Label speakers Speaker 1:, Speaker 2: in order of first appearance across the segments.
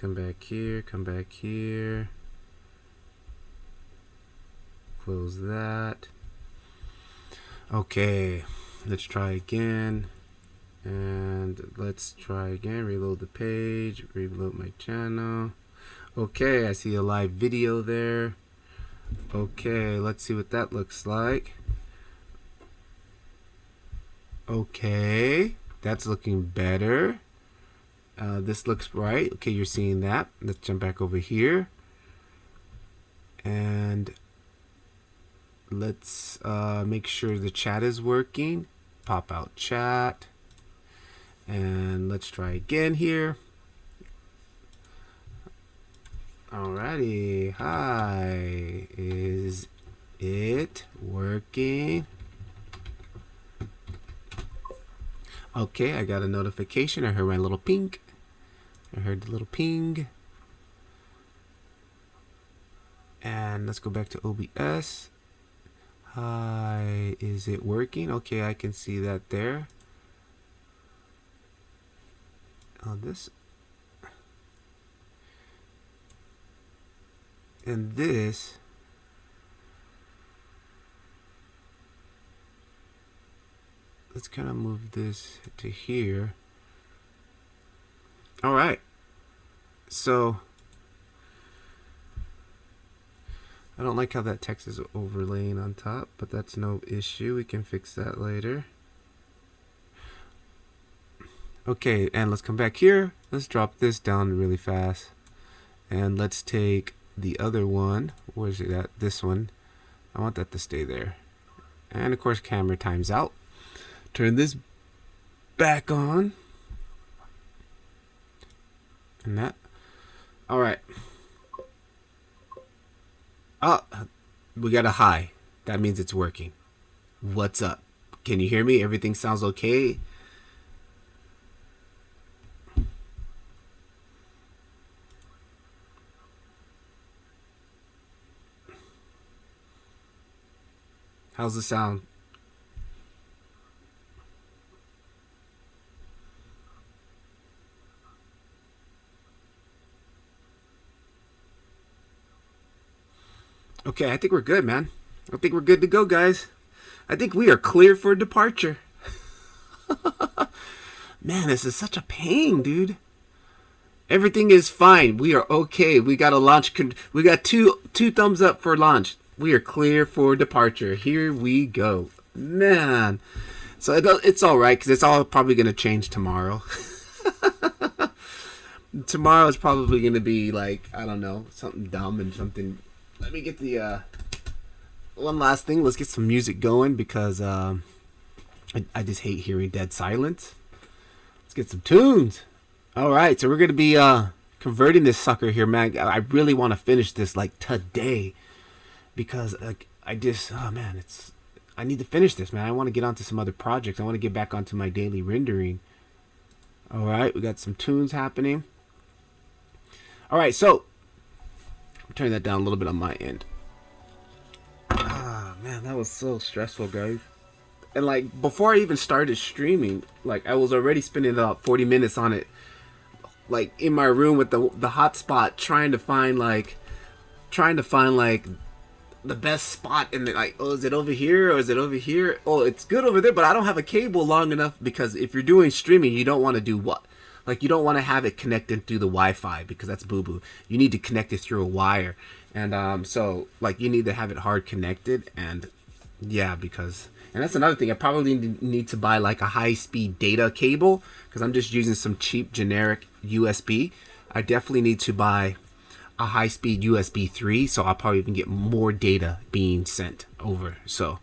Speaker 1: come back here, come back here. Close that. Okay, let's try again. And let's try again. Reload the page, reload my channel. Okay, I see a live video there. Okay, let's see what that looks like. Okay, that's looking better. This looks right. Okay, you're seeing that. Let's jump back over here. And let's make sure the chat is working. Pop out chat. And let's try again here. Alrighty. Hi. Is it working? Okay, I got a notification. I heard my little ping. I heard the little ping. And let's go back to OBS. Hi, is it working? Okay, I can see that there. Oh, this. And this. Let's kind of move this to here. All right. So I don't like how that text is overlaying on top, but that's no issue. We can fix that later. Okay, and let's come back here. Let's drop this down really fast. And let's take the other one. Where's it at? This one. I want that to stay there. And of course, camera times out. Turn this back on. And that. All right. Oh, we got a hi. That means it's working. What's up? Can you hear me? Everything sounds okay? How's the sound? Okay, I think we're good, man. I think we're good to go, guys. I think we are clear for departure. Man, this is such a pain, dude. Everything is fine. We are okay. We got a launch. We got two thumbs up for launch. We are clear for departure. Here we go, man. So it's all right because it's all probably gonna change tomorrow. Tomorrow is probably gonna be like, I don't know, something dumb and something. Let me get the one last thing. Let's get some music going because I just hate hearing dead silence. Let's get some tunes. All right, so we're gonna be converting this sucker here, man. I really want to finish this like today because I just, oh man, I need to finish this, man. I want to get onto some other projects. I want to get back onto my daily rendering. All right, we got some tunes happening. All right, so turn that down a little bit on my end. Ah, man, that was so stressful, guys. And like before I even started streaming, like I was already spending about 40 minutes on it, like in my room with the hotspot, trying to find like the best spot. And like, oh, is it over here or is it over here? Oh, it's good over there, but I don't have a cable long enough because if you're doing streaming, you don't want to do what? Like you don't want to have it connected through the Wi-Fi because that's boo-boo. You need to connect it through a wire. And so like you need to have it hard connected. And yeah, because, and that's another thing. I probably need to buy like a high-speed data cable because I'm just using some cheap generic USB. I definitely need to buy a high-speed USB 3, so I'll probably even get more data being sent over. So,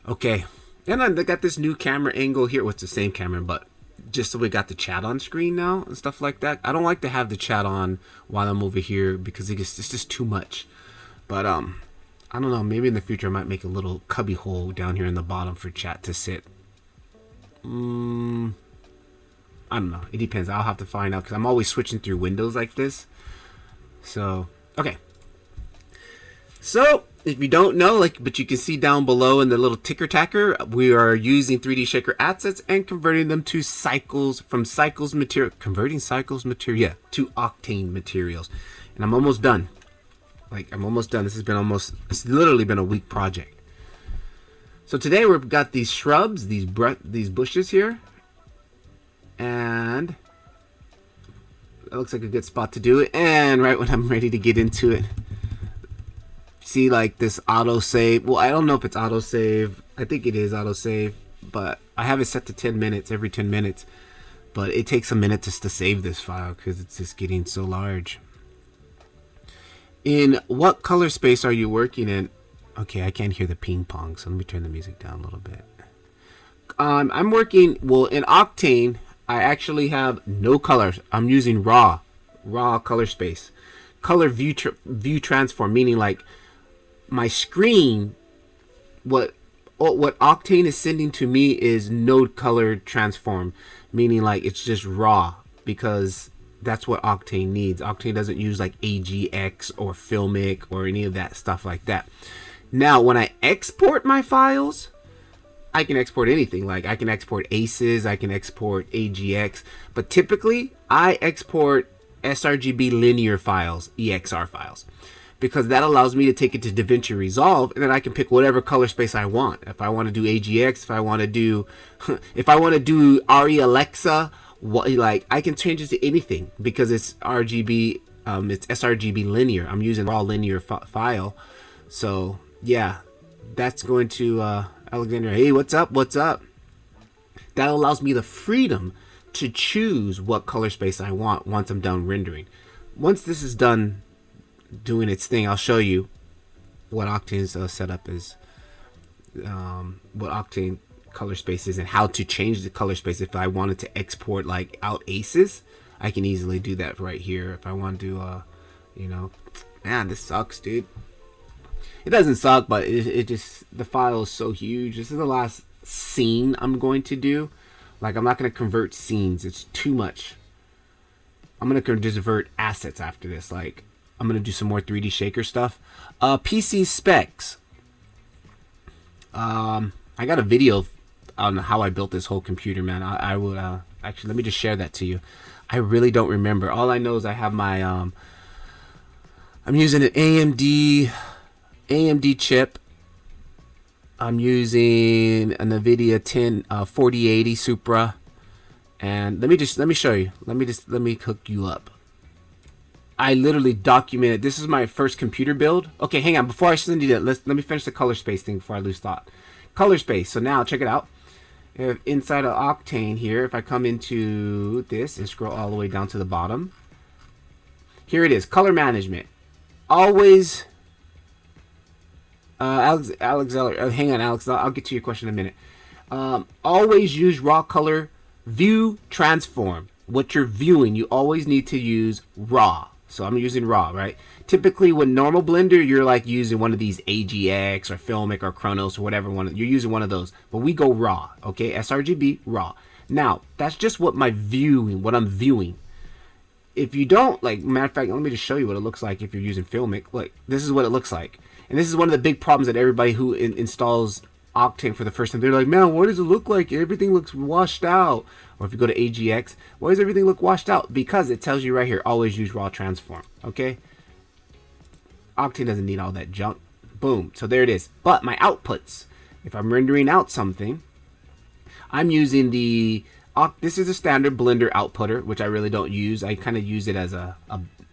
Speaker 1: okay. And I got this new camera angle here. Well, it's the same camera, but just so we got the chat on screen now and stuff like that. I don't like to have the chat on while I'm over here because it's just too much. But I don't know. Maybe in the future I might make a little cubby hole down here in the bottom for chat to sit. I don't know. It depends. I'll have to find out because I'm always switching through windows like this. So, okay. So, if you don't know, like, but you can see down below in the little ticker tacker, we are using 3D Shaker assets and converting them to cycles, from cycles material, converting cycles material, yeah, to Octane materials. And I'm almost done. Like, I'm almost done. This has been almost, it's literally been a week project. So today we've got these shrubs, these bushes here. And that looks like a good spot to do it. And right when I'm ready to get into it, see, like, this autosave. Well, I don't know if it's autosave. I think it is autosave, but I have it set to 10 minutes, every 10 minutes. But it takes a minute just to save this file because it's just getting so large. In what color space are you working in? Okay, I can't hear the ping pong, so let me turn the music down a little bit. I'm working, well, in Octane, I actually have no colors. I'm using raw color space. Color view transform, meaning like my screen, what Octane is sending to me is no color transform, meaning like it's just raw, because that's what Octane needs. Octane doesn't use like AGX or Filmic or any of that stuff like that. Now, when I export my files, I can export anything. Like, I can export ACES, I can export AGX, but typically I export sRGB linear files, EXR files, because that allows me to take it to DaVinci Resolve, and then I can pick whatever color space I want. If I want to do AGX, if I want to do RE Alexa, like, I can change it to anything because it's RGB, it's sRGB linear. I'm using raw linear file, so yeah, that's going to Alexander. Hey, what's up? What's up? That allows me the freedom to choose what color space I want once I'm done rendering. Once this is done doing its thing, I'll show you what Octane's setup is, what Octane color space is, and how to change the color space. If I wanted to export like out ACES, I can easily do that right here. If I want to, you know, man, this sucks, dude. It doesn't suck, but it just, the file is so huge. This is the last scene I'm going to do. Like, I'm not going to convert scenes. It's too much. I'm going to convert assets after this. Like, I'm going to do some more 3D Shaker stuff. PC specs. I got a video on how I built this whole computer, man. I would, actually, let me just share that to you. I really don't remember. All I know is I have my, I'm using an AMD chip. I'm using a NVIDIA 4080 Supra, and let me show you. Let me hook you up. I literally documented. This is my first computer build. Okay, hang on. Before I send you that, let me finish the color space thing before I lose thought. Color space. So now check it out. If inside of Octane here, if I come into this and scroll all the way down to the bottom, here it is. Color management. Always. Alex Zeller, hang on, Alex. I'll get to your question in a minute. Always use raw color view transform. What you're viewing, you always need to use raw. So I'm using raw, right? Typically, with normal Blender, you're like using one of these AGX or Filmic or Chronos or whatever one. You're using one of those, but we go raw, okay? sRGB raw. Now that's just what I'm viewing. If you don't, like, matter of fact, let me just show you what it looks like if you're using Filmic. Look, this is what it looks like. And this is one of the big problems that everybody who installs Octane for the first time, they're like, man, what does it look like? Everything looks washed out. Or if you go to AGX, why does everything look washed out? Because it tells you right here, always use raw transform, okay? Octane doesn't need all that junk. Boom, so there it is. But my outputs, if I'm rendering out something, I'm using the, this is a standard Blender outputter, which I really don't use. I kind of use it as a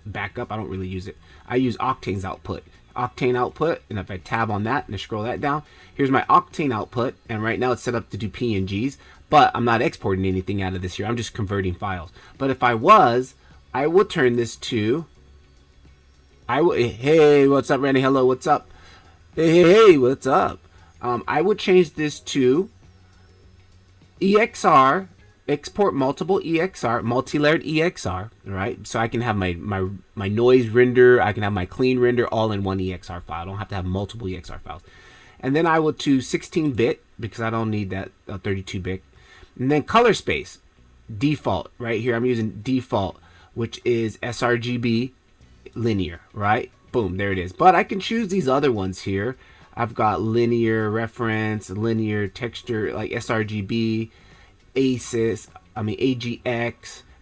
Speaker 1: backup. I don't really use it. I use Octane's output. Octane output, and if I tab on that and I scroll that down, here's my Octane output, and right now it's set up to do PNGs, but I'm not exporting anything out of this here. I'm just converting files. But if I was, I would turn this to, hey, what's up, Randy? Hello, what's up? Hey, what's up? I would change this to EXR, export multiple EXR, multi-layered EXR, right? So I can have my noise render, I can have my clean render all in one EXR file. I don't have to have multiple EXR files. And then I will to 16-bit because I don't need that 32-bit. And then color space, default, right here. I'm using default, which is sRGB linear, right? Boom, there it is. But I can choose these other ones here. I've got linear reference, linear texture, like sRGB, AGX,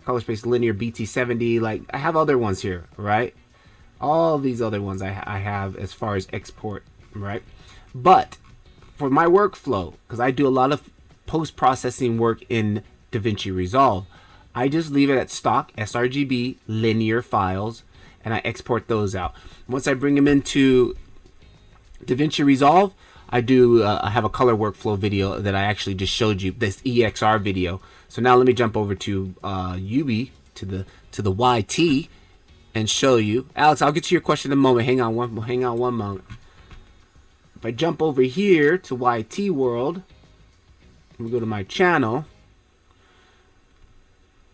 Speaker 1: color space linear BT70. Like, I have other ones here, right? All these other ones I have as far as export, right? But for my workflow, because I do a lot of post-processing work in DaVinci Resolve, I just leave it at stock sRGB linear files, and I export those out. Once I bring them into DaVinci Resolve, I have a color workflow video that I actually just showed you, this EXR video. So now let me jump over to UB, to the YT, and show you. Alex, I'll get to your question in a moment. Hang on one moment. If I jump over here to YT World, let me go to my channel.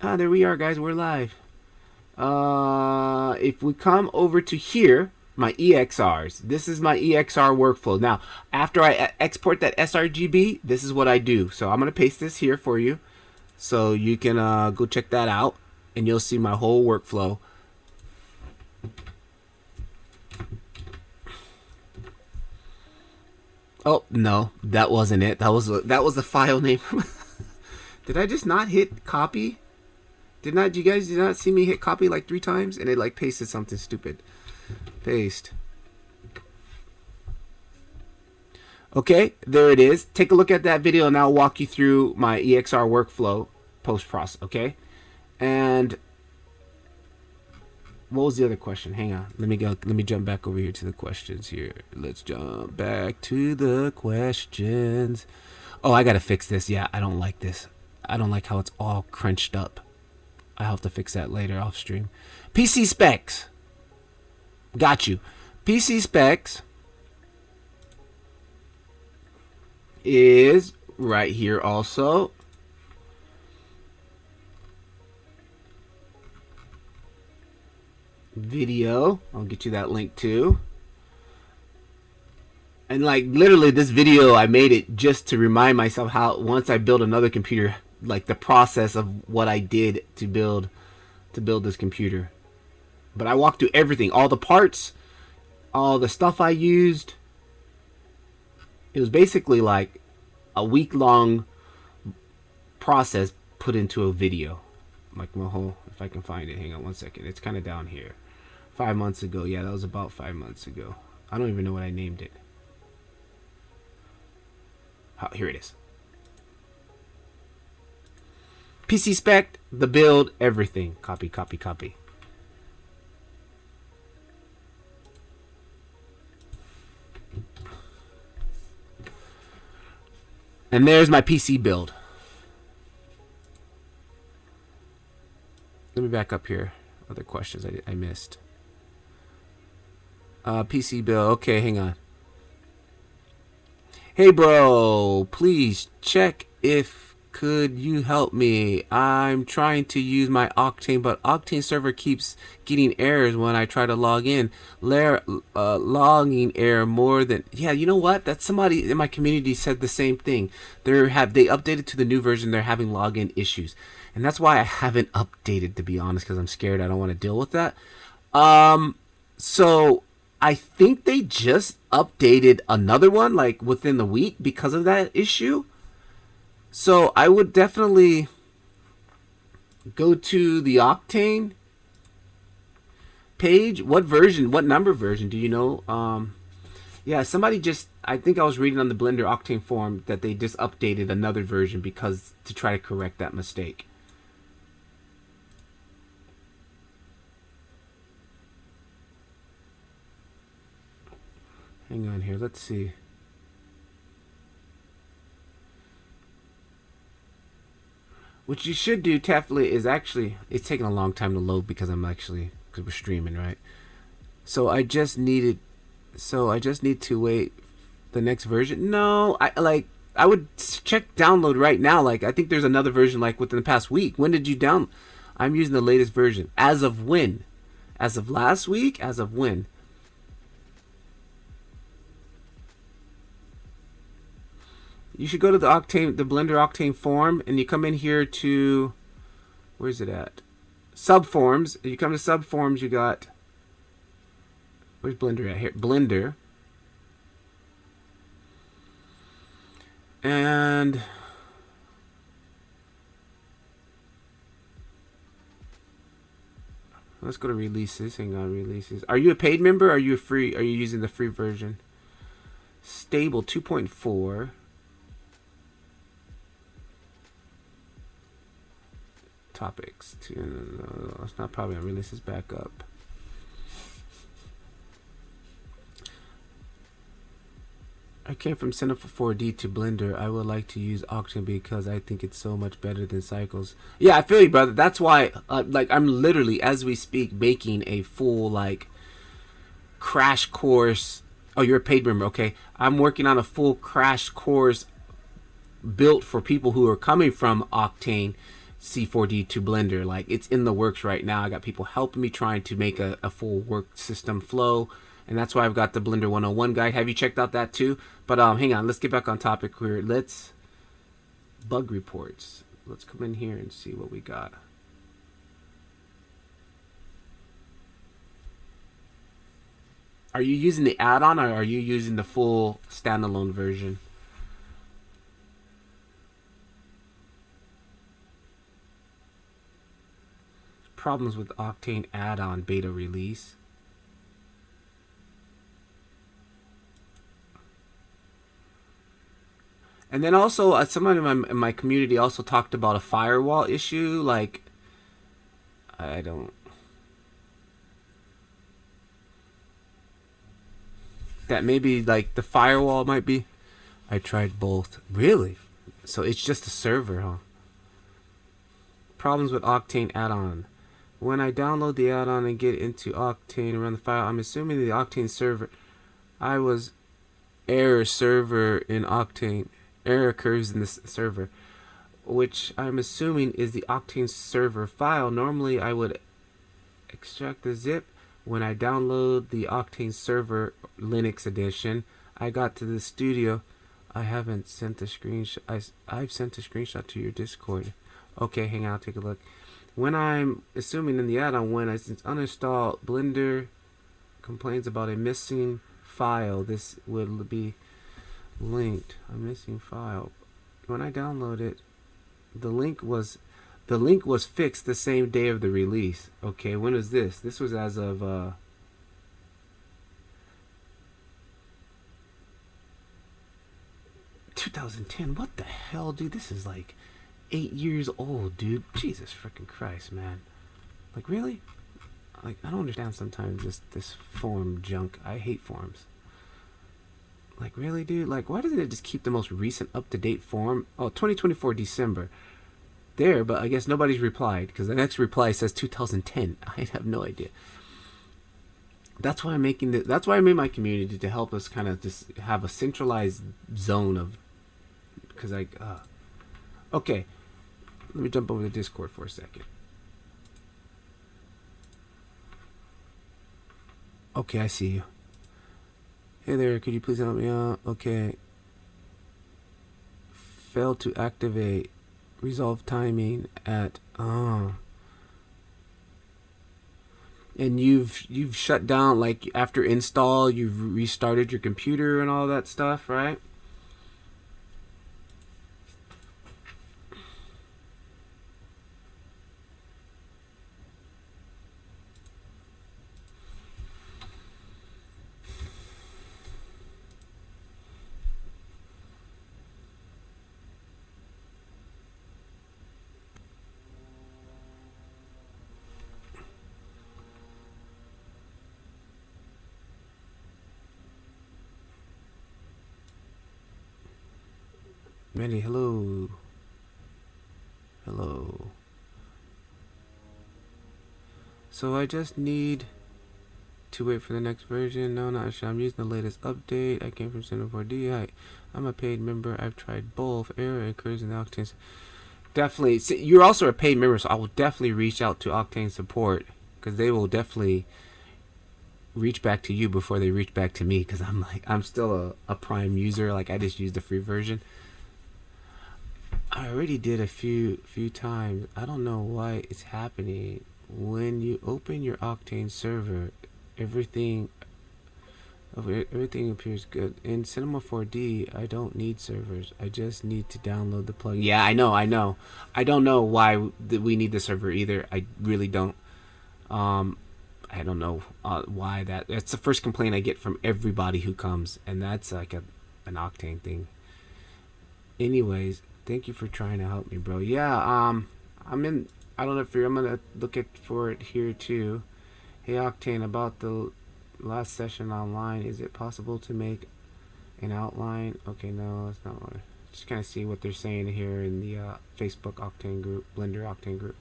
Speaker 1: Ah, there we are, guys. We're live. If we come over to here, my EXRs. This is my EXR workflow. Now, after I export that sRGB, this is what I do. So I'm going to paste this here for you, so you can go check that out, and you'll see my whole workflow. Oh no, that wasn't it. That was the file name. Did I just not hit copy? You guys did not see me hit copy like 3 times, and it like pasted something stupid. Paste. Okay, there it is. Take a look at that video, and I'll walk you through my EXR workflow post-process. Okay, and what was the other question? Hang on. Let me jump back over here to the questions here. Let's jump back to the questions. Oh, I gotta fix this. Yeah, I don't like this. I don't like how it's all crunched up. I have to fix that later off stream. PC specs. Got you. PC specs is right here also. Video, I'll get you that link too. And like literally this video, I made it just to remind myself how once I build another computer, like the process of what I did to build this computer. But I walked through everything, all the parts, all the stuff I used. It was basically like a week-long process put into a video. Like my whole, if I can find it, hang on one second. It's kind of down here. 5 months ago. Yeah, that was about 5 months ago. I don't even know what I named it. Oh, here it is. PC spec, the build, everything. Copy, copy, copy. And there's my PC build. Let me back up here. Other questions I missed. PC build. Okay, hang on. Hey, bro. Please check if could you help me. I'm trying to use my Octane, but Octane server keeps getting errors when I try to log in. Logging error more than... Yeah, you know what? That's somebody in my community said the same thing. They updated to the new version. They're having login issues. And that's why I haven't updated, to be honest, because I'm scared. I don't want to deal with that. So I think they just updated another one, like within the week, because of that issue. So I would definitely go to the Octane page. What version? What number version? Do you know? Yeah, somebody just... I think I was reading on the Blender Octane forum that they just updated another version because to try to correct that mistake. Hang on here. Let's see. What you should do, Tefli, is actually... It's taking a long time to load because we're streaming, right? So I just need to wait the next version. No, I would check download right now. Like, I think there's another version like within the past week. When did you download? I'm using the latest version. As of when? As of last week? As of when? You should go to the Blender Octane forum, and you come in here to, where's it at? Subforms. You come to subforms, you got Where's Blender at here? Blender. And let's go to releases. Hang on, releases. Are you a paid member? Or are you a free? Are you using the free version? Stable 2.4. Topics. No, it's not probably on releases back up. I came from Cinema 4D to Blender. I would like to use Octane because I think it's so much better than Cycles. Yeah, I feel you, brother. That's why, like, I'm literally, as we speak, making a full, like, crash course. Oh, you're a paid member. Okay. I'm working on a full crash course built for people who are coming from Octane C4D to Blender. Like, it's in the works right now. I got people helping me trying to make a full work system flow. And that's why I've got the Blender 101 guide. Have you checked out that too? But hang on, let's get back on topic here. Let's bug reports. Let's come in here and see what we got. Are you using the add-on or are you using the full standalone version? Problems with Octane add-on beta release. And then also, someone in my community also talked about a firewall issue. Like, I don't... That maybe, like, the firewall might be... I tried both. Really? So it's just a server, huh? Problems with Octane add-on. When I download the add-on and get into Octane and run the file, I'm assuming the Octane server... I was error server in Octane... Error occurs in this server, which I'm assuming is the Octane server file. Normally I would extract the zip. When I download the Octane server Linux edition, I got to the studio. I haven't sent a screenshot. I've sent a screenshot to your Discord. Okay, hang on, I'll take a look. When I'm assuming in the add-on, when I uninstall, Blender complains about a missing file. This would be linked. A missing file. When I download it, the link was fixed the same day of the release. Okay, when was this? This was as of 2010. What the hell, dude? This is like 8 years old, dude. Jesus freaking Christ, man. Like, really? Like, I don't understand sometimes this forum junk. I hate forums. Like, really, dude? Like, why doesn't it just keep the most recent up-to-date form? Oh, 2024 December. There, but I guess nobody's replied, because the next reply says 2010. I have no idea. That's why I'm making this. That's why I made my community, to help us kind of just have a centralized zone of... Because okay. Let me jump over to Discord for a second. Okay, I see you. Hey there, could you please help me out? Okay. Failed to activate. Resolve timing at and you've shut down, like, after install, you've restarted your computer and all that stuff, right? Mandy, hello. Hello. So I just need to wait for the next version. No, not sure. I'm using the latest update. I came from Cinema 4D. I'm a paid member. I've tried both. Error occurs in the Octane. Definitely. See, you're also a paid member, so I will definitely reach out to Octane support, because they will definitely reach back to you before they reach back to me, because I'm still a Prime user. Like, I just use the free version. I already did a few times. I don't know why it's happening. When you open your Octane server, everything Everything appears good. In Cinema 4D, I don't need servers. I just need to download the plugin. Yeah, I know. I don't know why we need the server either. I really don't. I don't know why that. That's the first complaint I get from everybody who comes, and that's like an Octane thing. Anyways, thank you for trying to help me, bro. Yeah, I'm in. I don't know if I'm gonna look for it here too. Hey Octane, about the last session online, is it possible to make an outline? Okay, no, that's not what. Just kind of see what they're saying here in the Facebook Octane group, Blender Octane group.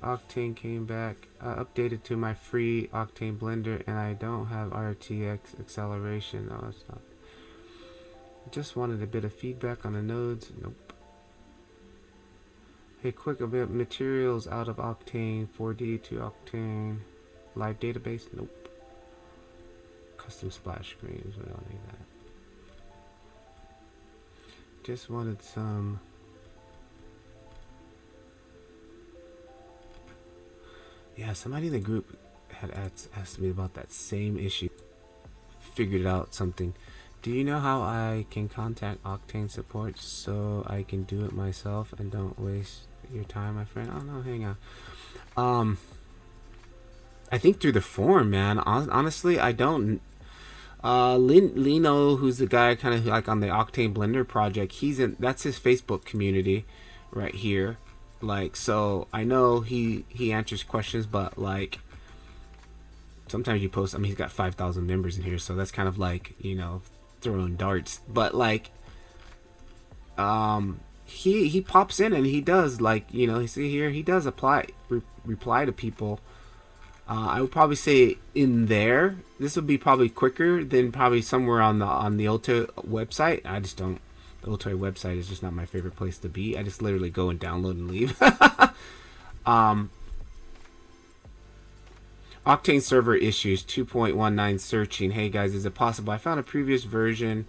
Speaker 1: Octane came back. I updated to my free Octane Blender, and I don't have RTX acceleration. No, it's not. Just wanted a bit of feedback on the nodes. Nope. Hey, quick, a bit of materials out of Octane 4D to Octane live database. Nope. Custom splash screens. We don't need that. Just wanted some. Yeah, somebody in the group had asked me about that same issue. Figured it out something. Do you know how I can contact Octane support so I can do it myself and don't waste your time, my friend? Oh no, hang on. I think through the forum, man. Honestly, I don't. Lino, who's the guy kind of like on the Octane Blender project, that's his Facebook community right here. Like, so I know he answers questions, but like sometimes you post, I mean, he's got 5,000 members in here, so that's kind of like, you know, throwing darts. But like he pops in and he does, like, you know, you see here, he does reply to people. I would probably say in there, this would be probably quicker than probably somewhere on the Otoy website. I just don't. The Otoy website is just not my favorite place to be. I just literally go and download and leave. Octane server issues 2.19 searching. Hey guys, is it possible? I found a previous version.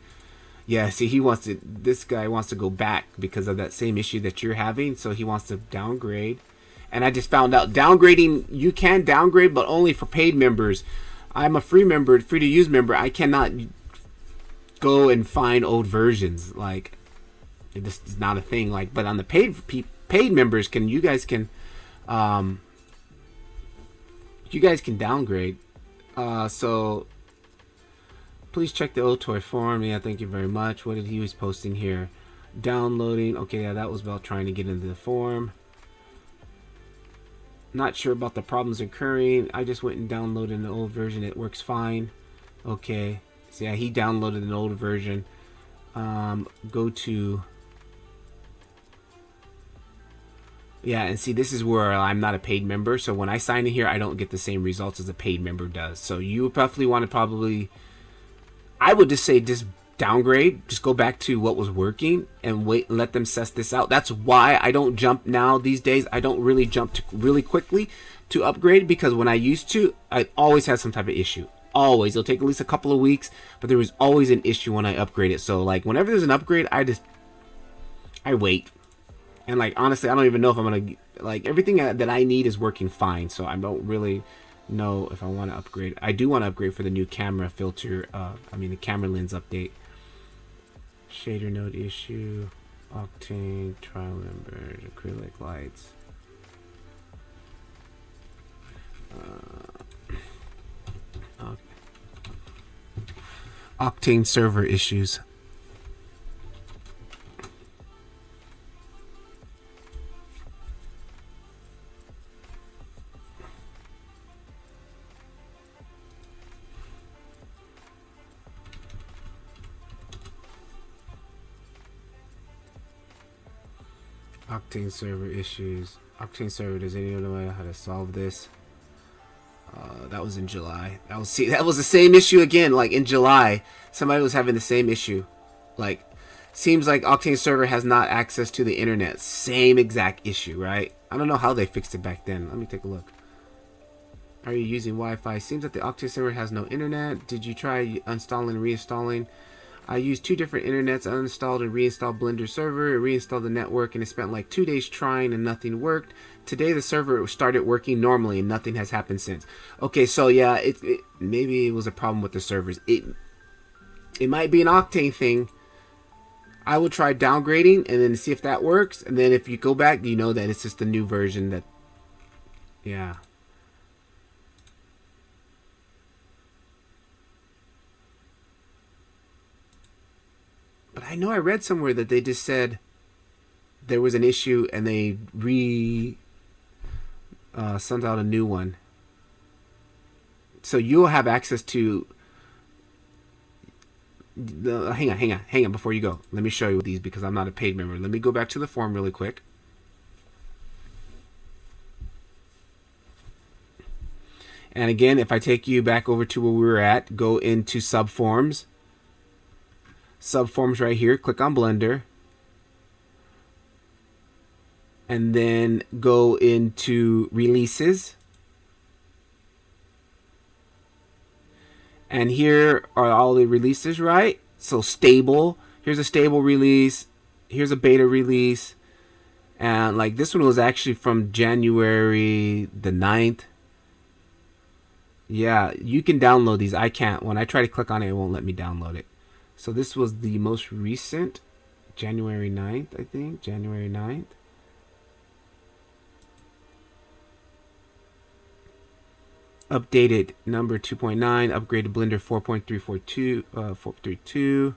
Speaker 1: Yeah, see, this guy wants to go back because of that same issue that you're having, so he wants to downgrade. And I just found out downgrading, you can downgrade, but only for paid members. I'm a free member, free to use member. I cannot go and find old versions. Like, this is not a thing. Like, but on the paid members, you guys can downgrade. So please check the Otoy forum. Yeah, thank you very much. What did he was posting here? Downloading. Okay, yeah, that was about trying to get into the forum. Not sure about the problems occurring. I just went and downloaded an old version. It works fine. Okay. So yeah, he downloaded an old version. Go to. Yeah, and see, this is where I'm not a paid member. So when I sign in here, I don't get the same results as a paid member does. So you definitely want to I would just say just downgrade. Just go back to what was working and wait and let them suss this out. That's why I don't jump now these days. I don't really jump really quickly to upgrade, because when I used to, I always had some type of issue. Always. It'll take at least a couple of weeks, but there was always an issue when I upgrade it. So like whenever there's an upgrade, I wait. And like honestly, I don't even know if I'm gonna, like, everything that I need is working fine. So I don't really know if I want to upgrade. I do want to upgrade for the new camera filter. The camera lens update. Shader node issue, Octane, trial members, acrylic lights. Octane server issues. Octane server issues. Octane server, does anyone know how to solve this? That was in July. That was the same issue again. Like in July, somebody was having the same issue. Like, seems like Octane server has not access to the internet. Same exact issue, right? I don't know how they fixed it back then. Let me take a look. Are you using Wi-Fi? Seems that the Octane server has no internet. Did you try uninstalling and reinstalling? I used 2 different internets. I uninstalled and reinstalled Blender server, reinstalled the network, and it spent like 2 days trying and nothing worked. Today the server started working normally and nothing has happened since. Okay, so yeah, maybe it was a problem with the servers. It might be an Octane thing. I will try downgrading and then see if that works. And then if you go back, you know that it's just a new version that, yeah. But I know I read somewhere that they just said there was an issue and they sent out a new one. So you'll have access to hang on before you go. Let me show you these because I'm not a paid member. Let me go back to the forum really quick. And again, if I take you back over to where we were at, go into subforms. Subforms right here, click on Blender. And then go into releases. And here are all the releases, right? So stable, here's a stable release, here's a beta release. And like this one was actually from January the 9th. Yeah, you can download these. I can't. When I try to click on it, it won't let me download it. So this was the most recent, January 9th, I think. January 9th. Updated number 2.9, upgraded Blender 4.342.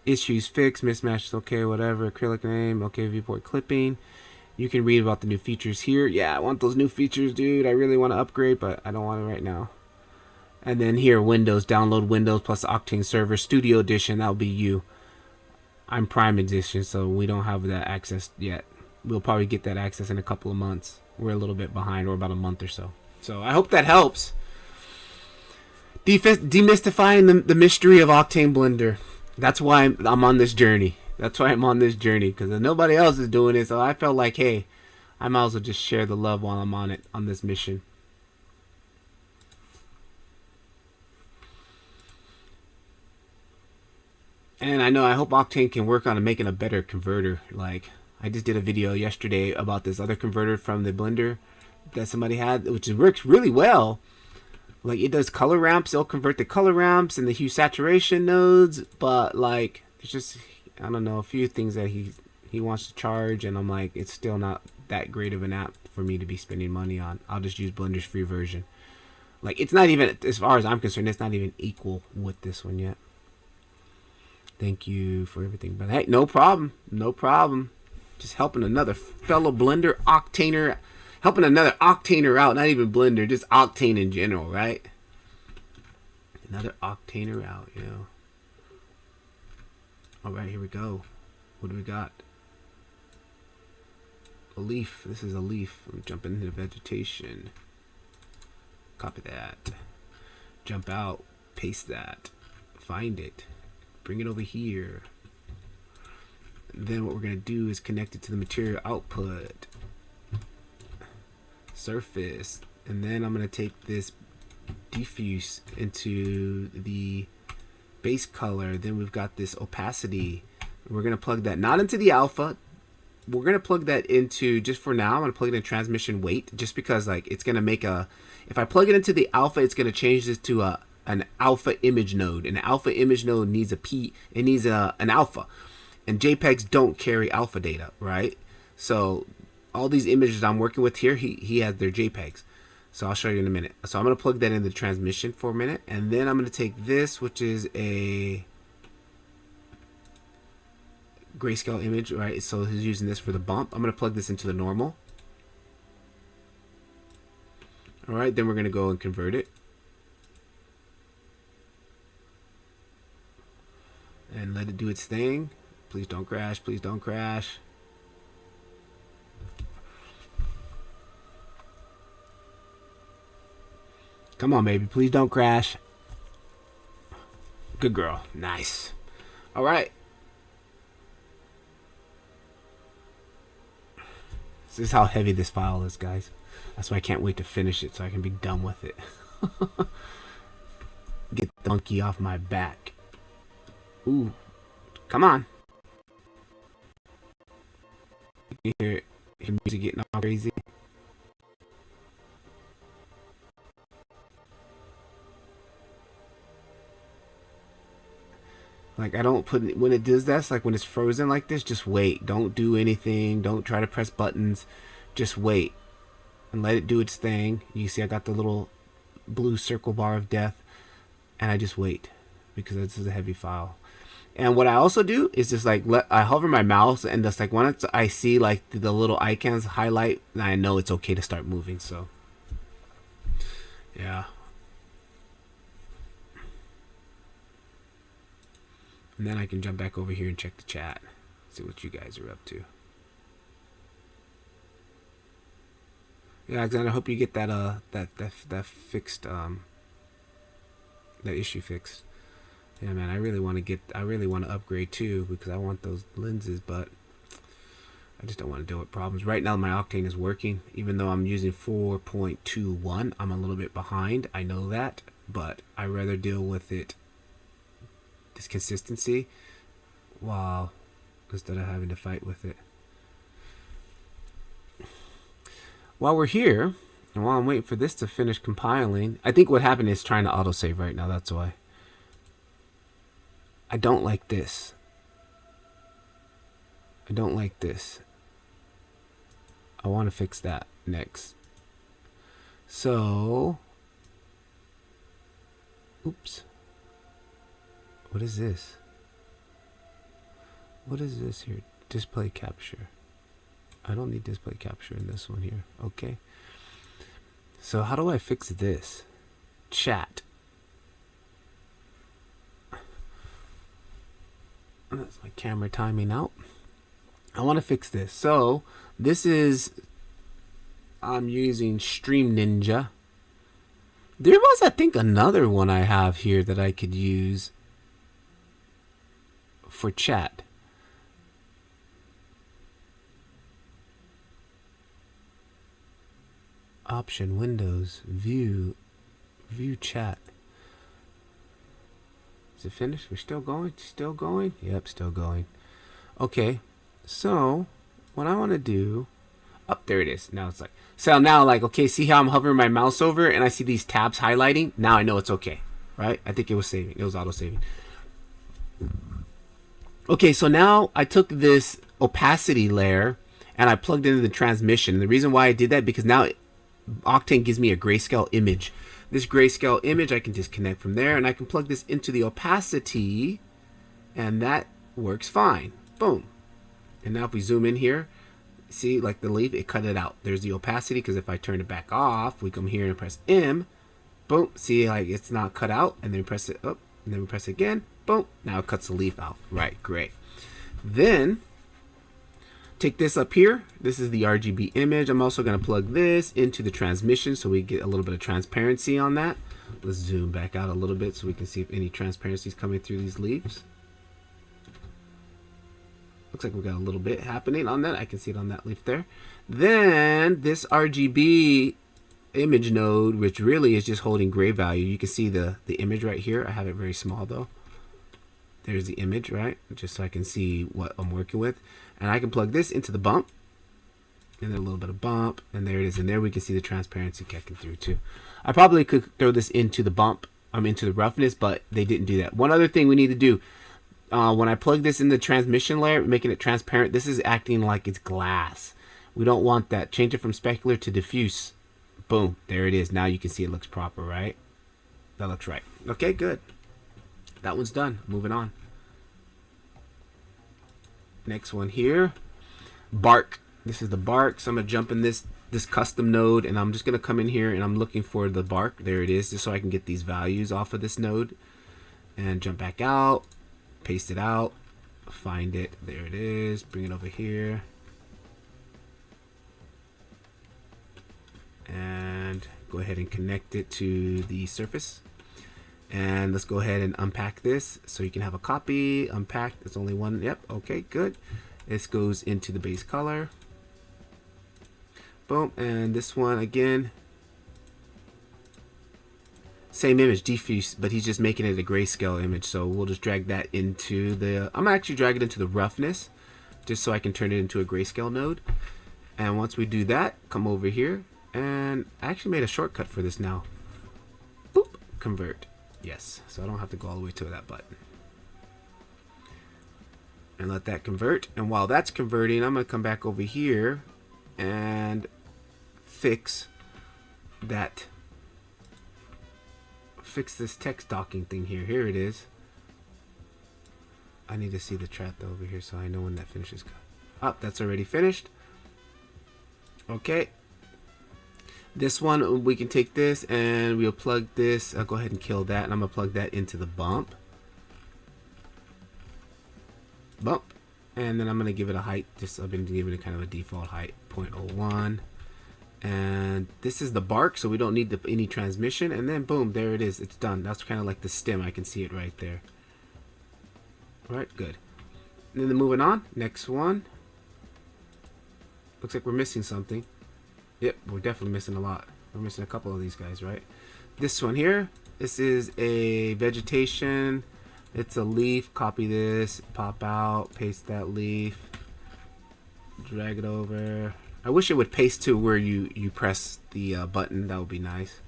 Speaker 1: Issues fixed, mismatches okay, whatever. Acrylic name, okay, viewport clipping. You can read about the new features here. Yeah, I want those new features, dude. I really want to upgrade, but I don't want it right now. And then here, Windows, download Windows plus Octane server, Studio Edition, that'll be you. I'm Prime Edition, so we don't have that access yet. We'll probably get that access in a couple of months. We're a little bit behind, or about a month or so. So I hope that helps. Demystifying the mystery of Octane Blender. That's why I'm on this journey. That's why I'm on this journey, because nobody else is doing it. So I felt like, hey, I might as well just share the love while I'm on it, on this mission. And I hope Octane can work on making a better converter. Like, I just did a video yesterday about this other converter from the Blender that somebody had, which works really well. Like, it does color ramps. It'll convert the color ramps and the hue saturation nodes. But, like, it's just, I don't know, a few things that he wants to charge. And I'm like, it's still not that great of an app for me to be spending money on. I'll just use Blender's free version. Like, it's not even, as far as I'm concerned, it's not even equal with this one yet. Thank you for everything. But hey, no problem. No problem. Just helping another fellow Blender Octaner. Helping another Octaner out. Not even Blender. Just Octane in general, right? Another Octaner out, yo. Alright, here we go. What do we got? A leaf. This is a leaf. I'm jumping into vegetation. Copy that. Jump out. Paste that. Find it. Bring it over here. Then what we're going to do is connect it to the material output. Surface. And then I'm going to take this diffuse into the base color. Then we've got this opacity. We're going to plug that not into the alpha. We're going to plug that into, just for now, I'm going to plug it in transmission weight. Just because like it's going to make a, if I plug it into the alpha, it's going to change this to an alpha image node. An alpha image node needs it needs an alpha, and JPEGs don't carry alpha data, right? So all these images I'm working with here, he has their JPEGs. So I'll show you in a minute. So I'm going to plug that into transmission for a minute, and then I'm going to take this, which is a grayscale image, right? So he's using this for the bump. I'm going to plug this into the normal. All right, then we're going to go and convert it. And let it do its thing. Please don't crash. Please don't crash. Come on, baby. Please don't crash. Good girl. Nice. All right. This is how heavy this file is, guys. That's why I can't wait to finish it so I can be done with it. Get the monkey off my back. Ooh, come on. You hear music getting all crazy. Like, I don't put, when it does that, like when it's frozen like this, just wait. Don't do anything. Don't try to press buttons. Just wait and let it do its thing. You see I got the little blue circle bar of death, and I just wait because this is a heavy file. And what I also do is just like I hover my mouse, and just like once I see like the little icons highlight, I know it's okay to start moving. So yeah. And then I can jump back over here and check the chat, see what you guys are up to. Yeah, Alexander, I hope you get that that fixed, that issue fixed. Yeah, man, I really want to upgrade too, because I want those lenses, but I just don't want to deal with problems. Right now my Octane is working, even though I'm using 4.21. I'm a little bit behind, I know that, but I rather deal with it, this consistency, while instead of having to fight with it. While we're here, and while I'm waiting for this to finish compiling, I think what happened is trying to autosave right now, that's why. I don't like this. I don't like this. I want to fix that next. So, oops. What is this? What is this here? Display capture. I don't need display capture in this one here. Okay. So how do I fix this? Chat. That's my camera timing out. I want to fix this. So this is, I'm using Stream Ninja. There was, I think, another one I have here that I could use for chat. Option, Windows, view chat. Is it finished? We're still going? Still going? Yep, still going. Okay, so what I want to do, there it is. Now it's like, so now like, okay, see how I'm hovering my mouse over and I see these tabs highlighting? Now I know it's okay, right? I think it was saving. It was auto saving. Okay, so now I took this opacity layer and I plugged it into the transmission. And the reason why I did that, because now Octane gives me a grayscale image. This grayscale image I can disconnect from there, and I can plug this into the opacity, and that works fine. Boom. And now if we zoom in here, see, like the leaf, it cut it out. There's the opacity, because if I turn it back off, we come here and press M. Boom. See, like it's not cut out, and then we press it up, and then we press it again. Boom. Now it cuts the leaf out. Right, great. Then take this up here. This is the RGB image. I'm also going to plug this into the transmission so we get a little bit of transparency on that. Let's zoom back out a little bit so we can see if any transparency is coming through these leaves. Looks like we got a little bit happening on that. I can see it on that leaf there. Then this RGB image node, which really is just holding gray value. You can see the image right here. I have it very small though. There's the image, right? Just so I can see what I'm working with. And I can plug this into the bump. And then a little bit of bump. And there it is. And there we can see the transparency kicking through too. I probably could throw this into the bump. Into the roughness, but they didn't do that. One other thing we need to do. When I plug this in the transmission layer, making it transparent, this is acting like it's glass. We don't want that. Change it from specular to diffuse. Boom. There it is. Now you can see it looks proper, right? That looks right. Okay, good. That one's done. Moving on. Next one here. Bark. This is the bark. So I'm going to jump in this custom node, and I'm just going to come in here and I'm looking for the bark. There it is, just so I can get these values off of this node. And jump back out. Paste it out. Find it. There it is. Bring it over here. And go ahead and connect it to the surface. And let's go ahead and unpack this so you can have a copy. Unpack. There's only one. Yep. Okay, good. This goes into the base color. Boom. And this one again. Same image, diffuse, but he's just making it a grayscale image. So we'll just drag that into the... I'm gonna actually drag it into the roughness, just so I can turn it into a grayscale node. And once we do that, come over here. And I actually made a shortcut for this now. Boop. Convert. Yes. So I don't have to go all the way to that button. And let that convert. And while that's converting, I'm going to come back over here and fix that. Fix this text docking thing here. Here it is. I need to see the chat over here so I know when that finishes. Oh, that's already finished. Okay. This one, we can take this and we'll plug this. I'll go ahead and kill that, and I'm going to plug that into the bump. Bump. And then I'm going to give it a height. Just I've been giving it kind of a default height, 0.01. And this is the bark, so we don't need any transmission. And then boom, there it is. It's done. That's kind of like the stem. I can see it right there. All right, good. And then moving on. Next one. Looks like we're missing something. Yep, we're definitely missing a lot. We're missing a couple of these guys, right? This one here. This is a vegetation. It's a leaf. Copy this. Pop out. Paste that leaf. Drag it over. I wish it would paste to where you press the button. That would be nice.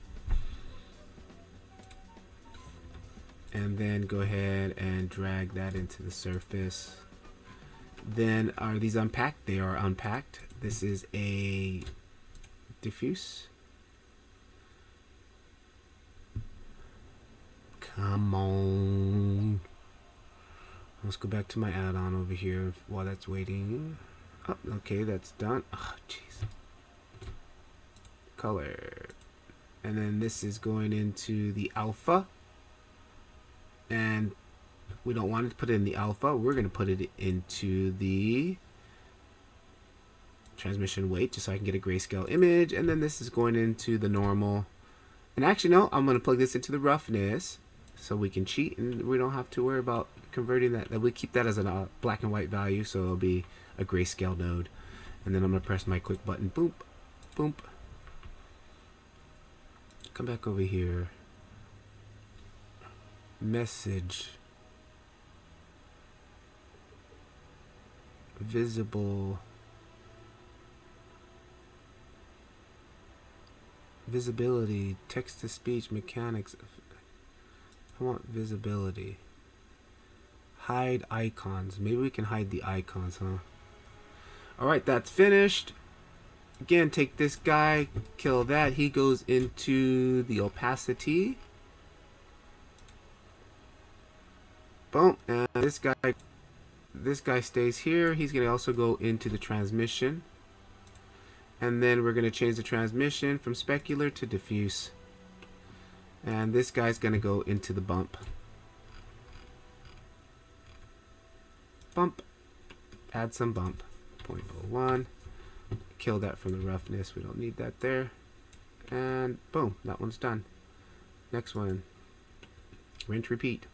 Speaker 1: And then go ahead and drag that into the surface. Then are these unpacked? They are unpacked. This is a diffuse. Come on. Let's go back to my add-on over here while that's waiting. Oh, okay, that's done. Oh, jeez. Color. And then this is going into the alpha. And we don't want to put it in the alpha. We're going to put it into the transmission weight just so I can get a grayscale image. And then this is going into the normal. And actually, no, I'm going to plug this into the roughness so we can cheat and we don't have to worry about converting that. We keep that as a black and white value, so it'll be a grayscale node. And then I'm going to press my quick button. Boop. Boop. Come back over here. Message. Visible. Visibility. Text to speech. Mechanics. I want visibility. Hide icons. Maybe we can hide the icons, huh? Alright, that's finished. Again, take this guy, kill that. He goes into the opacity. Boom. And this guy stays here. He's going to also go into the transmission. And then we're going to change the transmission from specular to diffuse. And this guy's going to go into the bump. Bump. Add some bump. 0.01. Kill that from the roughness. We don't need that there. And boom, that one's done. Next one. Rinse, repeat.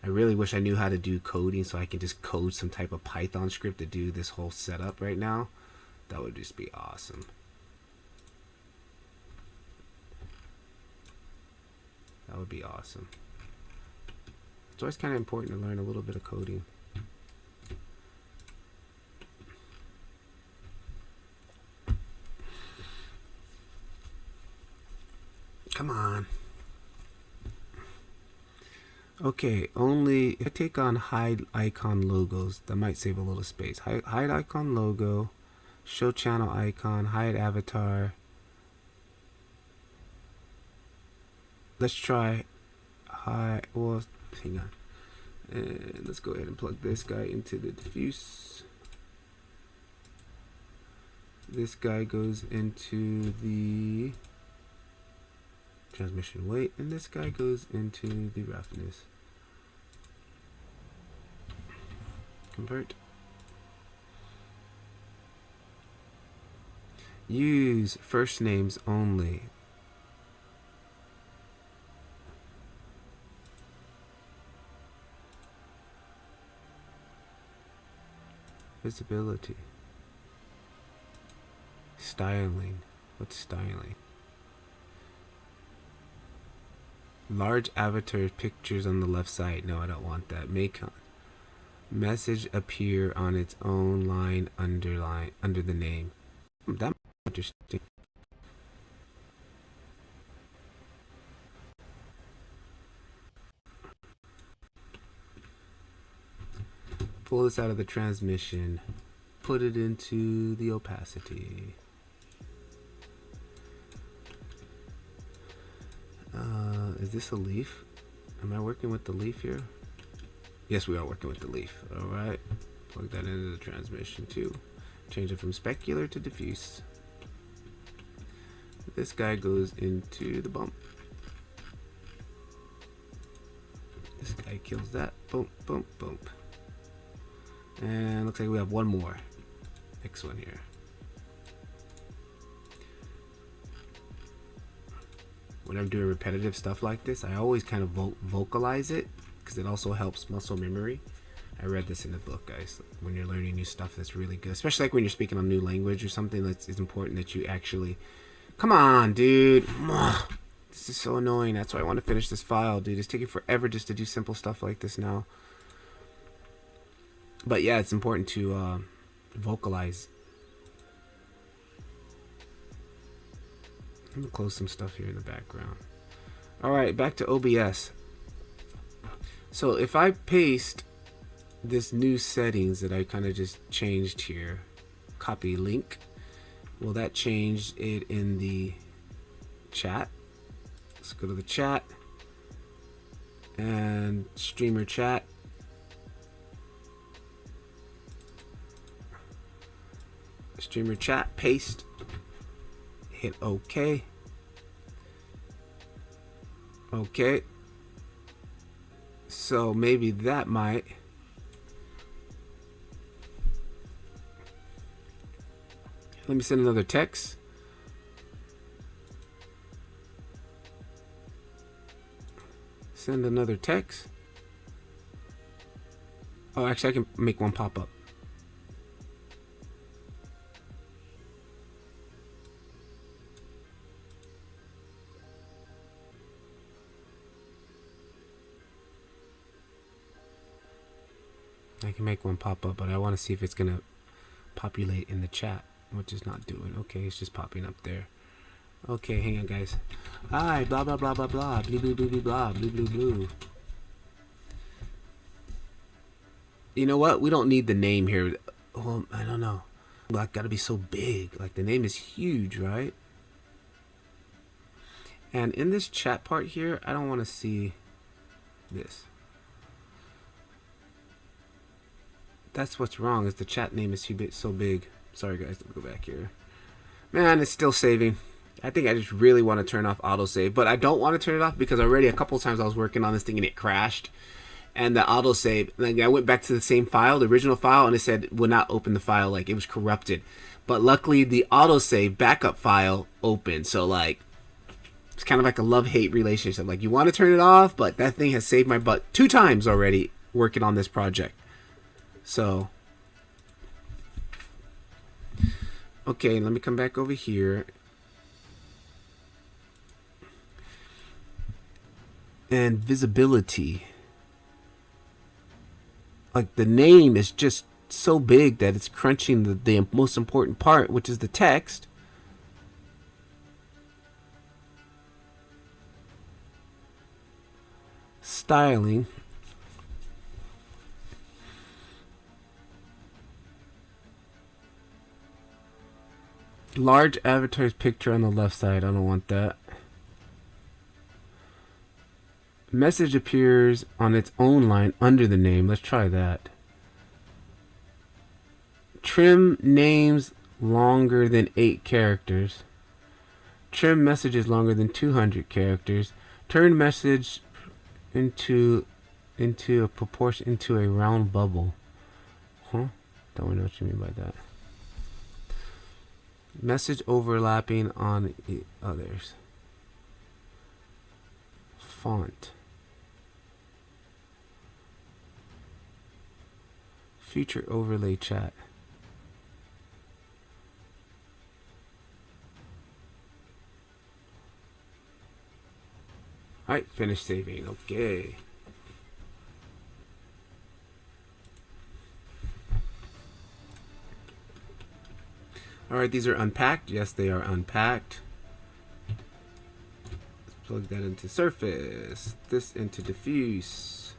Speaker 1: I really wish I knew how to do coding so I can just code some type of Python script to do this whole setup right now. That would just be awesome. That would be awesome. It's always kind of important to learn a little bit of coding. Come on. Okay, only if I take on hide icon logos, that might save a little space. Hide icon logo, show channel icon, hide avatar. Let's try hide. Well, hang on. And let's go ahead and plug this guy into the diffuse. This guy goes into the transmission weight, and this guy goes into the roughness. Convert. Use first names only. Visibility. styling. What's styling? Large avatar pictures on the left side. No, I don't want that. Make message appear on its own line under the name. That's interesting. Pull this out of the transmission. Put it into the opacity. Is this a leaf? Am I working with the leaf here? Yes, we are working with the leaf. Alright. Plug that into the transmission too. Change it from specular to diffuse. This guy goes into the bump. This guy kills that. Boom, boom, boom. And looks like we have one more. Next one here. When I'm doing repetitive stuff like this, I always kind of vocalize it because it also helps muscle memory. I read this in the book, guys. When you're learning new stuff, that's really good. Especially like when you're speaking a new language or something, it's important that you actually... Come on, dude. This is so annoying. That's why I want to finish this file, dude. It's taking forever just to do simple stuff like this now. But yeah, it's important to vocalize. Let me close some stuff here in the background. Alright, back to OBS. So if I paste this new settings that I kind of just changed here, copy link, will that change it in the chat? Let's go to the chat and streamer chat. Streamer chat, paste, hit OK. Okay. So maybe that might. Let me send another text. Send another text. Oh, actually, I can make one pop up. I can make one pop up, but I want to see if it's gonna populate in the chat, which is not doing. Okay, it's just popping up there. Okay, hang on, guys. Hi, blah blah blah blah blah, blue blue blue blue blah, blue blue blue. You know what? We don't need the name here. Oh, I don't know. Like, gotta be so big. Like, the name is huge, right? And in this chat part here, I don't want to see this. That's what's wrong, is the chat name is so big. Sorry guys, let me go back here. Man, it's still saving. I think I just really want to turn off autosave, but I don't want to turn it off because already a couple of times I was working on this thing and it crashed. And the autosave, like, I went back to the same file, the original file, and it said would not open the file, like it was corrupted. But luckily the autosave backup file opened, so like it's kind of like a love-hate relationship. Like, you want to turn it off, but that thing has saved my butt 2 times already working on this project. So, okay, let me come back over here. And visibility. Like, the name is just so big that it's crunching the most important part, which is the text. Styling. Large avatar's picture on the left side. I don't want that. Message appears on its own line under the name. Let's try that. Trim names longer than 8 characters. Trim messages longer than 200 characters. Turn message into a proportion into a round bubble. Huh? Don't really know what you mean by that. Message overlapping on others. Font. Feature overlay chat. Alright, finish saving. Okay. Alright, these are unpacked. Yes, they are unpacked. Let's plug that into surface. This into diffuse.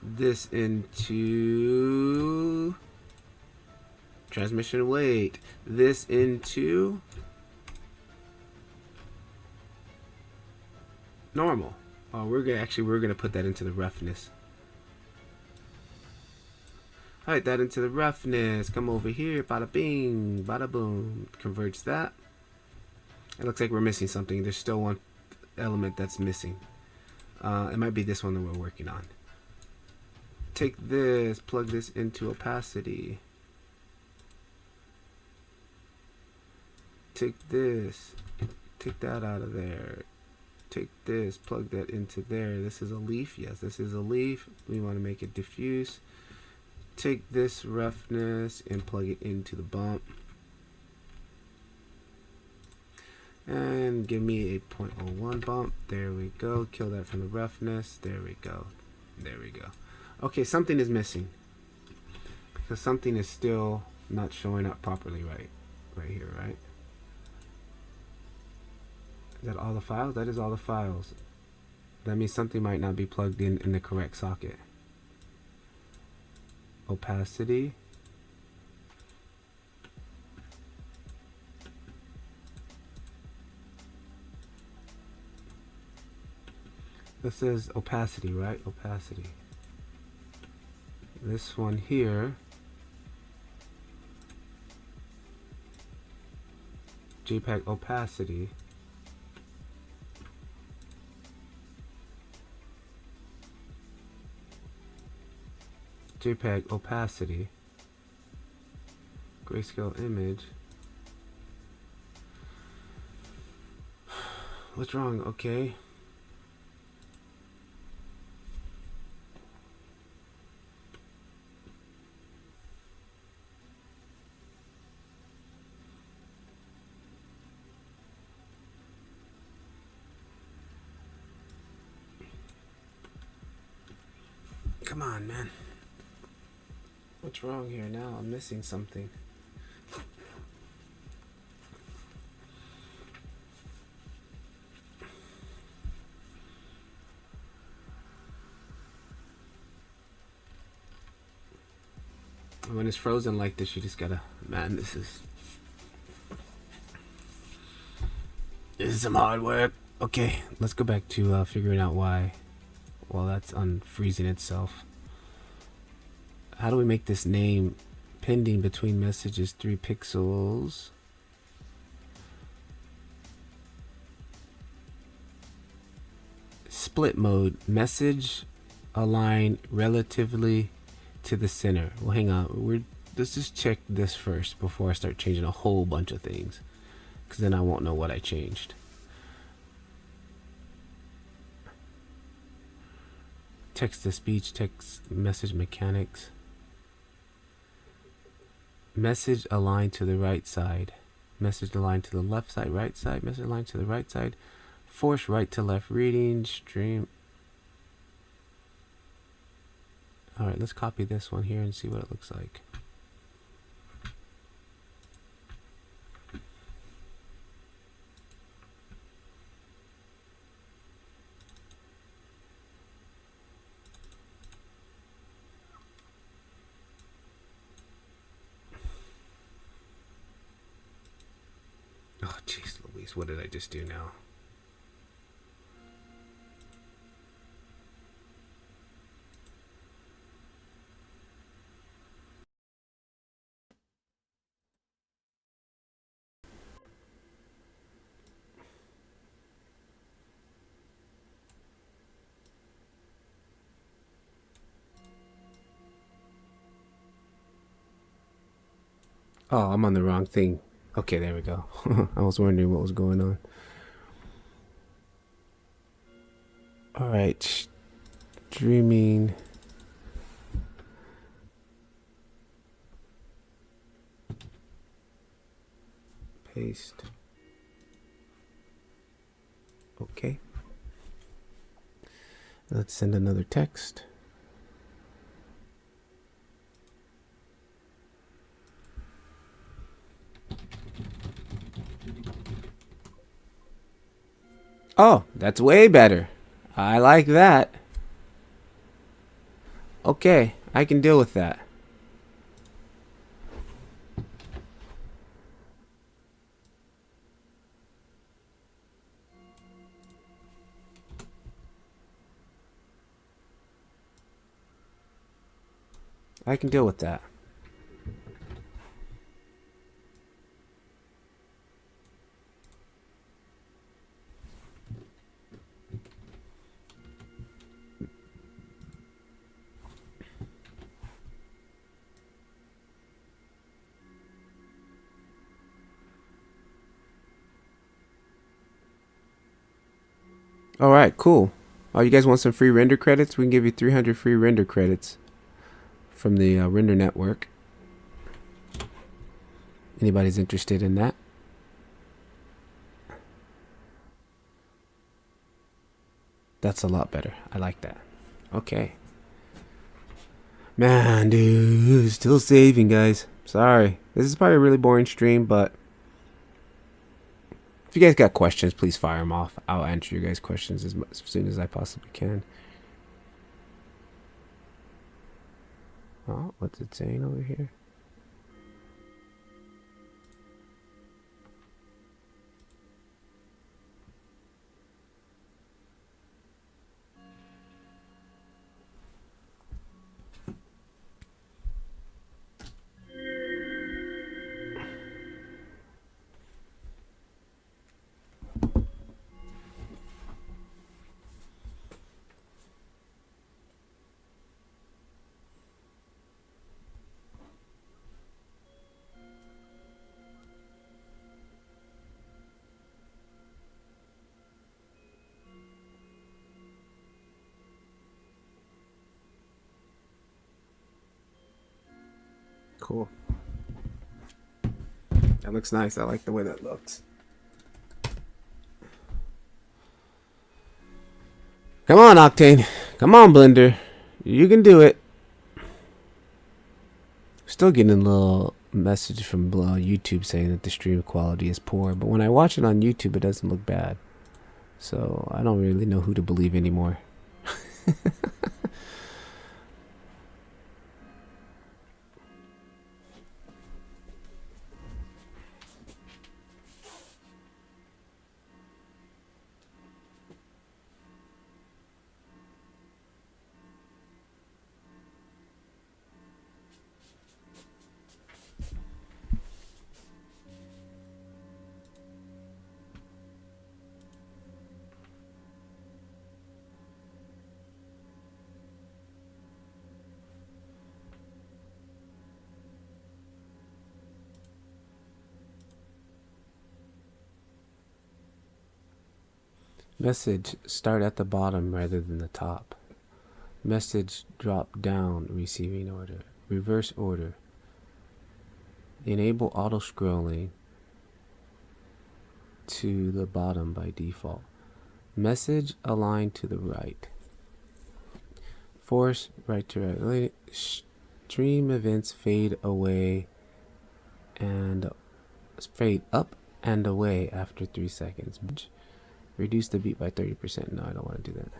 Speaker 1: This into transmission weight. This into normal. Oh, we're gonna put that into the roughness. Alright, that into the roughness. Come over here. Bada bing, bada boom. Converge that. It looks like we're missing something. There's still one element that's missing. It might be this one that we're working on. Take this, plug this into opacity. Take this, take that out of there. Take this, plug that into there. This is a leaf. Yes, this is a leaf. We want to make it diffuse. Take this roughness and plug it into the bump. And give me a 0.01 bump. There we go. Kill that from the roughness. There we go. There we go. Okay, something is missing. Because something is still not showing up properly right here, right? Is that all the files? That is all the files. That means something might not be plugged in the correct socket. Opacity. This says opacity, right? Opacity. This one here, JPEG opacity. JPEG opacity. Grayscale image. What's wrong? Okay. Come on, man. What's wrong here now? I'm missing something. When it's frozen like this, you just gotta, man, this is some hard work. Okay, let's go back to figuring out why. Well, that's unfreezing itself. How do we make this name pending between messages 3 pixels? Split mode, message align relatively to the center. Well, hang on. Let's just check this first before I start changing a whole bunch of things, because then I won't know what I changed. Text to speech, text message mechanics. Message aligned to the right side. Message aligned to the left side, right side. Message aligned to the right side. Force right to left reading. Stream. Alright, let's copy this one here and see what it looks like. Oh, jeez Louise, what did I just do now? Oh, I'm on the wrong thing. Okay, there we go. I was wondering what was going on. Alright, streaming. Paste. Okay. Let's send another text. Oh, that's way better. I like that. Okay, I can deal with that. I can deal with that. All right, cool. Oh, you guys want some free render credits? We can give you 300 free render credits from the render network. Anybody's interested in that? That's a lot better. I like that. Okay. Man, dude, still saving, guys. Sorry. This is probably a really boring stream, but if you guys got questions, please fire them off. I'll answer your guys' questions as soon as I possibly can. Oh, what's it saying over here? Cool. That looks nice. I like the way that looks. Come on, Octane. Come on, Blender. You can do it. Still getting a little message from YouTube saying that the stream quality is poor, but when I watch it on YouTube, it doesn't look bad. So I don't really know who to believe anymore. Message start at the bottom rather than the top. Message drop down receiving order. Reverse order. Enable auto scrolling to the bottom by default. Message align to the right. Force right to right. Stream events fade away and fade up and away after 3 seconds. Reduce the beat by 30%. No, I don't want to do that.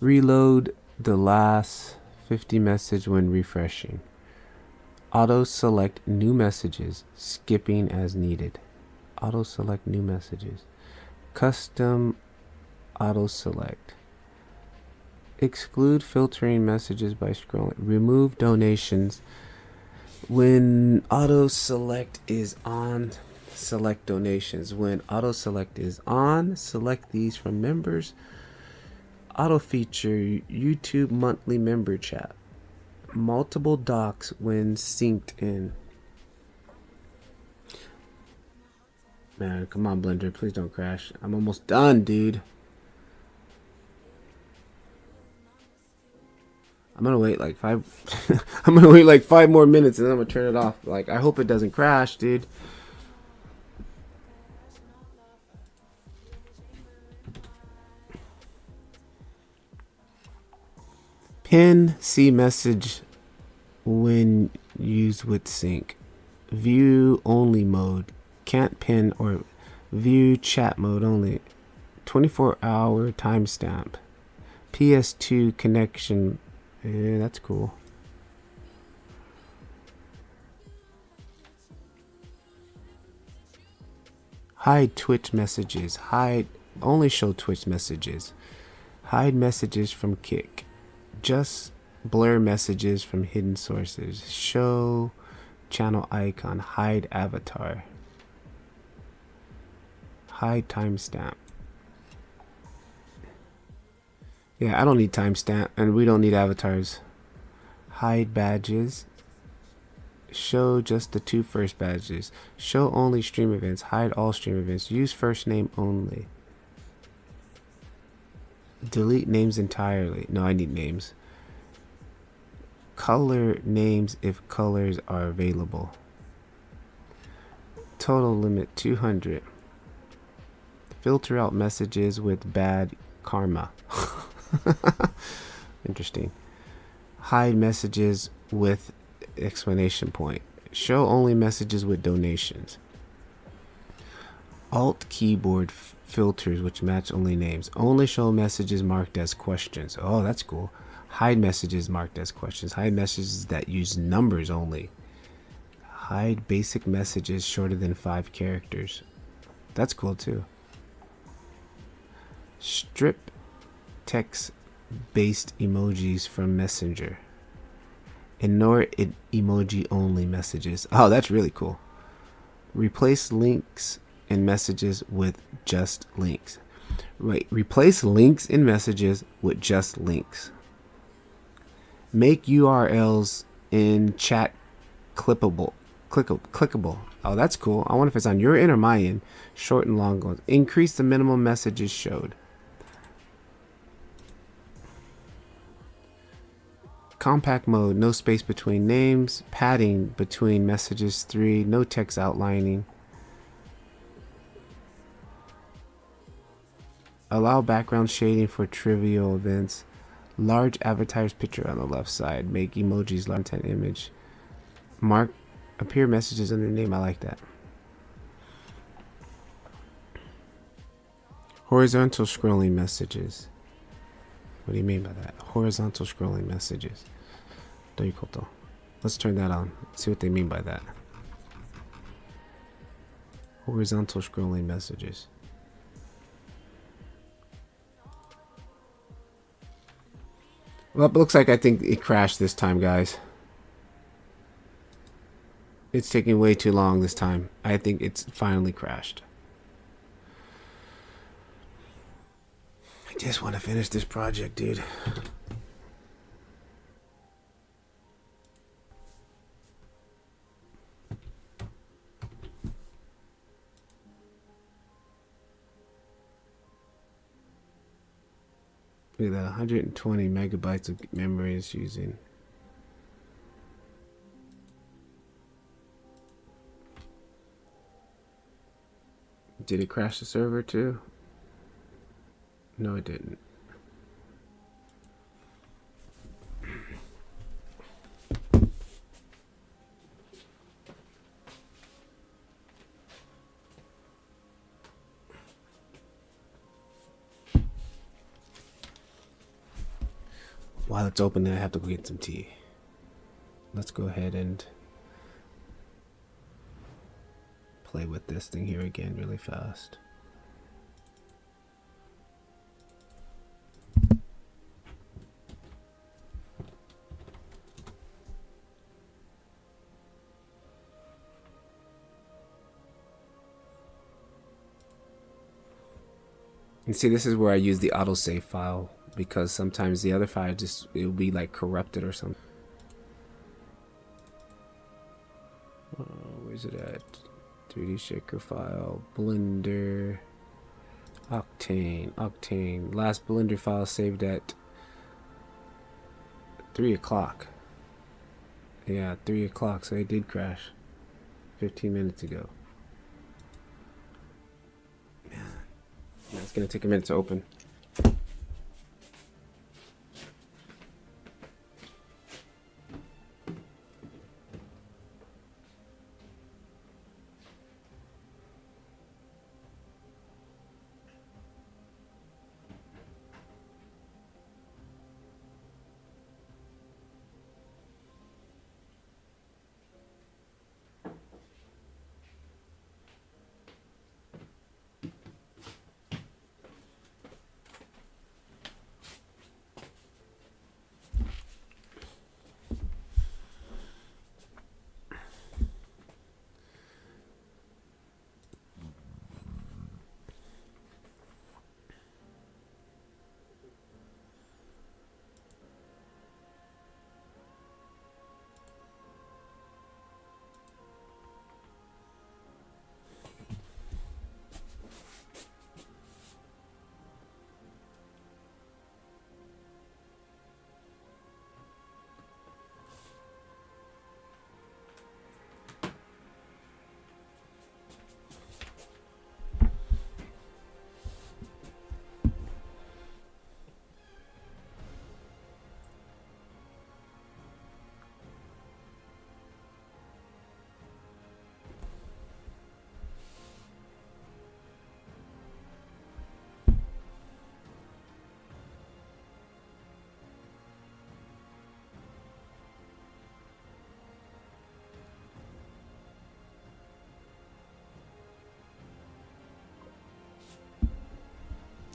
Speaker 1: Reload the last 50 message when refreshing. Auto select new messages, skipping as needed. Auto select new messages. Custom auto select. Exclude filtering messages by scrolling. Remove donations. When auto select is on, select donations. When auto select is on, select these from members. Auto feature YouTube monthly member chat. Multiple docs when synced in. Man, come on, Blender, please don't crash. I'm almost done, dude. I'm gonna wait like five I'm gonna wait like 5 more minutes and then I'm gonna turn it off. Like, I hope it doesn't crash, dude. Pin see message when used with sync. View only mode. Can't pin or view chat mode only. 24-hour timestamp. PS2 connection. Yeah, that's cool. Hide Twitch messages. Hide. Only show Twitch messages. Hide messages from Kick. Just blur messages from hidden sources. Show channel icon. Hide avatar. Hide timestamp. Yeah, I don't need timestamp, and we don't need avatars. Hide badges. Show just the 2 first badges. Show only stream events. Hide all stream events. Use first name only. Delete names entirely. No, I need names. Color names if colors are available. Total limit 200. Filter out messages with bad karma. Interesting. Hide messages with exclamation point. Show only messages with donations. Alt keyboard filters which match only names. Only show messages marked as questions. Oh, that's cool. Hide messages marked as questions. Hide messages that use numbers only. Hide basic messages shorter than 5 characters. That's cool too. Strip text based emojis from Messenger. Ignore it emoji only messages. Oh, that's really cool. Replace links in messages with just links. Right, replace links in messages with just links. Make URLs in chat clickable. Oh, that's cool. I wonder if it's on your end or my end. Short and long goals. Increase the minimum messages showed. Compact mode, no space between names. Padding between messages 3. No text outlining. Allow background shading for trivial events. Large advertised picture on the left side. Make emojis large content image. Mark appear messages under name. I like that. Horizontal scrolling messages. What do you mean by that? Horizontal scrolling messages. Let's turn that on. See what they mean by that. Horizontal scrolling messages. Well, it looks like I think it crashed this time, guys. It's taking way too long this time. I think it's finally crashed. I just want to finish this project, dude. Look at that, 120 megabytes of memory is using. Did it crash the server too? No, it didn't. While it's open, I have to go get some tea. Let's go ahead and play with this thing here again really fast. And see, this is where I use the autosave file, because sometimes the other file it'll be like corrupted or something. Where's it at? 3D shaker file, Blender, Octane. Last Blender file saved at 3 o'clock. Yeah, 3 o'clock, so it did crash 15 minutes ago. Yeah, it's gonna take a minute to open.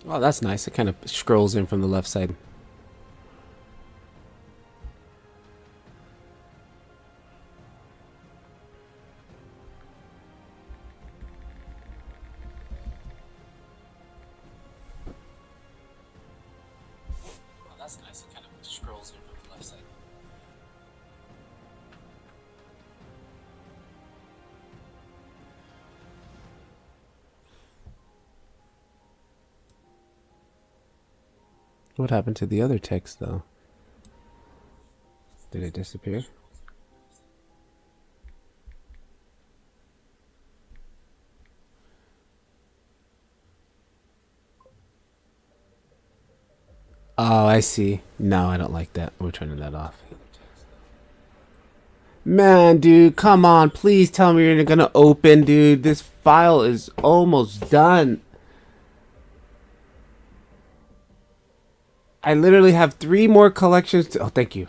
Speaker 1: Oh, that's nice. It kind of scrolls in from the left side. Oh, that's nice. It kind of scrolls in from the left side. What happened to the other text, though? Did it disappear? Oh, I see. No, I don't like that. We're turning that off. Man, dude, come on. Please tell me you're gonna open, dude. This file is almost done. I literally have 3 more collections to... Oh, thank you.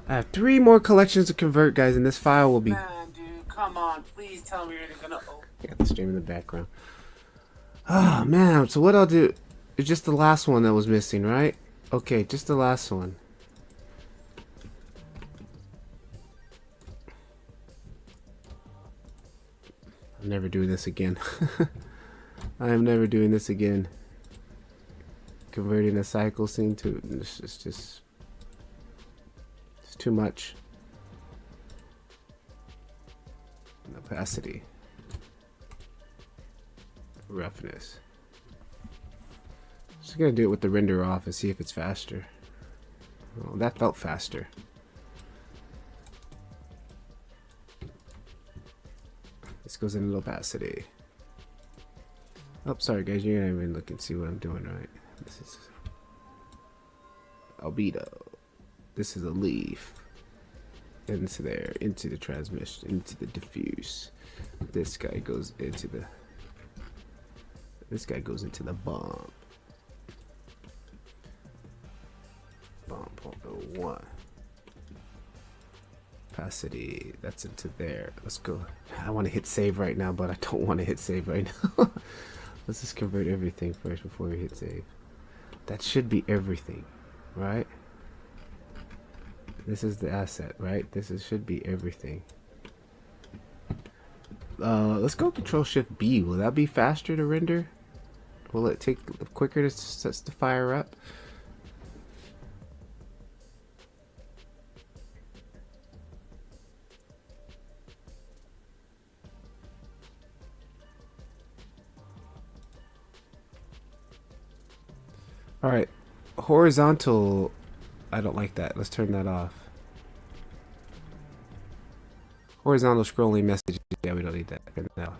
Speaker 1: I have 3 more collections to convert, guys, and this file will be... Man, dude, come on. Please tell me you're gonna open. I got the stream in the background. Oh, man. So what I'll do... It's just the last one that was missing, right? Okay, just the last one. I'm never doing this again. I am never doing this again. Converting a cycle scene to... It's just... It's too much. Opacity. Roughness. Just gonna do it with the render off and see if it's faster. Oh, that felt faster. This goes into opacity. Oh, sorry guys, you're not even looking to see what I'm doing, right? This is albedo. This is a leaf. Into there, into the transmission, into the diffuse. This guy goes into the... This guy goes into the bump. Bump 1. Opacity, that's into there. Let's go. I want to hit save right now, but I don't want to hit save right now. Let's just convert everything first before we hit save. That should be everything, right? This is the asset, right? Should be everything. Let's go Control Shift B. Will that be faster to render? Will it take quicker to fire up? Alright, horizontal, I don't like that. Let's turn that off. Horizontal scrolling messages, yeah, we don't need that. Turn that off.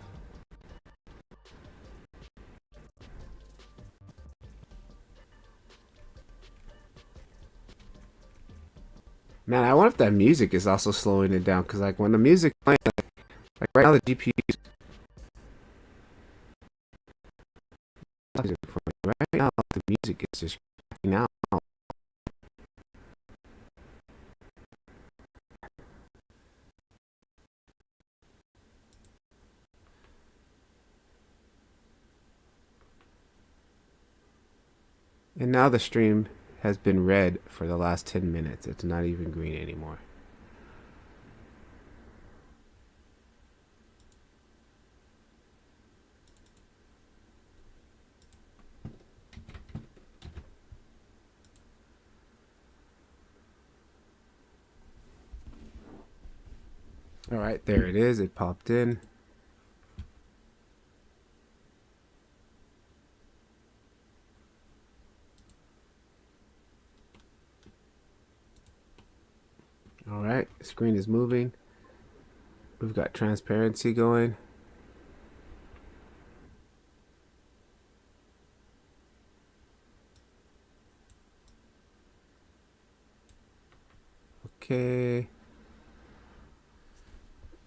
Speaker 1: Man, I wonder if that music is also slowing it down, because like when the music playing, like right now the GPU is... Right now the music is just cracking out. And now the stream has been red for the last 10 minutes. It's not even green anymore. Alright, there it is. It popped in. Alright, the screen is moving. We've got transparency going. Okay.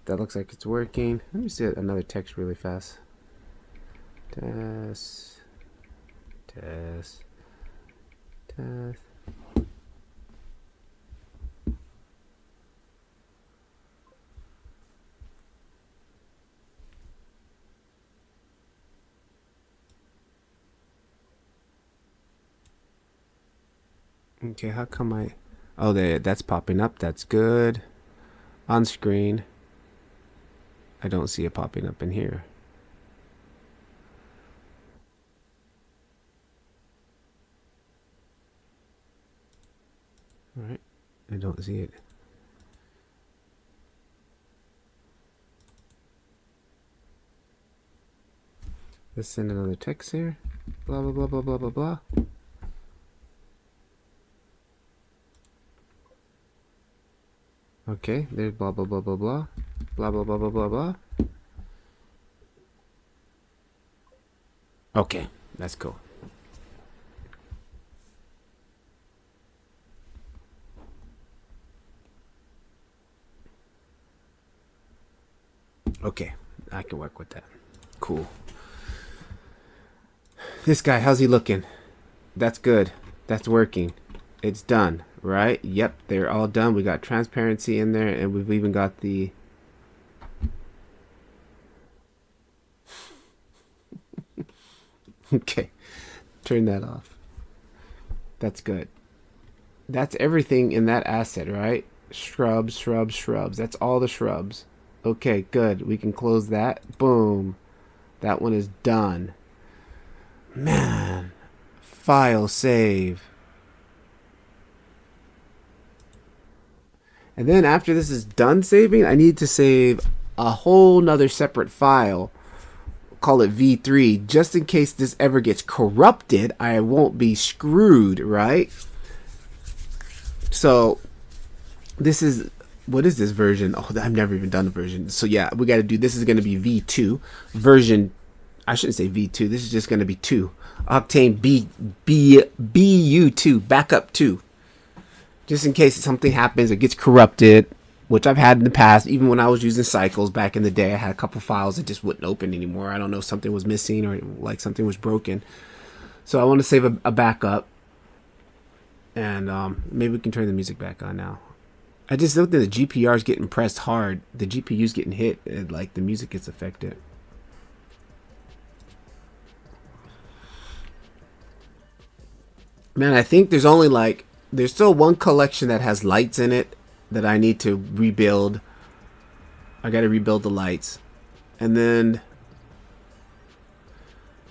Speaker 1: That looks like it's working. Let me see another text really fast. Test. Test. Test. Okay, how come I... Oh, there, that's popping up. That's good. On screen. I don't see it popping up in here. All right. I don't see it. Let's send another text here. Blah, blah, blah, blah, blah, blah, blah. Okay, there's blah, blah, blah, blah, blah. Blah, blah, blah, blah, blah, blah. Okay, that's cool. Okay, I can work with that. Cool. This guy, how's he looking? That's good. That's working. It's done, right? Yep, they're all done. We got transparency in there, and we've even got the... Okay, turn that off. That's good. That's everything in that asset, right? Shrubs, shrubs, shrubs. That's all the shrubs. Okay, good. We can close that. Boom. That one is done. Man. File, save. And then after this is done saving, I need to save a whole nother separate file. Call it V3, just in case this ever gets corrupted. I won't be screwed, right? So this is, what is this version? Oh, I've never even done a version. So yeah, we got to do, this is going to be V2 version. I shouldn't say V2. This is just going to be 2. Octane BU2, backup 2. Just in case something happens, it gets corrupted, which I've had in the past. Even when I was using cycles back in the day, I had a couple files that just wouldn't open anymore. I don't know if something was missing or like something was broken. So I want to save a backup. And maybe we can turn the music back on now. I just looked at the GPRs getting pressed hard. The GPU's getting hit, and like the music gets affected. Man, I think there's only like, there's still one collection that has lights in it that I need to rebuild. I got to rebuild the lights. And then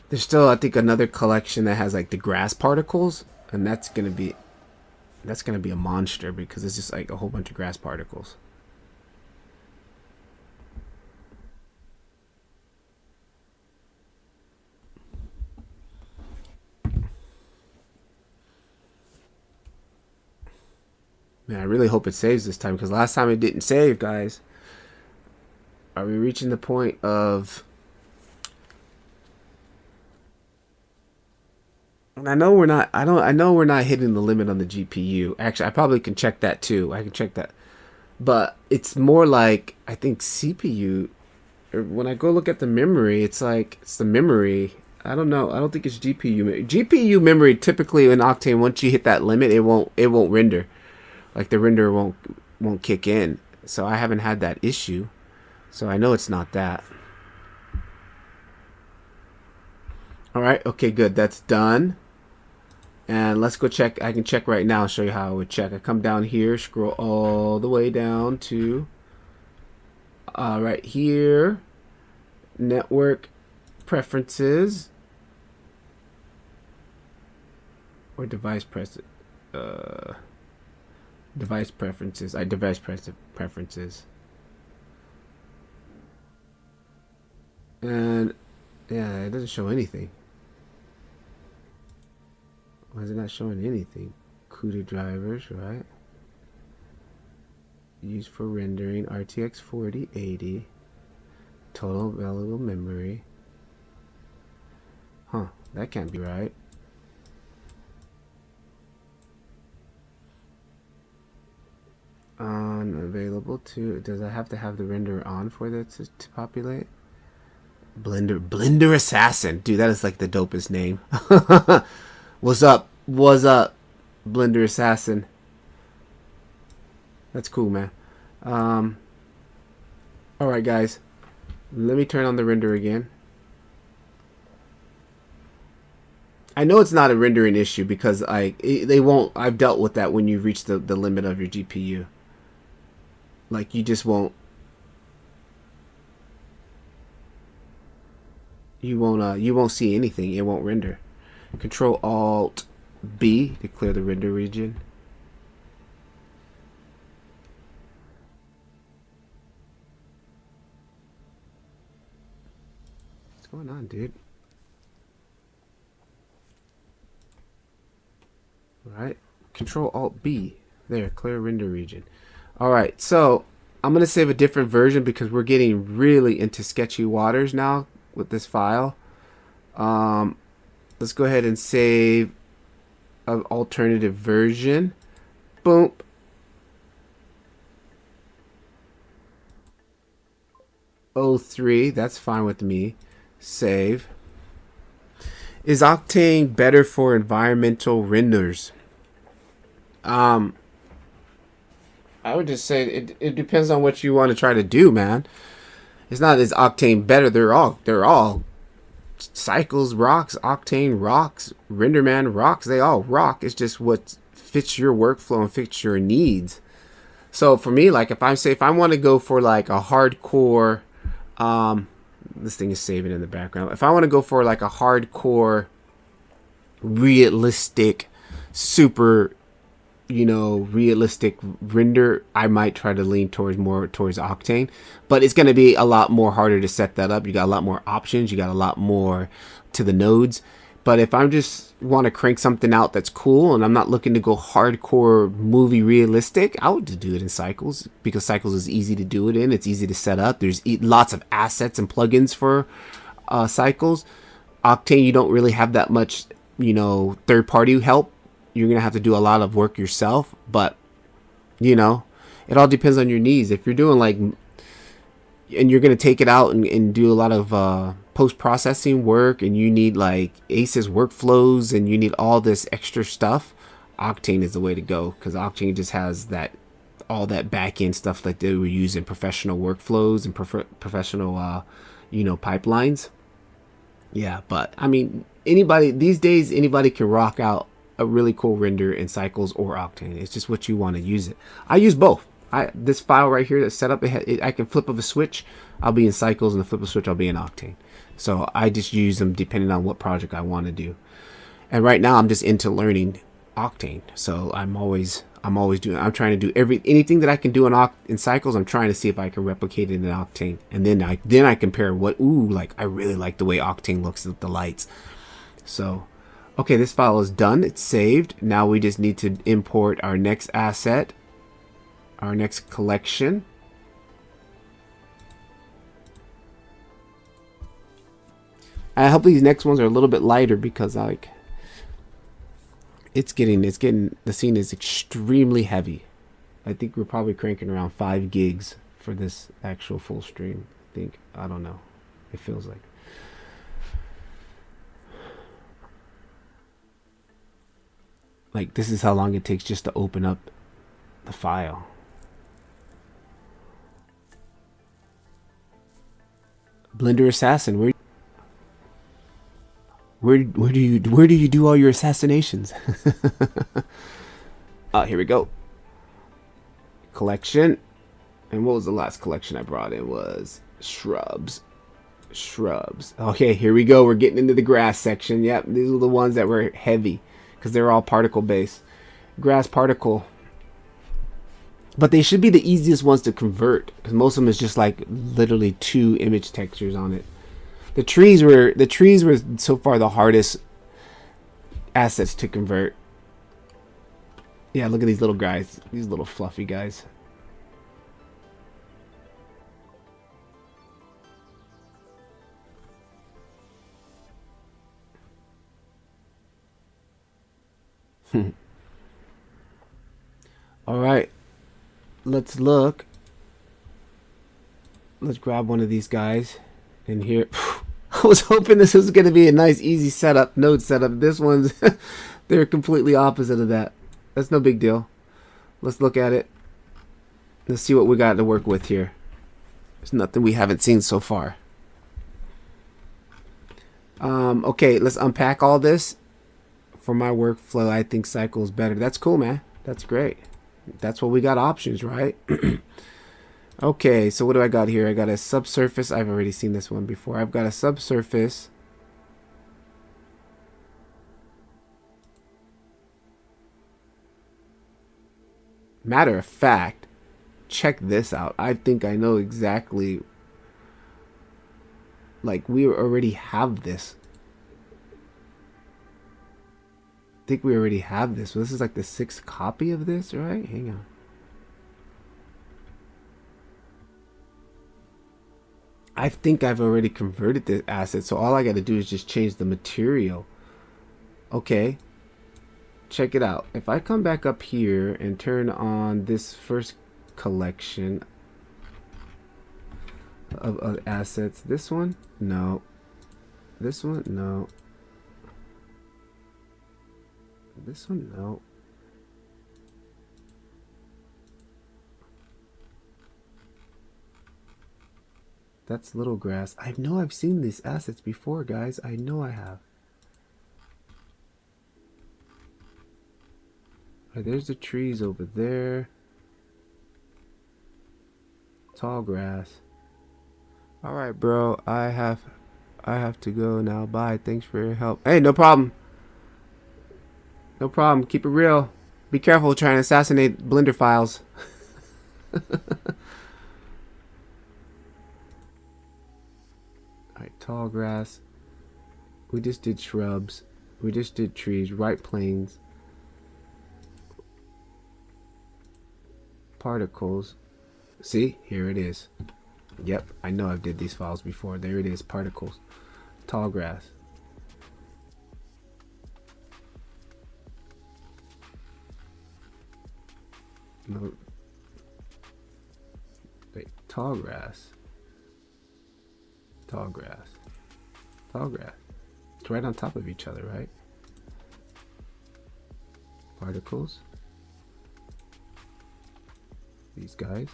Speaker 1: there's still, I think, another collection that has like the grass particles, and that's going to be a monster because it's just like a whole bunch of grass particles. Man, I really hope it saves this time because last time it didn't save, guys. Are we reaching the point of... And I know we're not, I know we're not hitting the limit on the GPU. Actually, I probably can check that too. I can check that. But it's more like, I think CPU, or when I go look at the memory, it's like, it's the memory. I don't know. I don't think it's GPU. GPU memory typically in Octane, once you hit that limit, it won't render. Like the render won't kick in. So I haven't had that issue. So I know it's not that. All right. Okay, good. That's done. And let's go check. I can check right now. I'll show you how I would check. I come down here, scroll all the way down to right here, network preferences, or device preferences. Device preferences. Device preferences. And yeah, it doesn't show anything. Why is it not showing anything? CUDA drivers, right? Used for rendering RTX 4080. Total available memory. Huh, that can't be right. Unavailable to, does I have to have the renderer on for that to populate? Blender Assassin. Dude, that is like the dopest name. What's up? What's up, Blender Assassin? That's cool, man. Alright, guys. Let me turn on the render again. I know it's not a rendering issue because they won't. I've dealt with that when you reach the limit of your GPU. Like you just won't. You won't see anything. It won't render. Control Alt B to clear the render region. What's going on, dude? All right. Control Alt B. There, clear render region. All right. So I'm gonna save a different version because we're getting really into sketchy waters now with this file. Let's go ahead and save an alternative version. Boom. '03, that's fine with me. Save. Is Octane better for environmental renders? I would just say it depends on what you want to try to do, man. It's not is Octane better. They're all Cycles rocks, Octane rocks, RenderMan rocks. They all rock. It's just what fits your workflow and fits your needs. So for me, like if I want to go for like a hardcore, this thing is saving in the background. If I want to go for like a hardcore, realistic, super, realistic render, I might try to lean more towards Octane, but it's going to be a lot more harder to set that up. You got a lot more options, you got a lot more to the nodes. But if I just want to crank something out that's cool and I'm not looking to go hardcore movie realistic, I would do it in Cycles because Cycles is easy to do it in. It's easy to set up. There's lots of assets and plugins for Cycles. Octane, you don't really have that much, third-party help. You're going to have to do a lot of work yourself, but, it all depends on your needs. If you're doing and you're going to take it out and do a lot of post-processing work and you need like ACES workflows and you need all this extra stuff, Octane is the way to go because Octane just has all that back-end stuff that they were using professional workflows and professional, pipelines. Yeah, but I mean, these days, anybody can rock out a really cool render in Cycles or Octane. It's just what you want to use it. I use both. This file right here that's set up, I can flip of a switch. I'll be in Cycles, and the flip of a switch, I'll be in Octane. So I just use them depending on what project I want to do. And right now, I'm just into learning Octane. So I'm trying to do anything that I can do in Cycles. I'm trying to see if I can replicate it in Octane, and then I compare I really like the way Octane looks with the lights. So. Okay, this file is done. It's saved. Now we just need to import our next asset, our next collection. I hope these next ones are a little bit lighter because the scene is extremely heavy. I think we're probably cranking around 5 gigs for this actual full stream. I don't know. It feels like. This is how long it takes just to open up the file. Blender Assassin, where do you do all your assassinations? Here we go. Collection. And what was the last collection I brought in? Was shrubs. Okay, here we go. We're getting into the grass section. Yep, these are the ones that were heavy. Because they're all particle based. Grass particle. But they should be the easiest ones to convert. Because most of them is just literally 2 image textures on it. The trees were so far the hardest assets to convert. Yeah, look at these little guys. These little fluffy guys. All right, let's look. Let's grab one of these guys in here. I was hoping this was going to be a nice easy node setup. This one's they're completely opposite of that. That's no big deal. Let's look at it. Let's see what we got to work with here. There's nothing we haven't seen so far. Okay, let's unpack all this. for my workflow, I think cycle is better. That's cool, man. That's great. That's what we got options, right? Okay, so what do I got here? I got a subsurface. I've already seen this one before. I've got a subsurface. Matter of fact, check this out. I think I know exactly. Like, we already have this. I think we already have this. So this is like the 6th copy of this, right? Hang on. I think I've already converted this asset, so all I got to do is just change the material. Okay. Check it out. If I come back up here and turn on this first collection of assets, this one? No. This one? No. This one? No. That's little grass. I know I've seen these assets before, guys. I know I have. Right, there's the trees over there. Tall grass. All right, bro. I have to go now. Bye. Thanks for your help. Hey, no problem. No problem. Keep it real. Be careful trying to assassinate Blender files. Alright, tall grass. We just did shrubs. We just did trees. Right planes. Particles. See? Here it is. Yep, I know I've did these files before. There it is. Particles. Tall grass. No. Wait, tall grass. Tall grass. Tall grass. It's right on top of each other, right? Particles. These guys.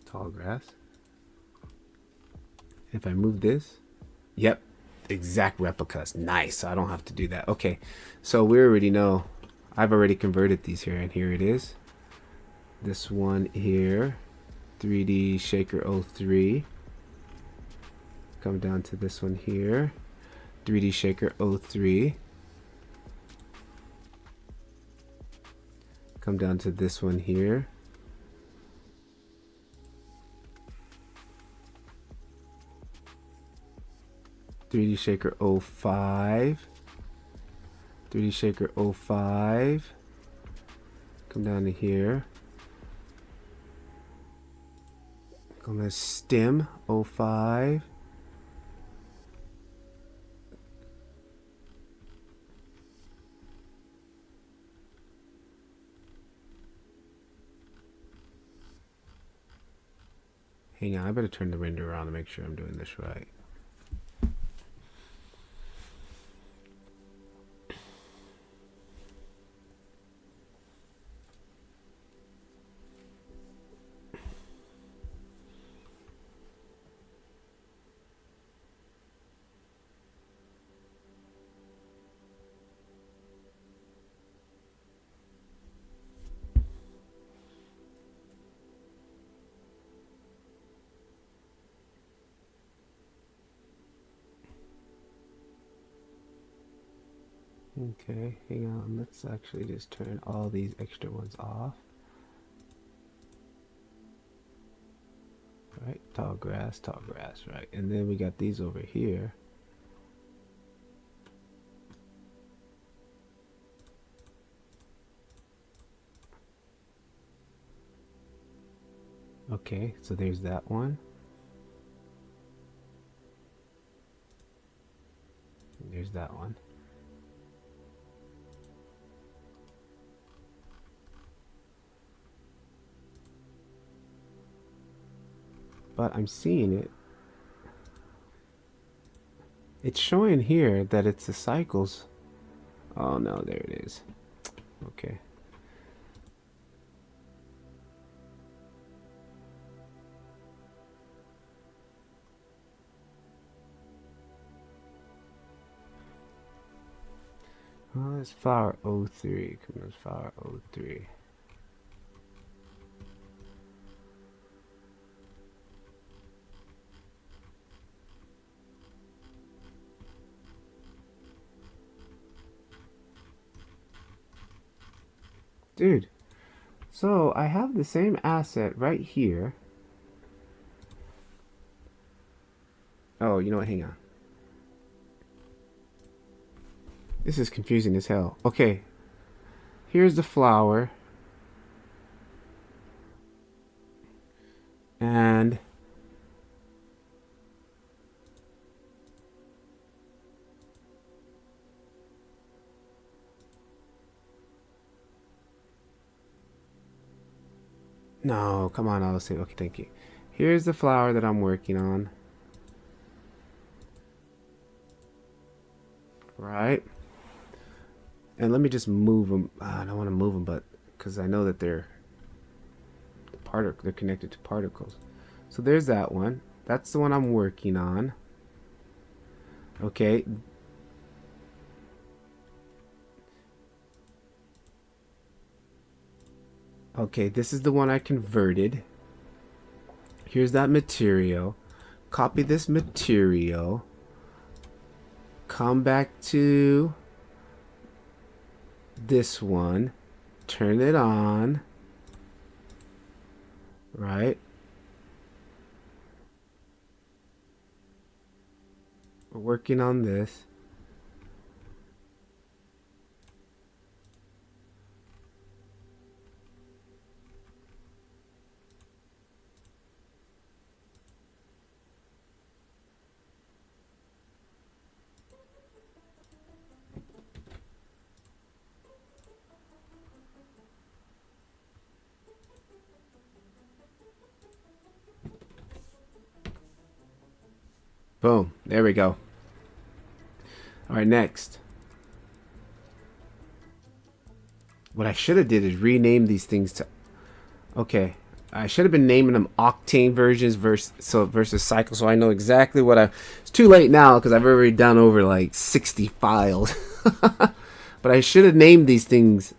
Speaker 1: Tall grass. If I move this, yep, exact replicas. Nice. I don't have to do that. Okay, so we already know. I've already converted these here, and here it is. This one here, 3D Shaker 03. Come down to this one here, 3D Shaker 03. Come down to this one here. Three D Shaker 05. 3D Shaker 05. Come down to here. Come to Stem 05. Hang on, I better turn the render around to make sure I'm doing this right. Okay, hang on. Let's actually just turn all these extra ones off. Right, tall grass, right. And then we got these over here. Okay, so there's that one. There's that one. But I'm seeing it. It's showing here that it's the cycles. Oh no, there it is. Okay. Oh, it's flower 03. Come on, flower 03. Dude, so I have the same asset right here. Oh, you know what? Hang on. This is confusing as hell. Okay. Here's the flower. And no, come on, I'll say okay, thank you. Here's the flower that I'm working on. Right. And let me just move them. I don't want to move them, but because I know that they're connected to particles. So there's that one. That's the one I'm working on. Okay. Okay, this is the one I converted. Here's that material. Copy this material. Come back to this one. Turn it on. Right? We're working on this. Boom. There we go. All right, next. What I should have did is rename these things to... Okay. I should have been naming them Octane versions versus Cycle, so I know exactly what I... It's too late now because I've already done over like 60 files. But I should have named these things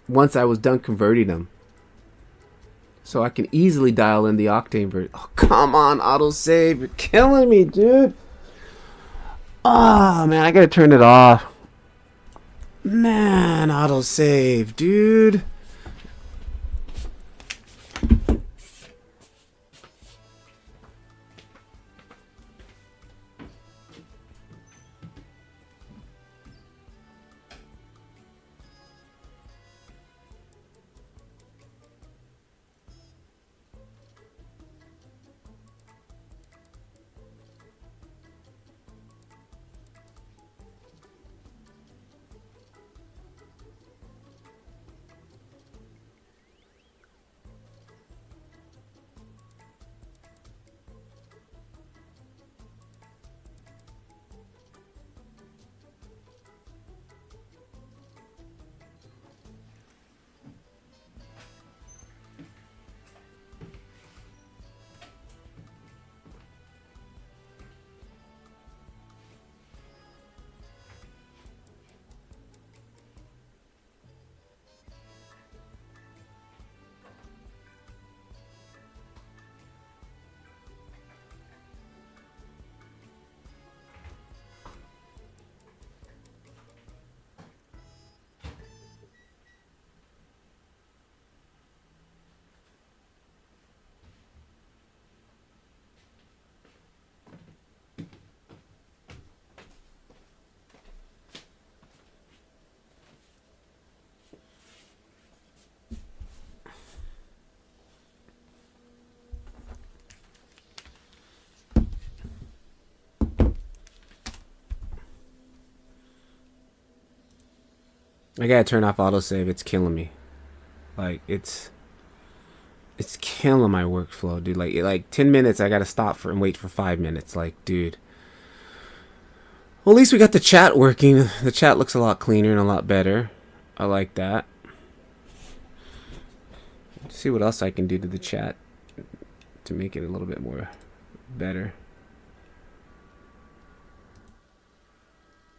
Speaker 1: once I was done converting them. So I can easily dial in the Octane version. Oh, come on, autosave. You're killing me, dude. Oh, man, I gotta turn it off. Man, autosave, dude. I gotta turn off autosave. It's killing me. Like, it's killing my workflow, dude. Like 10 minutes, I gotta stop and wait for 5 minutes. Like, dude. Well, at least we got the chat working. The chat looks a lot cleaner and a lot better. I like that. Let's see what else I can do to the chat to make it a little bit more better.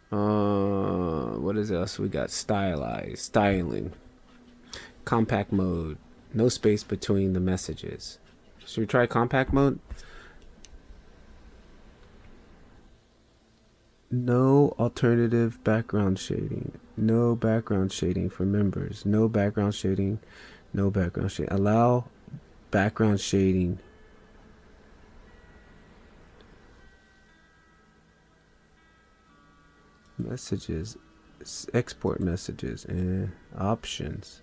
Speaker 1: What is else? We got stylized, styling, compact mode, no space between the messages. Should we try compact mode? No alternative background shading. No background shading for members. No background shading. No background shading. Allow background shading. Messages. Export messages and options.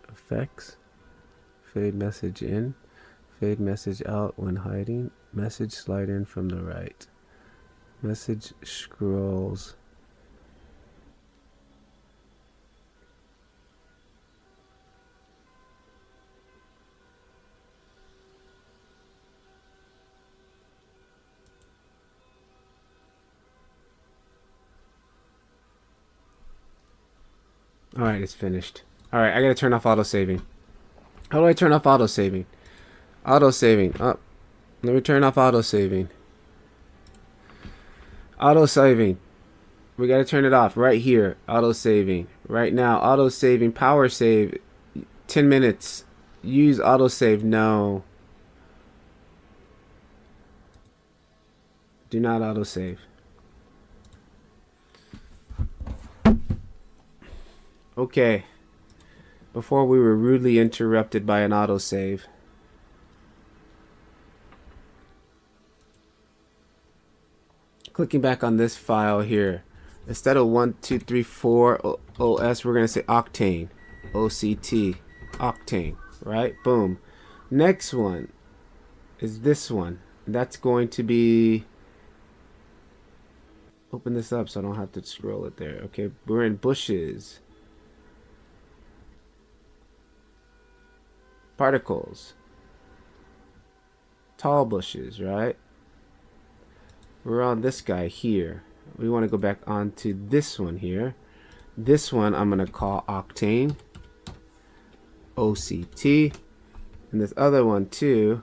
Speaker 1: Effects. Fade message in. Fade message out when hiding. Message slide in from the right. Message scrolls. Alright, it's finished. Alright, I gotta turn off auto saving. How do I turn off auto saving? Auto saving. Up. Let me turn off auto saving. Auto saving. We gotta turn it off right here. Auto saving. Right now. Auto saving. Power save. 10 minutes. Use auto save. No. Do not auto save. Okay. Before we were rudely interrupted by an autosave. Clicking back on this file here. Instead of 1234 OS, we're going to say Octane. OCT. Octane. Right? Boom. Next one is this one. That's going to be... Open this up so I don't have to scroll it there. Okay, we're in bushes. Particles. Tall bushes, right? We're on this guy here. We want to go back onto this one here. This one I'm going to call Octane. OCT. And this other one too,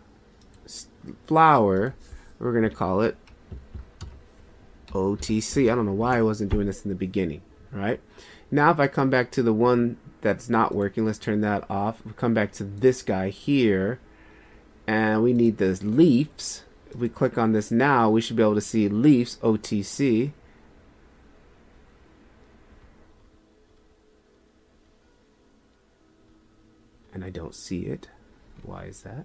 Speaker 1: flower, we're going to call it OTC. I don't know why I wasn't doing this in the beginning, right? Now if I come back to the one that's not working, let's turn that off. We'll come back to this guy here, and we need the leaves. If we click on this now, we should be able to see leaves, OTC. And I don't see it. Why is that?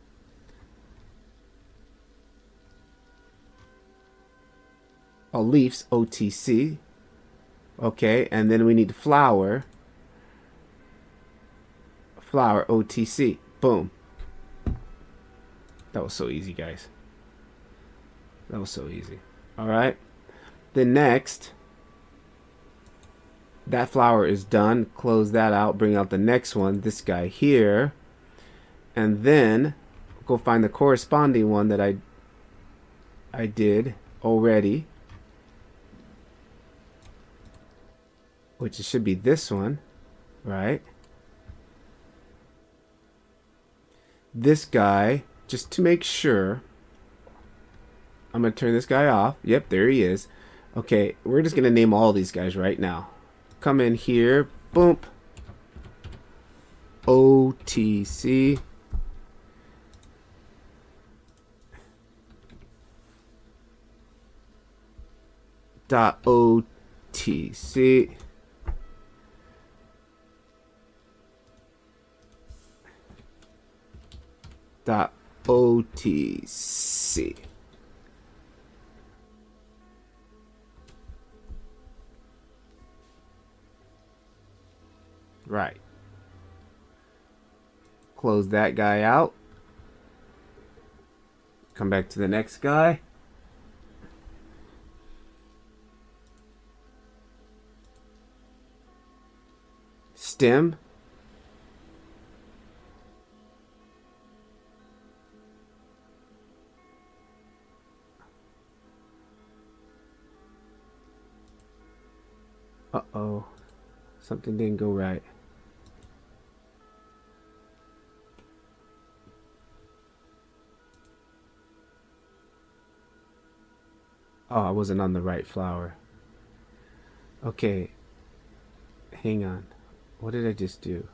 Speaker 1: Oh, leaves, OTC. Okay, and then we need flower. Flower, OTC. Boom. That was so easy, guys. That was so easy. All right. Then next, that flower is done. Close that out. Bring out the next one. This guy here. And then go find the corresponding one that I did already, which should be this one, right? This guy, just to make sure, I'm going to turn this guy off. Yep, there he is. Okay, we're just going to name all these guys right now. Come in here, boom. OTC. Dot OTC. Dot OTC. Right. Close that guy out. Come back to the next guy. Stem. Uh-oh. Something didn't go right. Oh, I wasn't on the right flower. Okay. Hang on. What did I just do?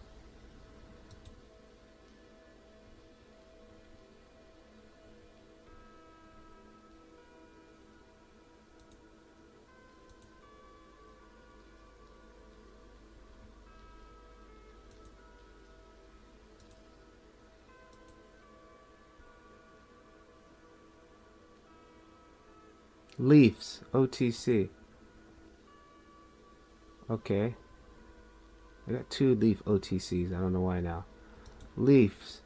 Speaker 1: Leaves. OTC. Okay. I got 2 leaf OTCs. I don't know why now. Leaves.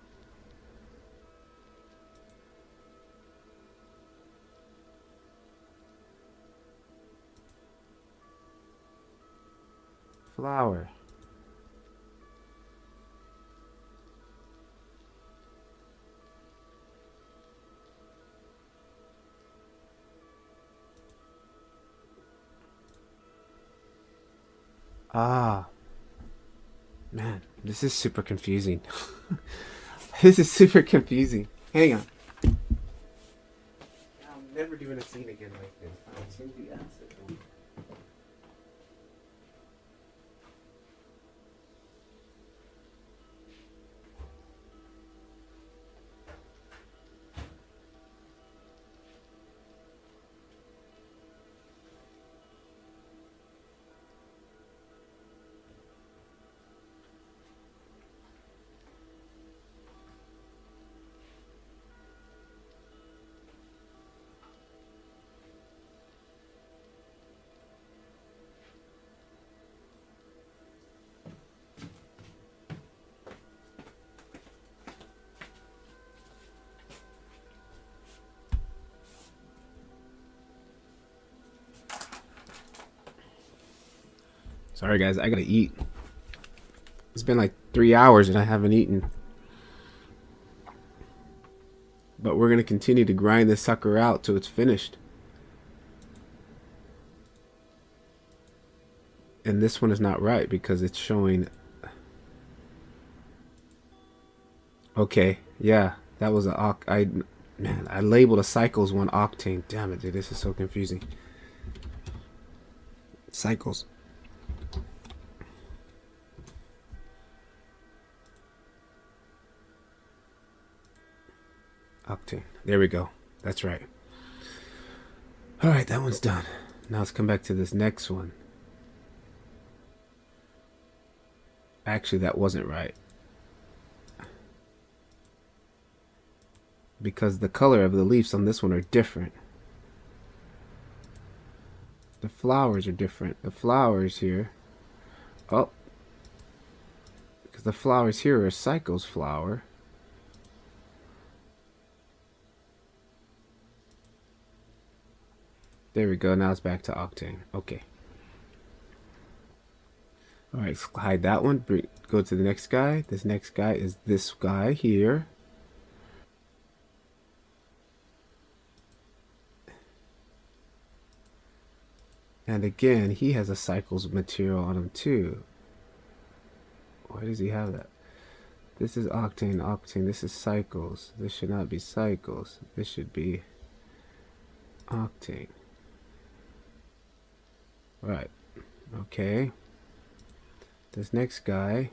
Speaker 1: Flower. Ah. Man, this is super confusing. This is super confusing. Hang on. I'm never doing a scene again like this. I'll change the asset. Sorry guys, I gotta eat. It's been like 3 hours and I haven't eaten. But we're gonna continue to grind this sucker out till it's finished. And this one is not right because it's showing. Okay, yeah, that was a man, I labeled a cycles one octane. Damn it, dude, this is so confusing. Cycles. Octane. There we go. That's right. All right, that one's done. Now let's come back to this next one. Actually, that wasn't right. Because the color of the leaves on this one are different. The flowers are different. The flowers here. Oh. Because the flowers here are Cycle's flower. There we go. Now it's back to Octane. Okay. Alright, let's hide that one. Go to the next guy. This next guy is this guy here. And again, he has a Cycles material on him too. Why does he have that? This is Octane, Octane. This is Cycles. This should not be Cycles. This should be Octane. Right. Okay. This next guy.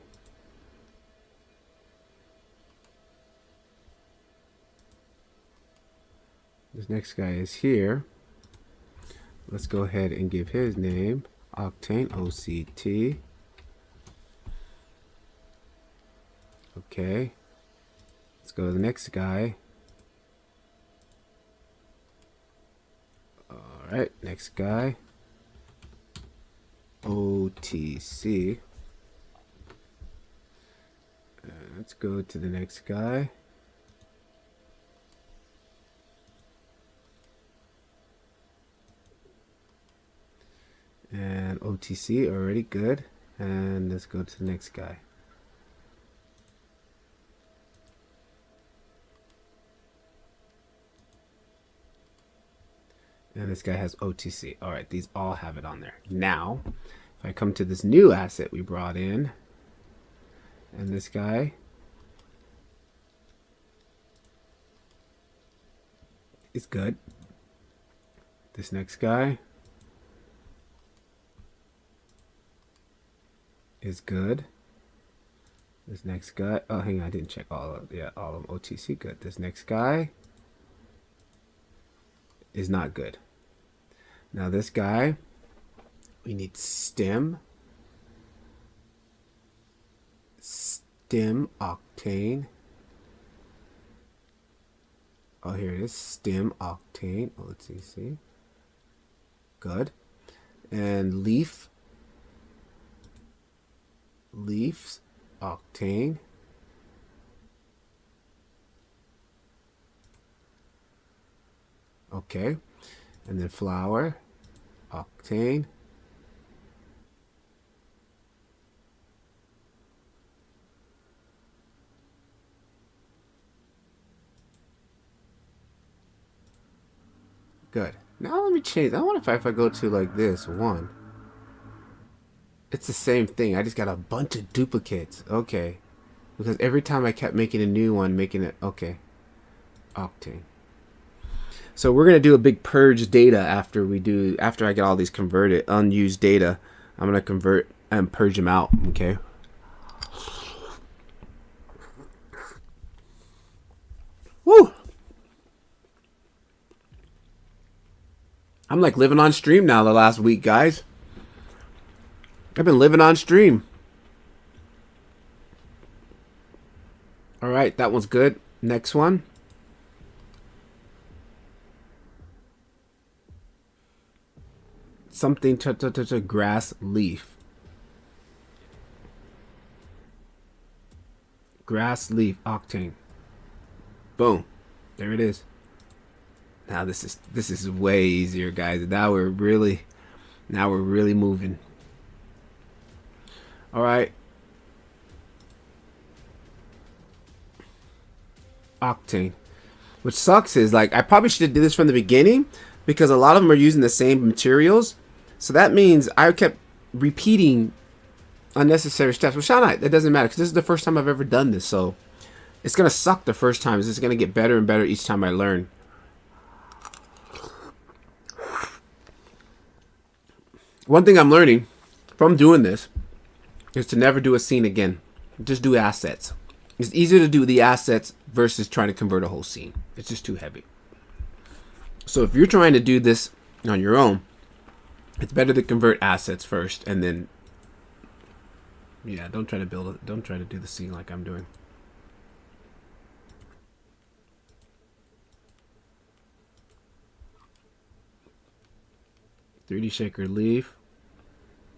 Speaker 1: This next guy is here. Let's go ahead and give his name Octane, OCT. Okay. Let's go to the next guy. Alright, next guy. OTC. Let's go to the next guy. And OTC already good. And let's go to the next guy. And this guy has OTC. All right, these all have it on there. Now, if I come to this new asset we brought in, and this guy is good. This next guy is good. This next guy, oh, hang on, I didn't check all of, yeah, all of them. OTC, good. This next guy is not good. Now this guy, we need stem octane. Oh, here it is, stem octane, OTC, good. And leaves octane. Okay, and then flower octane. Good. Now let me change. I wonder if I go to like this one. It's the same thing. I just got a bunch of duplicates. Okay. Because every time I kept making a new one, making it, okay. Octane. So we're going to do a big purge data after I get all these converted, unused data. I'm going to convert and purge them out, okay? Woo! I'm like living on stream now the last week, guys. I've been living on stream. All right, that one's good. Next one. Something to grass leaf. Grass leaf octane. Boom. There it is. Now this is way easier, guys. Now we're really moving. All right. Octane. Which sucks is like I probably should have did this from the beginning because a lot of them are using the same materials. So that means I kept repeating unnecessary steps. Which that doesn't matter because this is the first time I've ever done this. So it's gonna suck the first time. It's just gonna get better and better each time I learn. One thing I'm learning from doing this is to never do a scene again. Just do assets. It's easier to do the assets versus trying to convert a whole scene. It's just too heavy. So if you're trying to do this on your own, it's better to convert assets first and then, yeah, don't try to do the scene like I'm doing. .3D shaker leaf.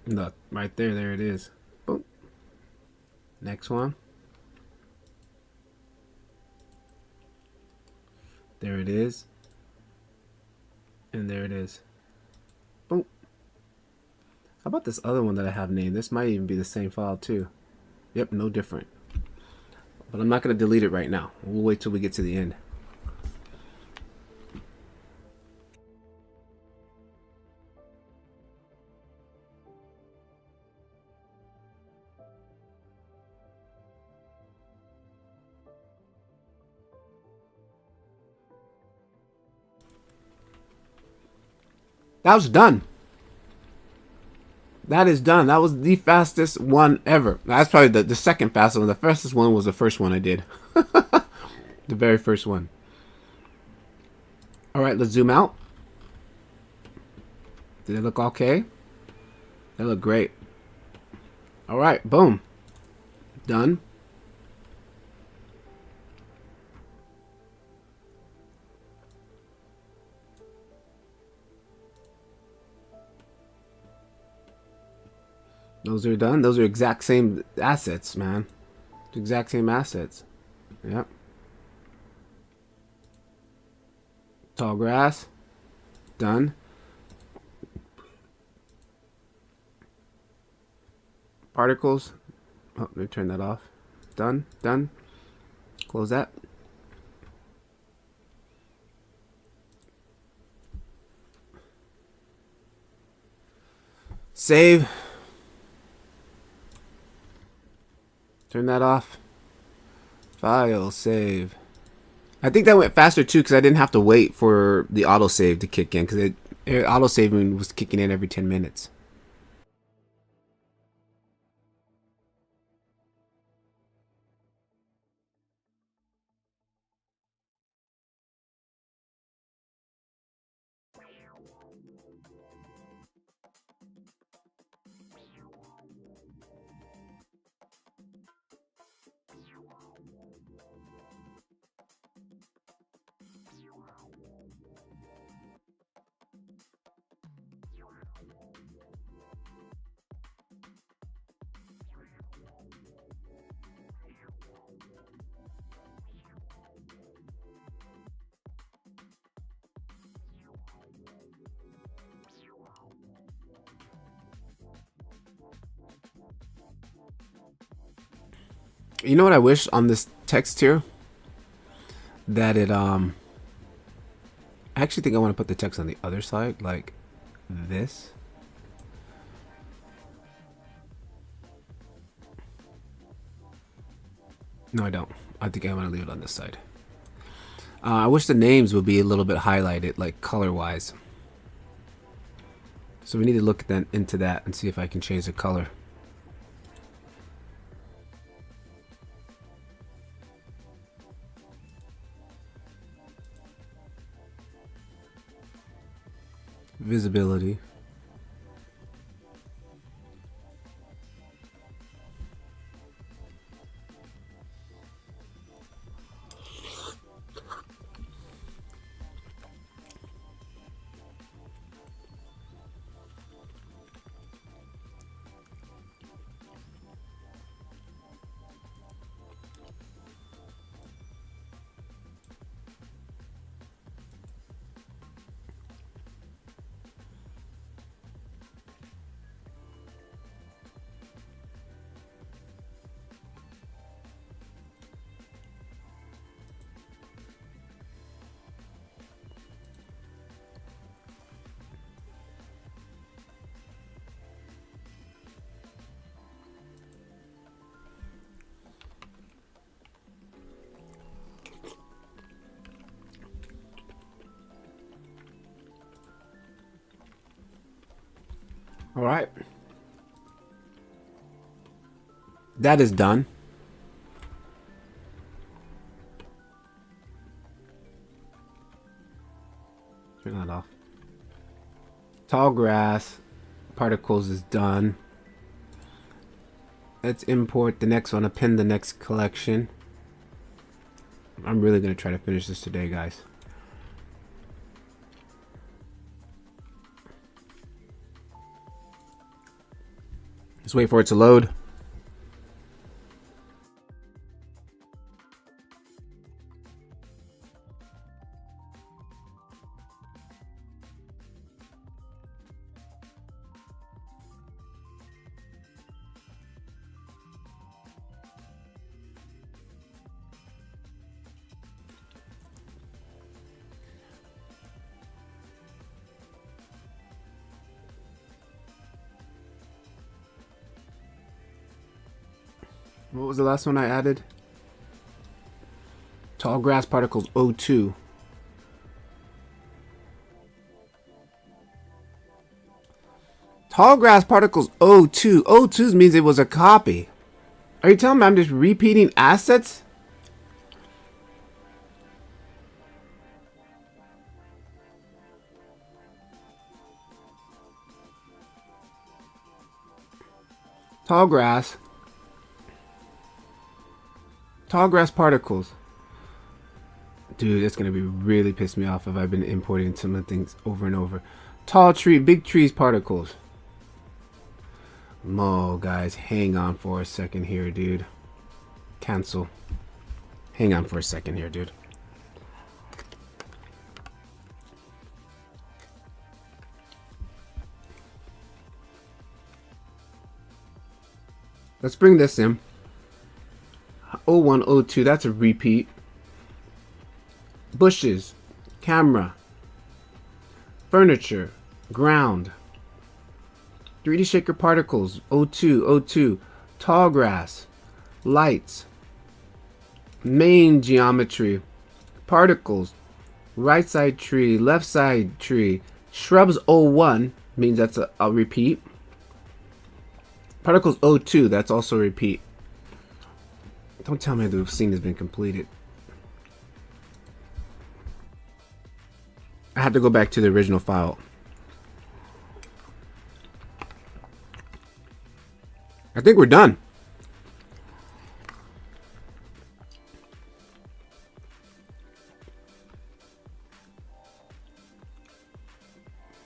Speaker 1: Look, right there, there it is. Boom. Next one. There it is. And there it is. Boom. How about this other one that I have named? This might even be the same file too. Yep, no different. But I'm not going to delete it right now. We'll wait till we get to the end. That was done. That is done. That was the fastest one ever. That's probably the second fastest one. The fastest one was the first one I did. The very first one. All right, let's zoom out. Did it look okay? They look great. All right, boom. Done. Those are done. Those are exact same assets, man. Exact same assets. Yep. Tall grass. Done. Particles. Oh, let me turn that off. Done. Done. Close that. Save. Turn that off. File. Save. I think that went faster too because I didn't have to wait for the autosave to kick in because autosaving was kicking in every 10 minutes. You know what I wish on this text here? That it I actually think I want to put the text on the other side, like this. No, I don't. I think I want to leave it on this side. I wish the names would be a little bit highlighted, like color-wise. So we need to look into that and see if I can change the color. Visibility. All right. That is done. Turn that off. Tall grass particles is done. Let's import the next one, append the next collection. I'm really going to try to finish this today, guys. Let's wait for it to load. What was the last one I added? Tall grass particles O2. Tall grass particles O2. O2 means it was a copy. Are you telling me I'm just repeating assets? Tall grass. Tall grass particles. Dude, that's going to be really piss me off if I've been importing some of the things over and over. Tall tree, big trees particles. Mo, guys, hang on for a second here, dude. Cancel. Hang on for a second here, dude. Let's bring this in. 01, 02, that's a repeat. Bushes, camera, furniture, ground. 3D shaker particles, 02, 02. Tall grass, lights, main geometry, particles, right side tree, left side tree, shrubs 01, means that's a repeat. Particles 02, that's also a repeat. Don't tell me the scene has been completed. I have to go back to the original file. I think we're done.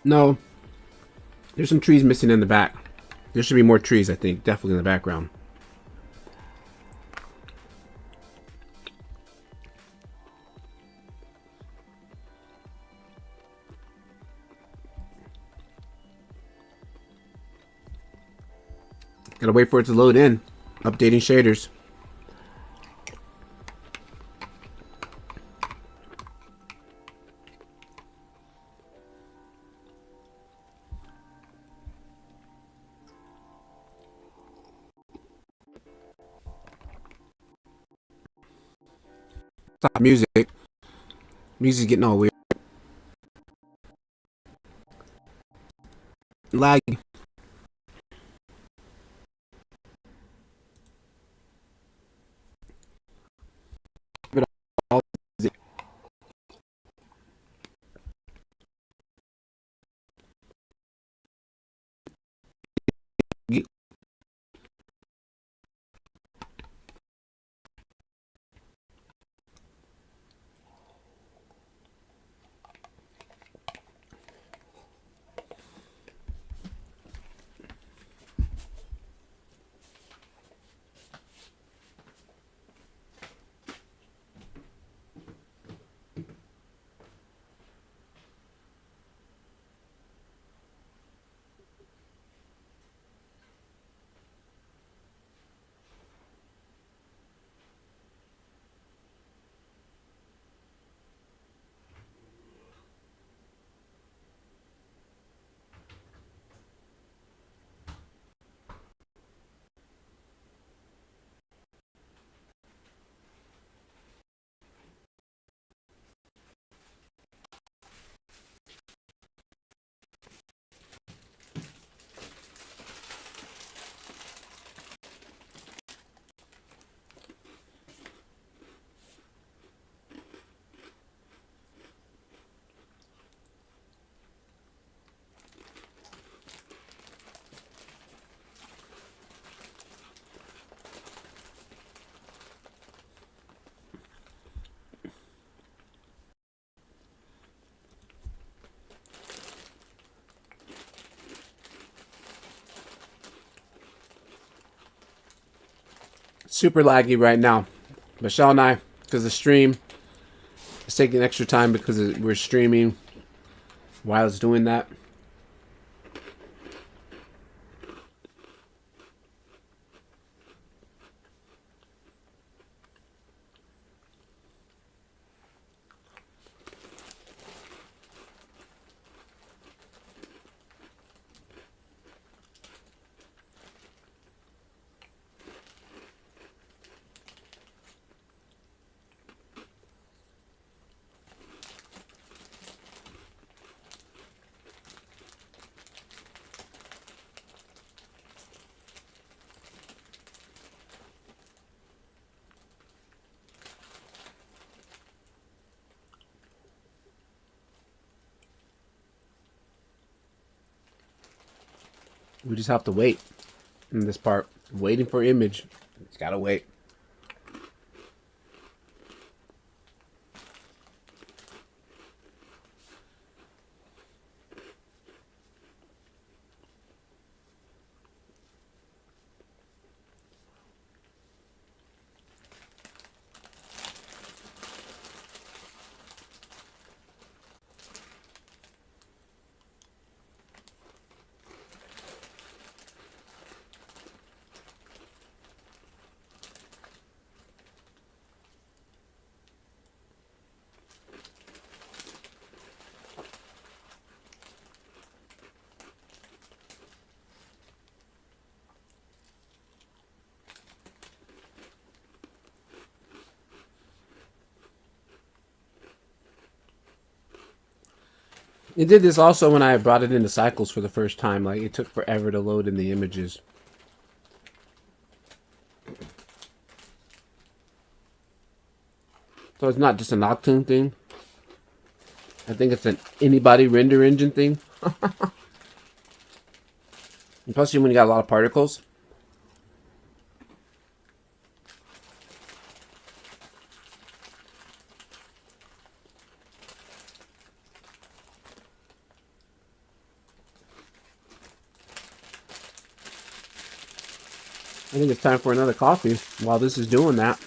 Speaker 1: No. There's some trees missing in the back. There should be more trees, I think. Definitely in the background. Gotta wait for it to load in. Updating shaders. Stop music. Music's getting all weird. Laggy. Super laggy right now. Michelle and I, because the stream is taking extra time because we're streaming while it's doing that. We just have to wait in this part. Waiting for image. It's gotta wait. It did this also when I brought it into Cycles for the first time. Like, it took forever to load in the images. So it's not just an Octane thing. I think it's an anybody render engine thing. Especially when you got a lot of particles. I think it's time for another coffee while this is doing that.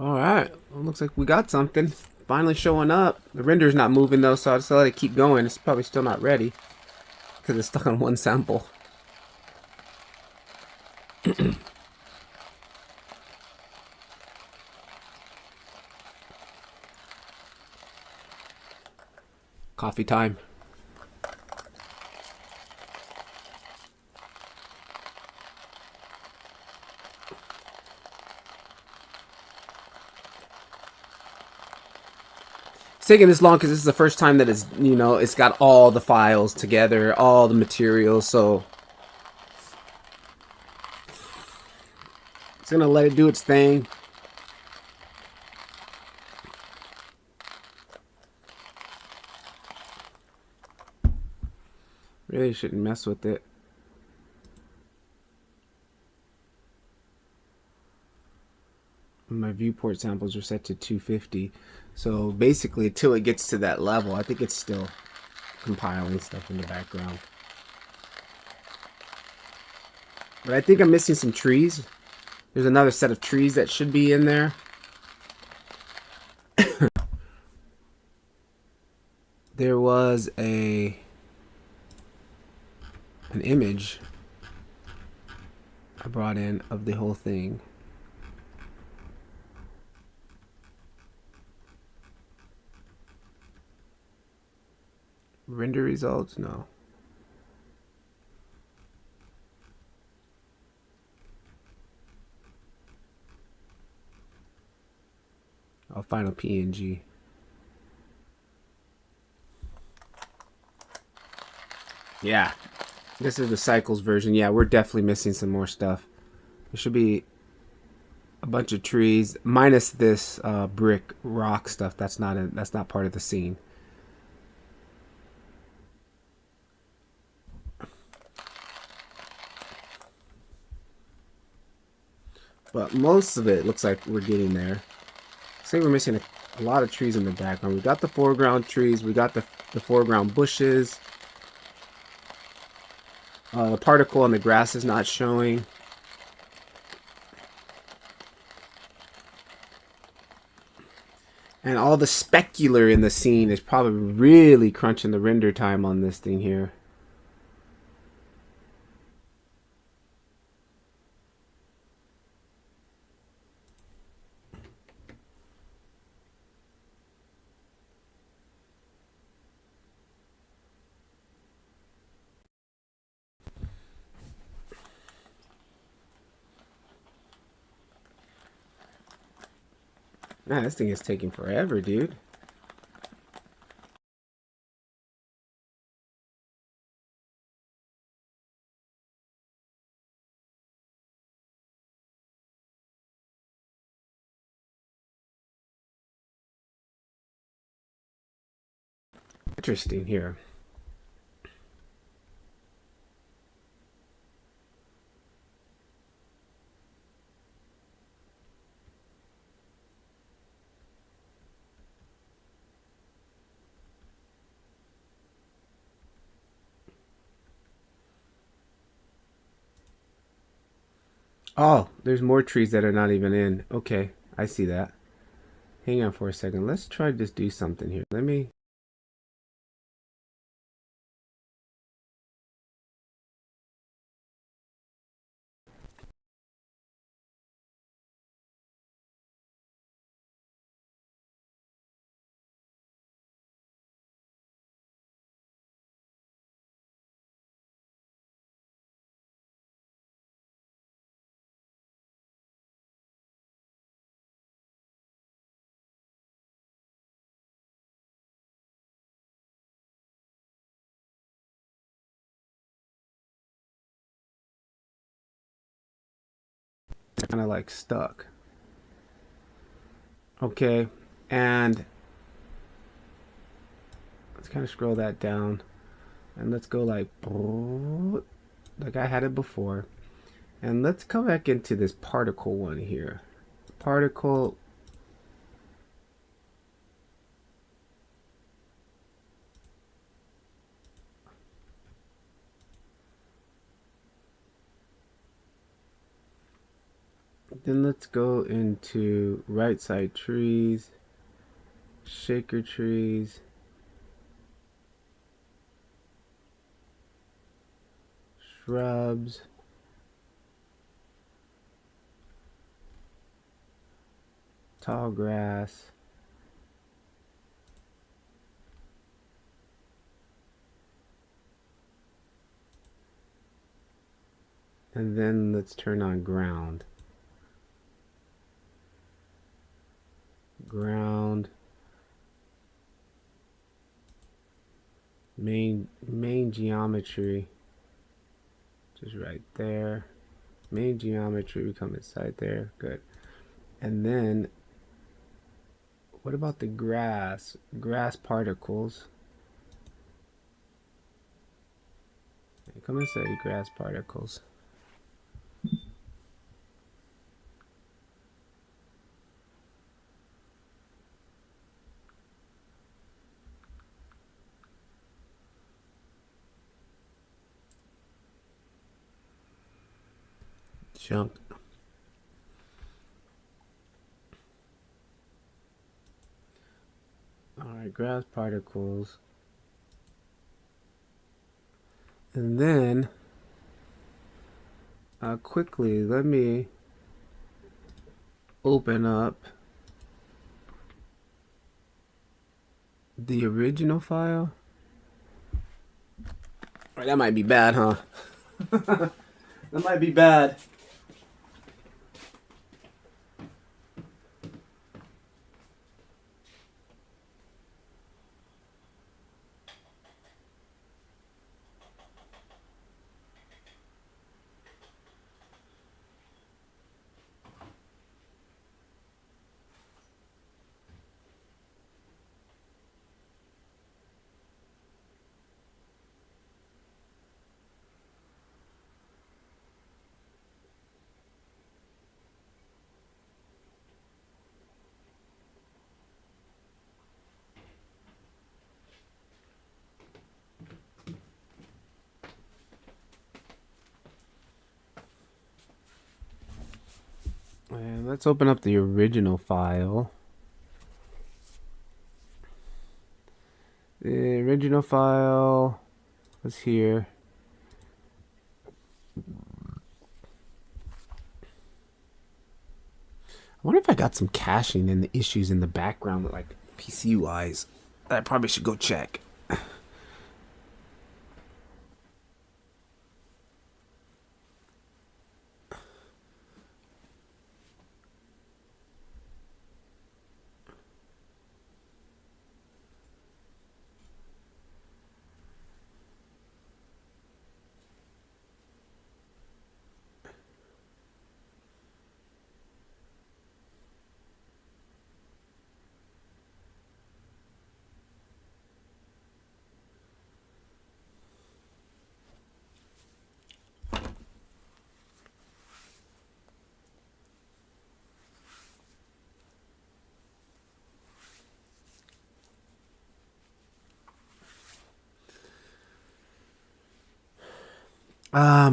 Speaker 1: All right, well, looks like we got something finally showing up. The render's not moving though, so I'll just let it keep going. It's probably still not ready because it's stuck on one sample. Coffee time. It's taking this long because this is the first time that it's, you know, it's got all the files together, all the materials, so it's gonna let it do its thing. Really shouldn't mess with it. My viewport samples are set to 250, so basically until it gets to that level, I think it's still compiling stuff in the background. But I think I'm missing some trees. There's another set of trees that should be in there. There was an image I brought in of the whole thing. Render results? No. I'll find a PNG. Yeah. This is the Cycles version. Yeah, we're definitely missing some more stuff. There should be a bunch of trees, minus this brick rock stuff. That's not part of the scene. But most of it looks like we're getting there. Say we're missing a lot of trees in the background. We got the foreground trees. We got the foreground bushes. The particle on the grass is not showing. And all the specular in the scene is probably really crunching the render time on this thing here. Man, this thing is taking forever, dude. Interesting here. Oh, there's more trees that are not even in. Okay, I see that. Hang on for a second. Let's try to just do something here. Let me... kind of like stuck. Okay, and let's kind of scroll that down, and let's go like I had it before, and let's come back into this particle one here. Particle. Then let's go into right side trees, shaker trees, shrubs, tall grass, and then let's turn on ground. Ground, main geometry, just right there. Main geometry, we come inside there, good. And then what about the grass? Grass particles. Come inside the grass particles. Junk. Alright, grass particles. And then quickly let me open up the original file. Alright, that might be bad, huh? That might be bad. And let's open up the original file. The original file was here. I wonder if I got some caching in the issues in the background, like PC wise. I probably should go check.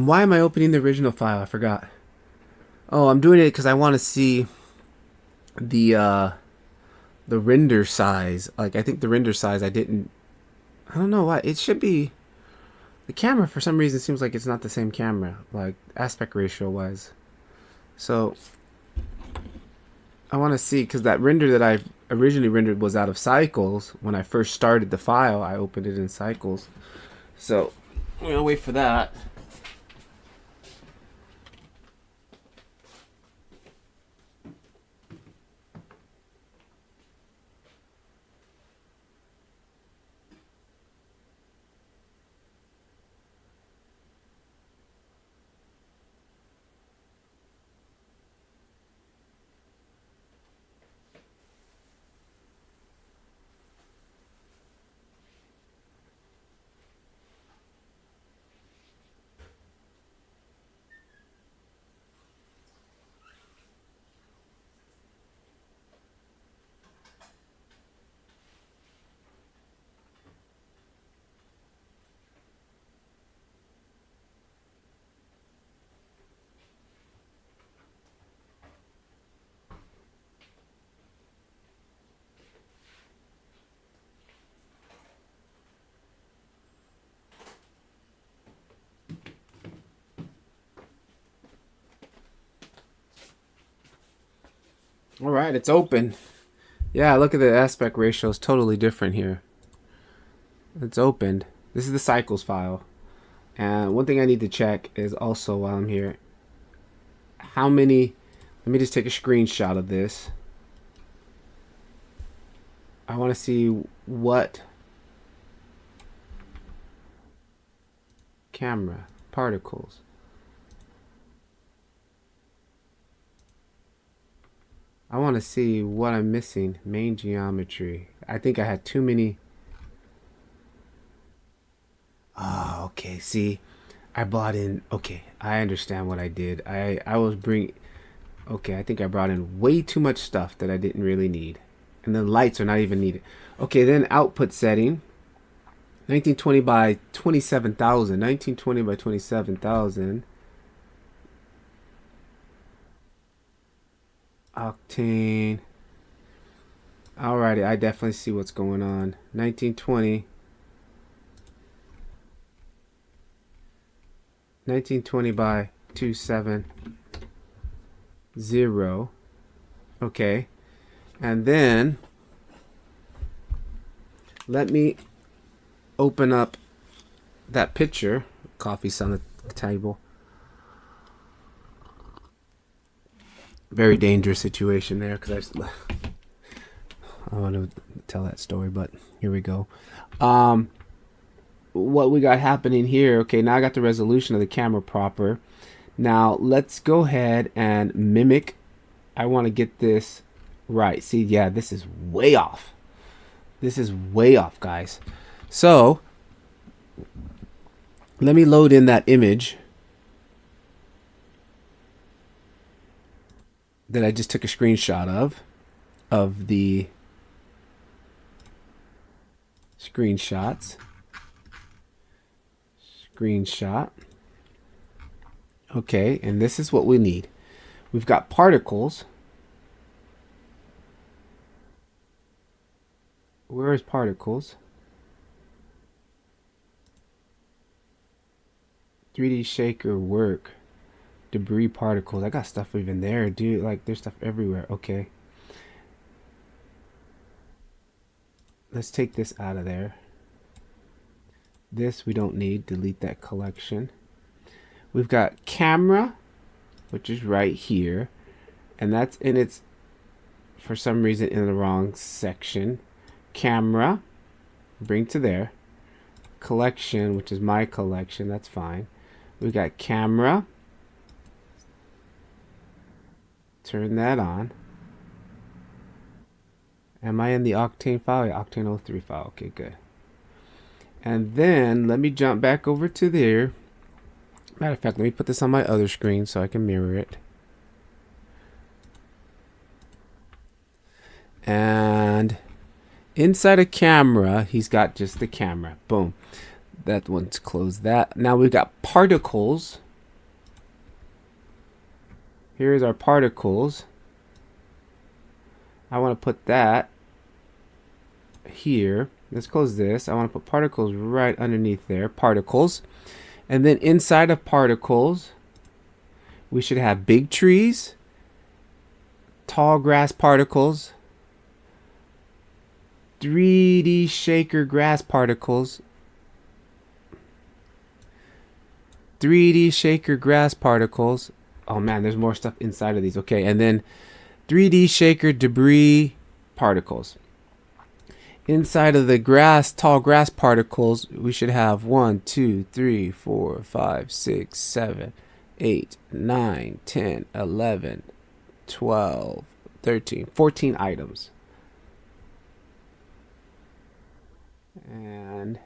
Speaker 1: Why am I opening the original file? I forgot. Oh, I'm doing it because I want to see the render size. Like, I think the render size I don't know why. It should be the camera for some reason seems like it's not the same camera, like aspect ratio wise. So I want to see, because that render that I originally rendered was out of cycles. When I first started the file, I opened it in cycles. So I'm gonna wait for that. All right, it's open. Yeah, look at the aspect ratio. It's totally different here. It's opened. This is the cycles file. And one thing I need to check is also while I'm here, how many, let me just take a screenshot of this. I want to see what camera particles. I want to see what I'm missing. Main geometry. I think I had too many. Oh, okay. See, I bought in. Okay, I understand what I did. I was bring. Okay, I think I brought in way too much stuff that I didn't really need, and the lights are not even needed. Okay, then output setting. 1920 by 27,000. 1920 by 27,000. Octane. Alrighty, I definitely see what's going on. 1920. 1920 by 270. Okay. And then let me open up that picture. Coffee's on the table. Very dangerous situation there because I want to tell that story, but here we go. What we got happening here, okay, now I got the resolution of the camera proper. Now let's go ahead and mimic. I want to get this right. See, yeah, this is way off. This is way off, guys. So let me load in that image that I just took a screenshot of the screenshots. Screenshot. Okay, and this is what we need. We've got particles. Where is particles? 3D shaker work. Debris particles. I got stuff even there, dude. Like, there's stuff everywhere. Okay. Let's take this out of there. This we don't need. Delete that collection. We've got camera, which is right here. And that's in its, for some reason, in the wrong section. Camera. Bring to there. Collection, which is my collection. That's fine. We've got camera. Turn that on. Am I in the Octane file? Yeah, Octane 03 file. Okay, good. And then let me jump back over to there. Matter of fact, let me put this on my other screen so I can mirror it. And inside a camera, he's got just the camera. Boom. That one's closed that. Now we've got particles. Here's our particles. I want to put that here. Let's close this. I want to put particles right underneath there. Particles. And then inside of particles, we should have big trees, tall grass particles, 3D shaker grass particles, 3D shaker grass particles. Oh man, there's more stuff inside of these. Okay, and then 3D shaker debris particles. Inside of the grass, tall grass particles, we should have 1, 2, 3, 4, 5, 6, 7, 8, 9, 10, 11, 12, 13, 14 items. And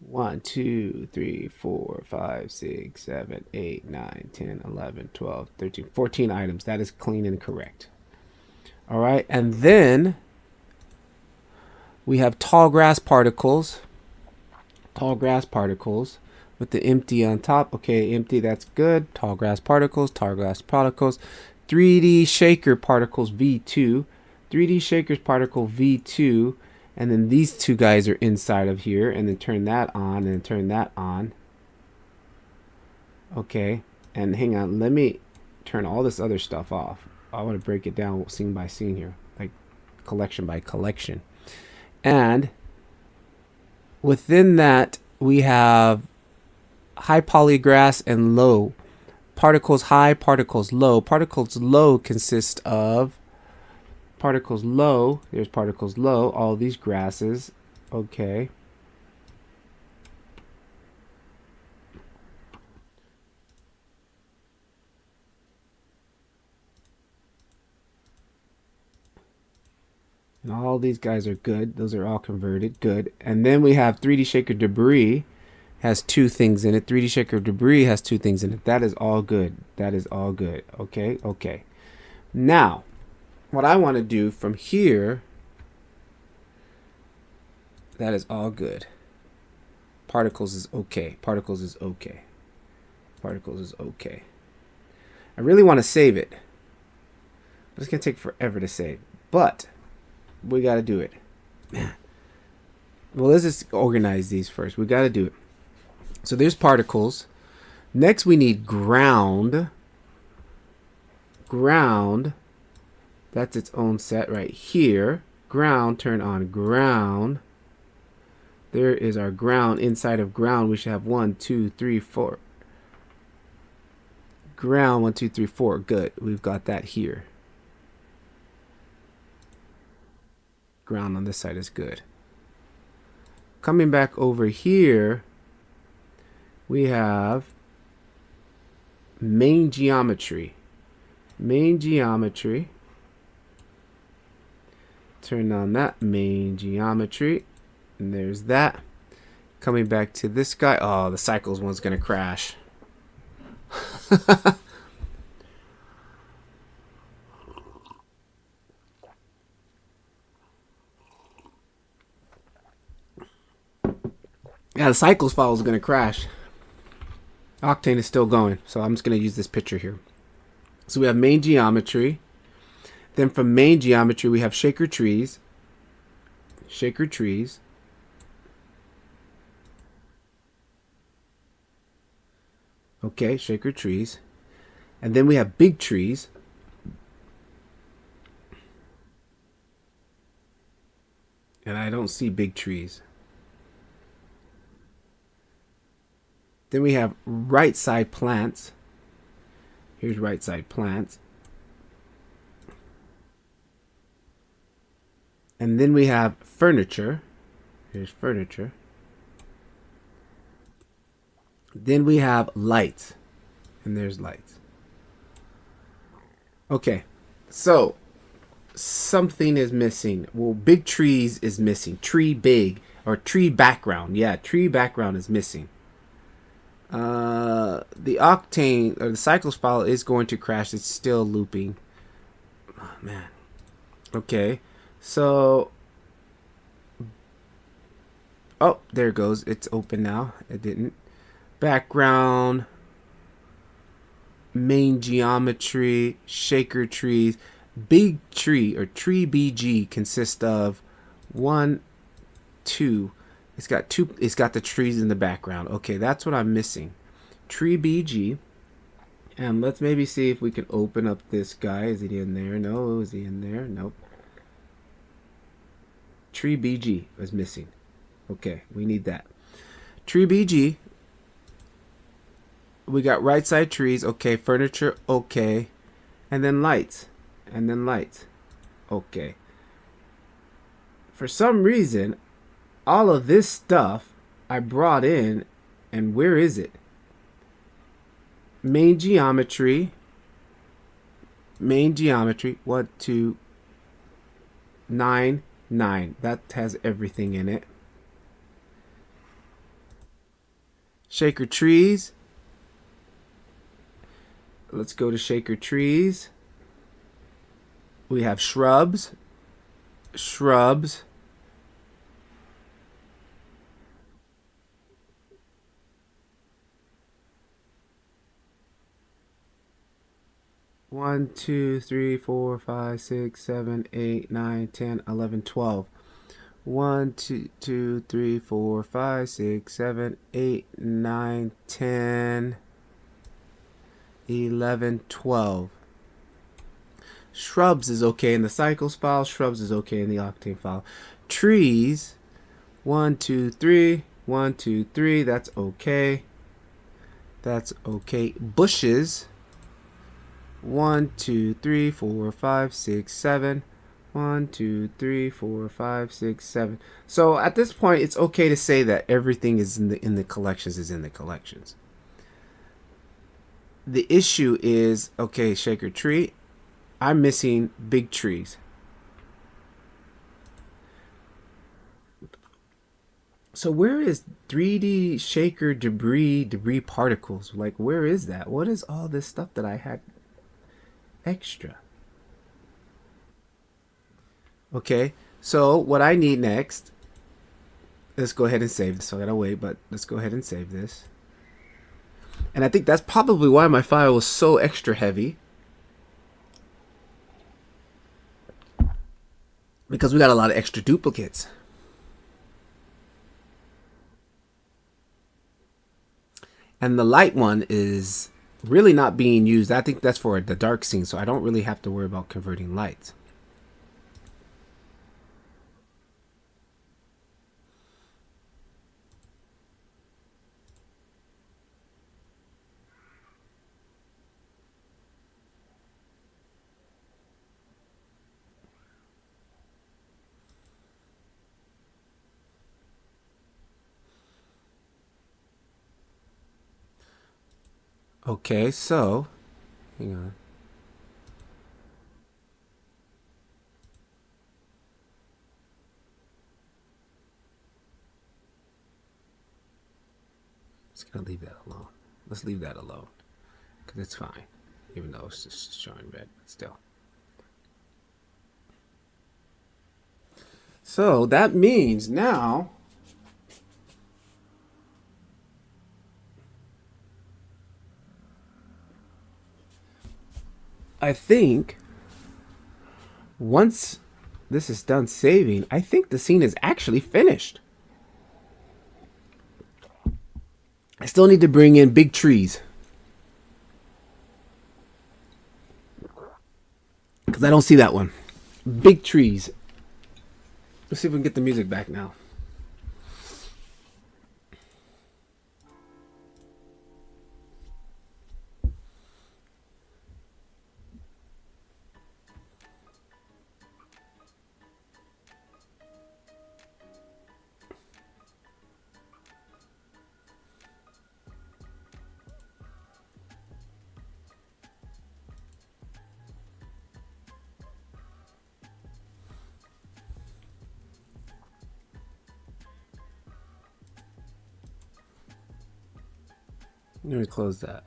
Speaker 1: 1, 2, 3, 4, 5, 6, 7, 8, 9, 10, 11, 12, 13, 14 items. That is clean and correct. All right, and then we have tall grass particles. Tall grass particles with the empty on top. Okay, empty, that's good. Tall grass particles, tall grass particles. 3D shaker particles V2. 3D shakers particle V2. And then these two guys are inside of here. And then turn that on and turn that on. Okay, and hang on, let me turn all this other stuff off. I want to break it down scene by scene here, like collection by collection. And within that, we have high polygrass and low. Particles high, particles low. Particles low consist of particles low. There's particles low. All these grasses. Okay. And all these guys are good. Those are all converted. Good. And then we have 3D Shaker Debris. Has 2 things in it. 3D Shaker Debris has 2 things in it. That is all good. That is all good. Okay. Okay. Now, what I want to do from here, that is all good. Particles is okay. Particles is okay. Particles is okay. I really want to save it, but it's going to take forever to save. But we got to do it. Well, let's just organize these first. We got to do it. So there's particles. Next, we need ground. Ground. That's its own set right here. Ground, turn on ground. There is our ground. Inside of ground, we should have 1, 2, 3, 4. Ground, 1, 2, 3, 4. Good. We've got that here. Ground on this side is good. Coming back over here, we have main geometry. Main geometry. Turn on that main geometry. And there's that. Coming back to this guy. Oh, the cycles one's going to crash. Yeah, the cycles file is going to crash. Octane is still going, so I'm just going to use this picture here. So we have main geometry. Then from main geometry, we have shaker trees. Shaker trees. Okay, shaker trees. And then we have big trees. And I don't see big trees. Then we have right side plants. Here's right side plants. And then we have furniture. Here's furniture. Then we have lights. And there's lights. Okay. So, something is missing. Well, big trees is missing. Tree big. Or tree background. Yeah, tree background is missing. The Octane or the cycles file is going to crash. It's still looping. Oh, man. Okay. So, oh, there it goes. It's open now. It didn't. Background, main geometry, shaker trees. Big tree or tree BG consists of 1, 2. It's got the trees in the background. Okay, that's what I'm missing. Tree BG. And let's maybe see if we can open up this guy. Is he in there? No. Is he in there? Nope. Tree BG was missing. Okay, we need that. Tree BG. We got right side trees. Okay, furniture. Okay. And then lights. And then lights. Okay. For some reason, all of this stuff I brought in, and where is it? Main geometry. Main geometry. 1, 2, 9, 9. That has everything in it. Shaker trees. Let's go to shaker trees. We have shrubs. Shrubs. One, 2, 3, 4, 5, 6, 7, 8, 9, 10, 11, 12. 1, 2, 3, 4, 5, 6, 7, 8, 9, 10, 11, 12. Shrubs is okay in the cycles file. Shrubs is okay in the Octane file. Trees, 1, 2, 3, 1, 2, 3. That's okay. That's okay. Bushes, 1, 2, 3, 4, 5, 6, 7. 1, 2, 3, 4, 5, 6, 7. So at this point, it's okay to say that everything is in the collections is in the collections. The issue is, okay, shaker tree, I'm missing big trees. So where is 3D shaker debris particles? Like, where is that? What is all this stuff that I had extra? Okay, so what I need next, let's go ahead and save this. So I gotta wait, but let's go ahead and save this. And I think that's probably why my file was so extra heavy. Because we got a lot of extra duplicates. And the light one is really not being used. I think that's for the dark scene, so I don't really have to worry about converting lights. Okay, so, hang on. Just gonna leave that alone. Let's leave that alone, because it's fine, even though it's just showing red, but still. So that means now I think once this is done saving, I think the scene is actually finished. I still need to bring in big trees, because I don't see that one. Big trees. Let's see if we can get the music back now. Let me close that.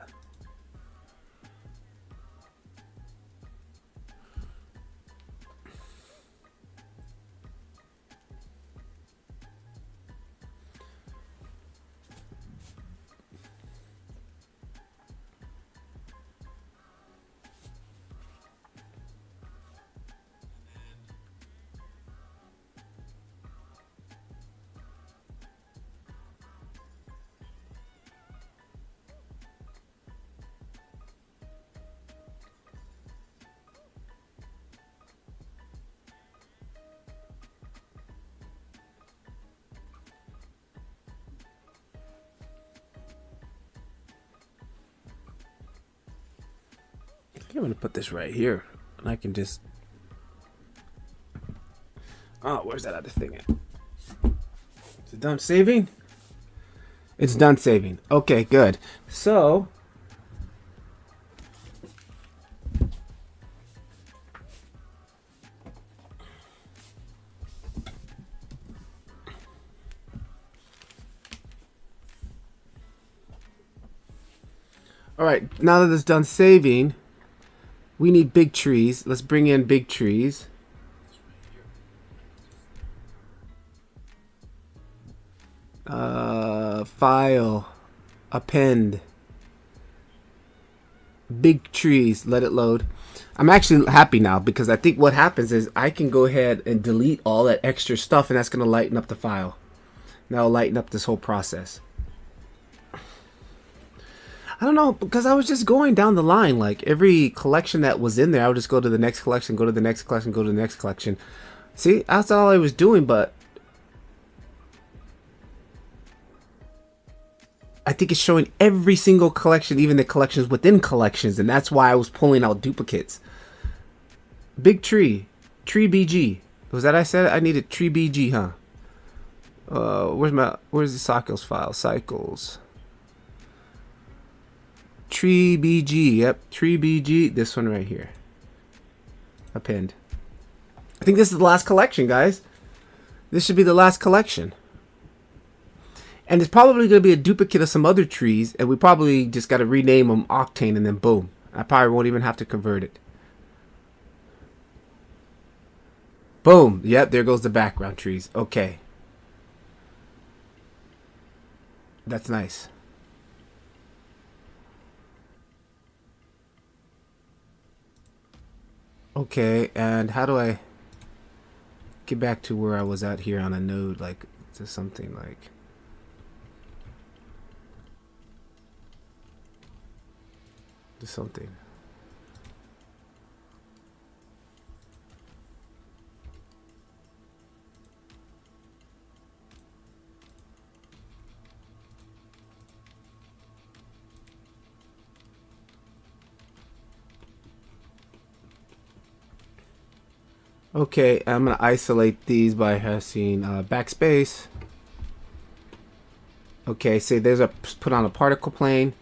Speaker 1: I'm going to put this right here, and I can just... Oh, where's that other thing at? Is it done saving? It's done saving. Okay, good. So... Alright, now that it's done saving, we need big trees. Let's bring in big trees. File. Append. Big trees. Let it load. I'm actually happy now, because I think what happens is I can go ahead and delete all that extra stuff, and that's going to lighten up the file. That'll lighten up this whole process. I don't know, because I was just going down the line. Like, every collection that was in there, I would just go to the next collection, go to the next collection, go to the next collection. See, that's all I was doing, but I think it's showing every single collection, even the collections within collections, and that's why I was pulling out duplicates. Big tree. Tree BG. Was that I said I needed tree BG, huh? Where's the cycles file? Cycles. Tree BG. Yep, tree BG. This one right here. Append. I think this is the last collection, guys. This should be the last collection. And it's probably going to be a duplicate of some other trees, and we probably just got to rename them Octane, and then boom. I probably won't even have to convert it. Boom. Yep, there goes the background trees. Okay. That's nice. Okay, and how do I get back to where I was at here on a node, like to something like to something. Okay, I'm going to isolate these by pressing backspace. Okay, say there's a put on a particle plane.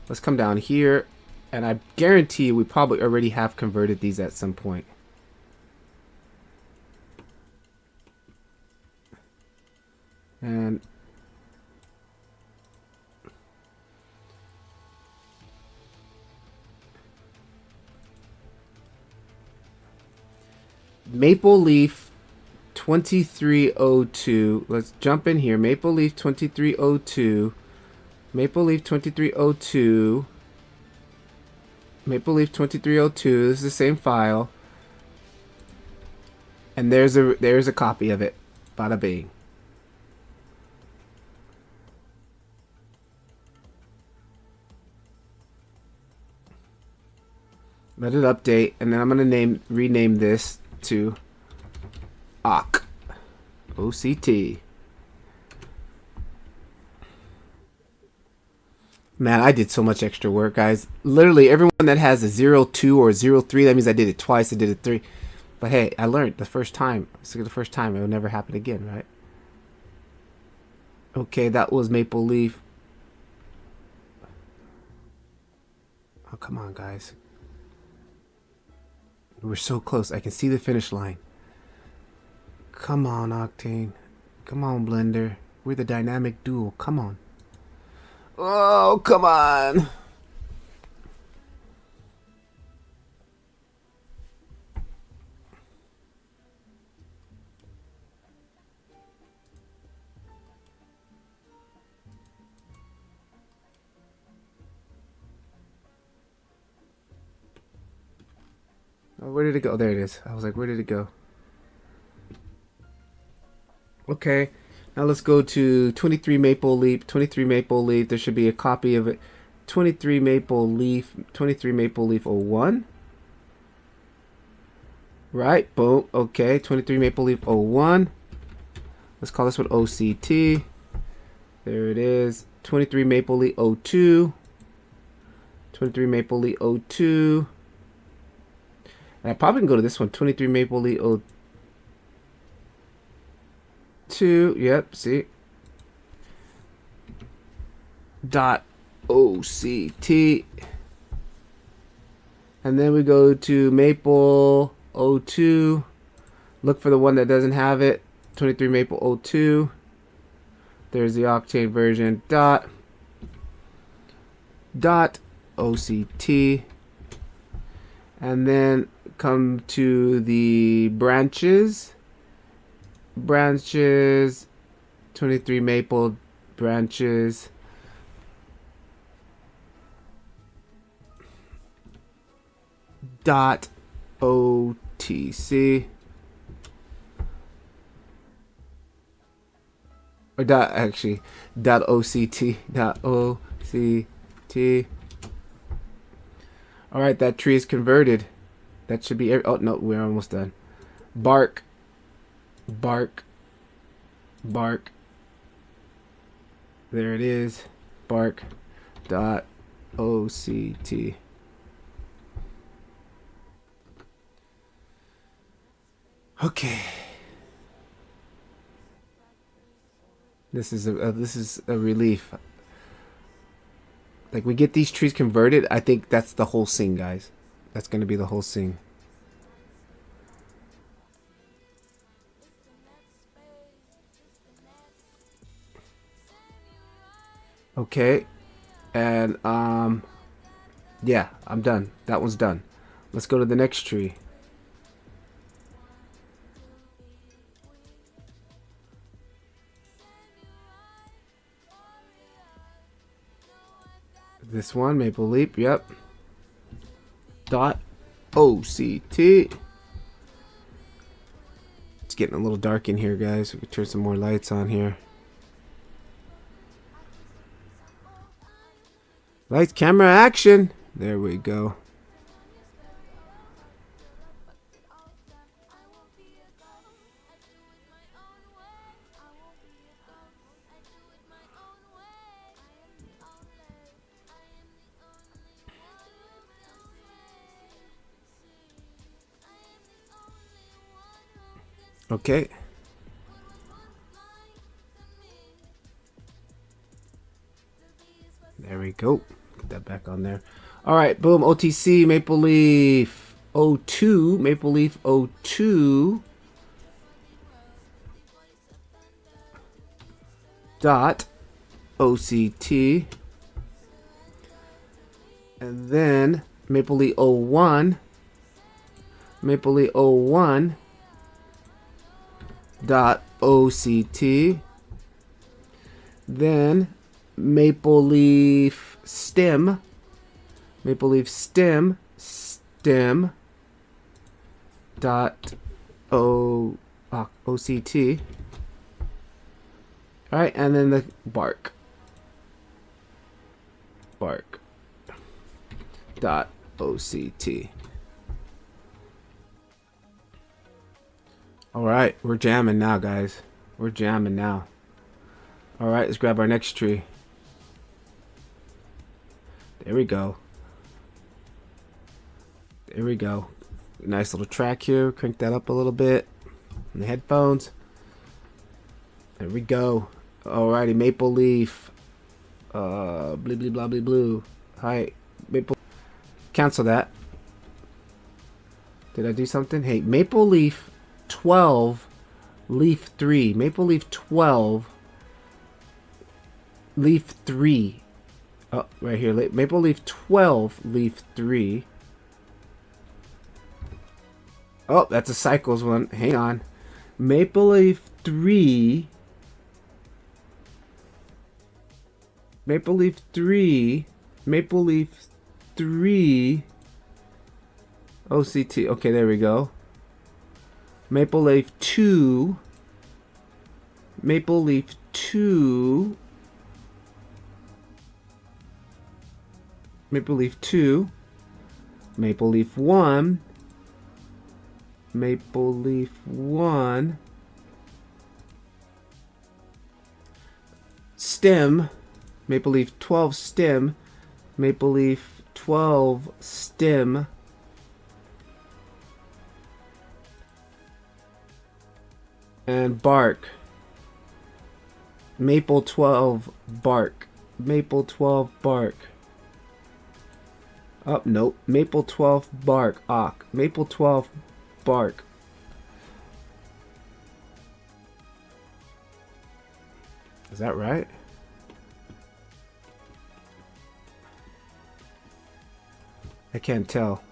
Speaker 1: Let's come down here, and I guarantee you we probably already have converted these at some point. And Maple Leaf 2302. Let's jump in here. Maple Leaf 2302. Maple Leaf 2302. Maple Leaf 2302. This is the same file. And there's a copy of it. Bada bing. Let it update, and then I'm gonna rename this to OCT. Man, I did so much extra work, guys. Literally, everyone that has a 02 or 03, that means I did it twice. I did it 3. But hey, I learned the first time. It's the first time. It will never happen again, right? Okay, that was Maple Leaf. Oh, come on, guys. We're so close. I can see the finish line. Come on, Octane. Come on, Blender. We're the dynamic duo. Come on. Oh, come on. Oh, where did it go? There it is. I was like, where did it go? Okay. Now let's go to 23 Maple Leaf. 23 Maple Leaf. There should be a copy of it. 23 Maple Leaf. 23 Maple Leaf 01. Right. Boom. Okay. 23 Maple Leaf 01. Let's call this one OCT. There it is. 23 Maple Leaf 02. 23 Maple Leaf 02. And I probably can go to this one. 23 Maple Leaf 02. Yep. See. Dot OCT. And then we go to Maple 02. Look for the one that doesn't have it. 23 Maple 02. There's the Octane version. Dot OCT. And then come to the branches. 23 Maple branches. Dot OTC. Or dot OCT. Dot OCT. All right, that tree is converted. That should be. Oh no, we're almost done. Bark, bark, bark. There it is. Bark. Dot. OCT. Okay. This is a relief. Like we get these trees converted, I think that's the whole scene, guys. That's gonna be the whole scene. Okay, and yeah, I'm done. That one's done. Let's go to the next tree. This one, Maple Leaf, yep. Dot OCT. It's getting a little dark in here, guys. We can turn some more lights on here. Lights, camera, action. There we go. Okay. There we go. Put that back on there. All right, boom. OTC, Maple Leaf 02, Maple Leaf 02. Dot OCT. And then Maple Leaf 01. Maple Leaf 01. Dot OCT. Then Maple Leaf Stem. Maple Leaf Stem. Stem. Dot OCT. Alright, and then the bark. Bark. Dot OCT. Alright, we're jamming now, guys. We're jamming now. Alright, let's grab our next tree. There we go. There we go. Nice little track here. Crank that up a little bit. And the headphones. There we go. Alrighty, Maple Leaf. Blah blah blah blah blue. Hi, Maple. Cancel that. Did I do something? Hey, Maple Leaf 12, Leaf 3. Maple Leaf 12, Leaf 3. Oh, right here. Maple Leaf 12, Leaf 3. Oh, that's a Cycles one. Hang on. Maple Leaf 3. Maple Leaf 3. Maple Leaf 3. OCT. Okay, there we go. Maple Leaf 2. Maple Leaf 2. Maple Leaf 2. Maple Leaf 1. Maple Leaf 1. Stem. Maple Leaf 12 stem. Maple Leaf 12 stem. And bark. Maple 12 bark. Maple 12 bark. Oh, nope. Maple 12 bark. Maple 12 bark. Is that right? I can't tell.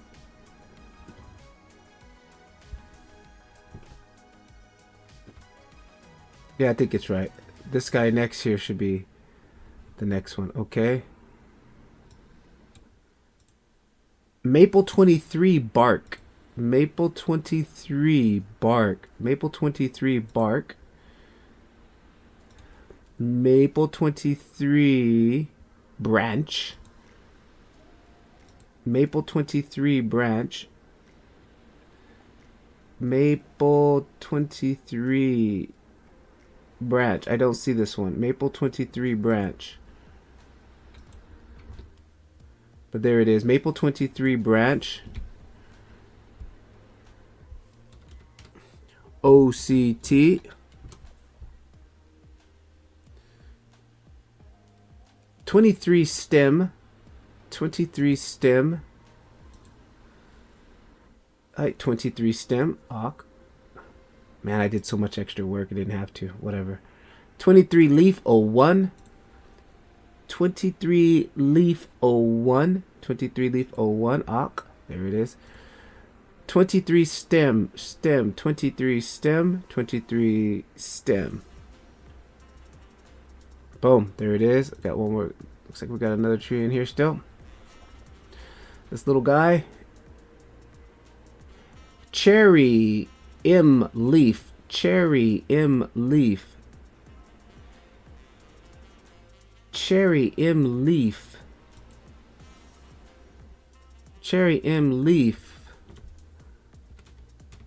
Speaker 1: Yeah, I think it's right. This guy next here should be the next one. Okay. Maple 23 bark. Maple 23 bark. Maple 23 bark. Maple 23 branch. Maple 23 branch. Maple 23 branch. I don't see this one. Maple 23 branch. But there it is. Maple 23 branch. OCT. 23 stem. 23 stem. Alright, 23 stem. Awk. Man, I did so much extra work. I didn't have to. Whatever. 23 leaf 01. 23 leaf 01. 23 leaf 01. Awk. There it is. 23 stem. Stem. 23 stem. 23 stem. Boom. There it is. Got one more. Looks like we got another tree in here still. This little guy. Cherry M leaf. Cherry M leaf. Cherry M leaf. Cherry M leaf.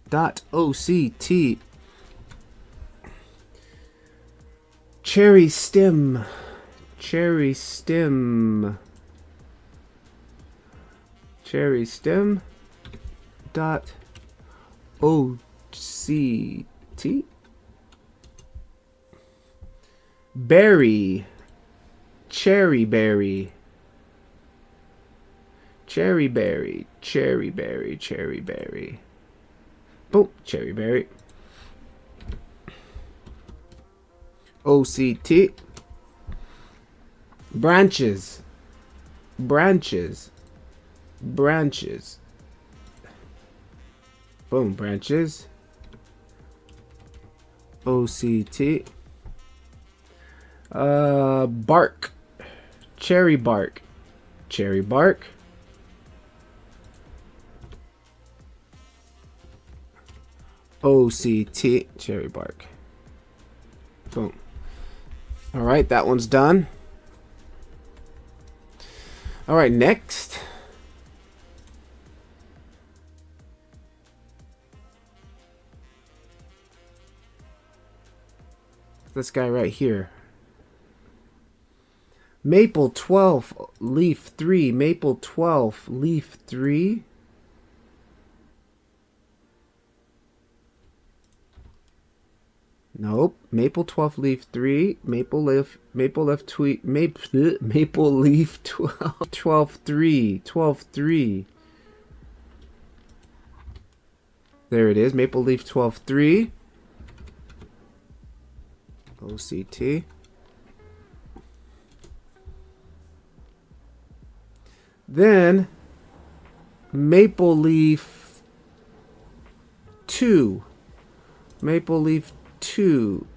Speaker 1: Dot OCT. Cherry stem. Cherry stem. Cherry stem. Dot OCT. Berry. Cherry berry. Cherry berry. Cherry berry. Cherry berry. Boom. Cherry berry. OCT. Branches. Branches. Branches. Boom. Branches. OCT. Bark. Cherry bark. Cherry bark. OCT. Cherry bark. Boom. All right, that one's done. All right, next. This guy right here. Maple 12 leaf 3. Maple 12 leaf 3. Nope. Maple 12 leaf 3. Maple leaf tweet. Maple leaf 12 3. 12 3. There it is. Maple leaf 12 3. OCT. Then maple leaf 2. Maple leaf 2.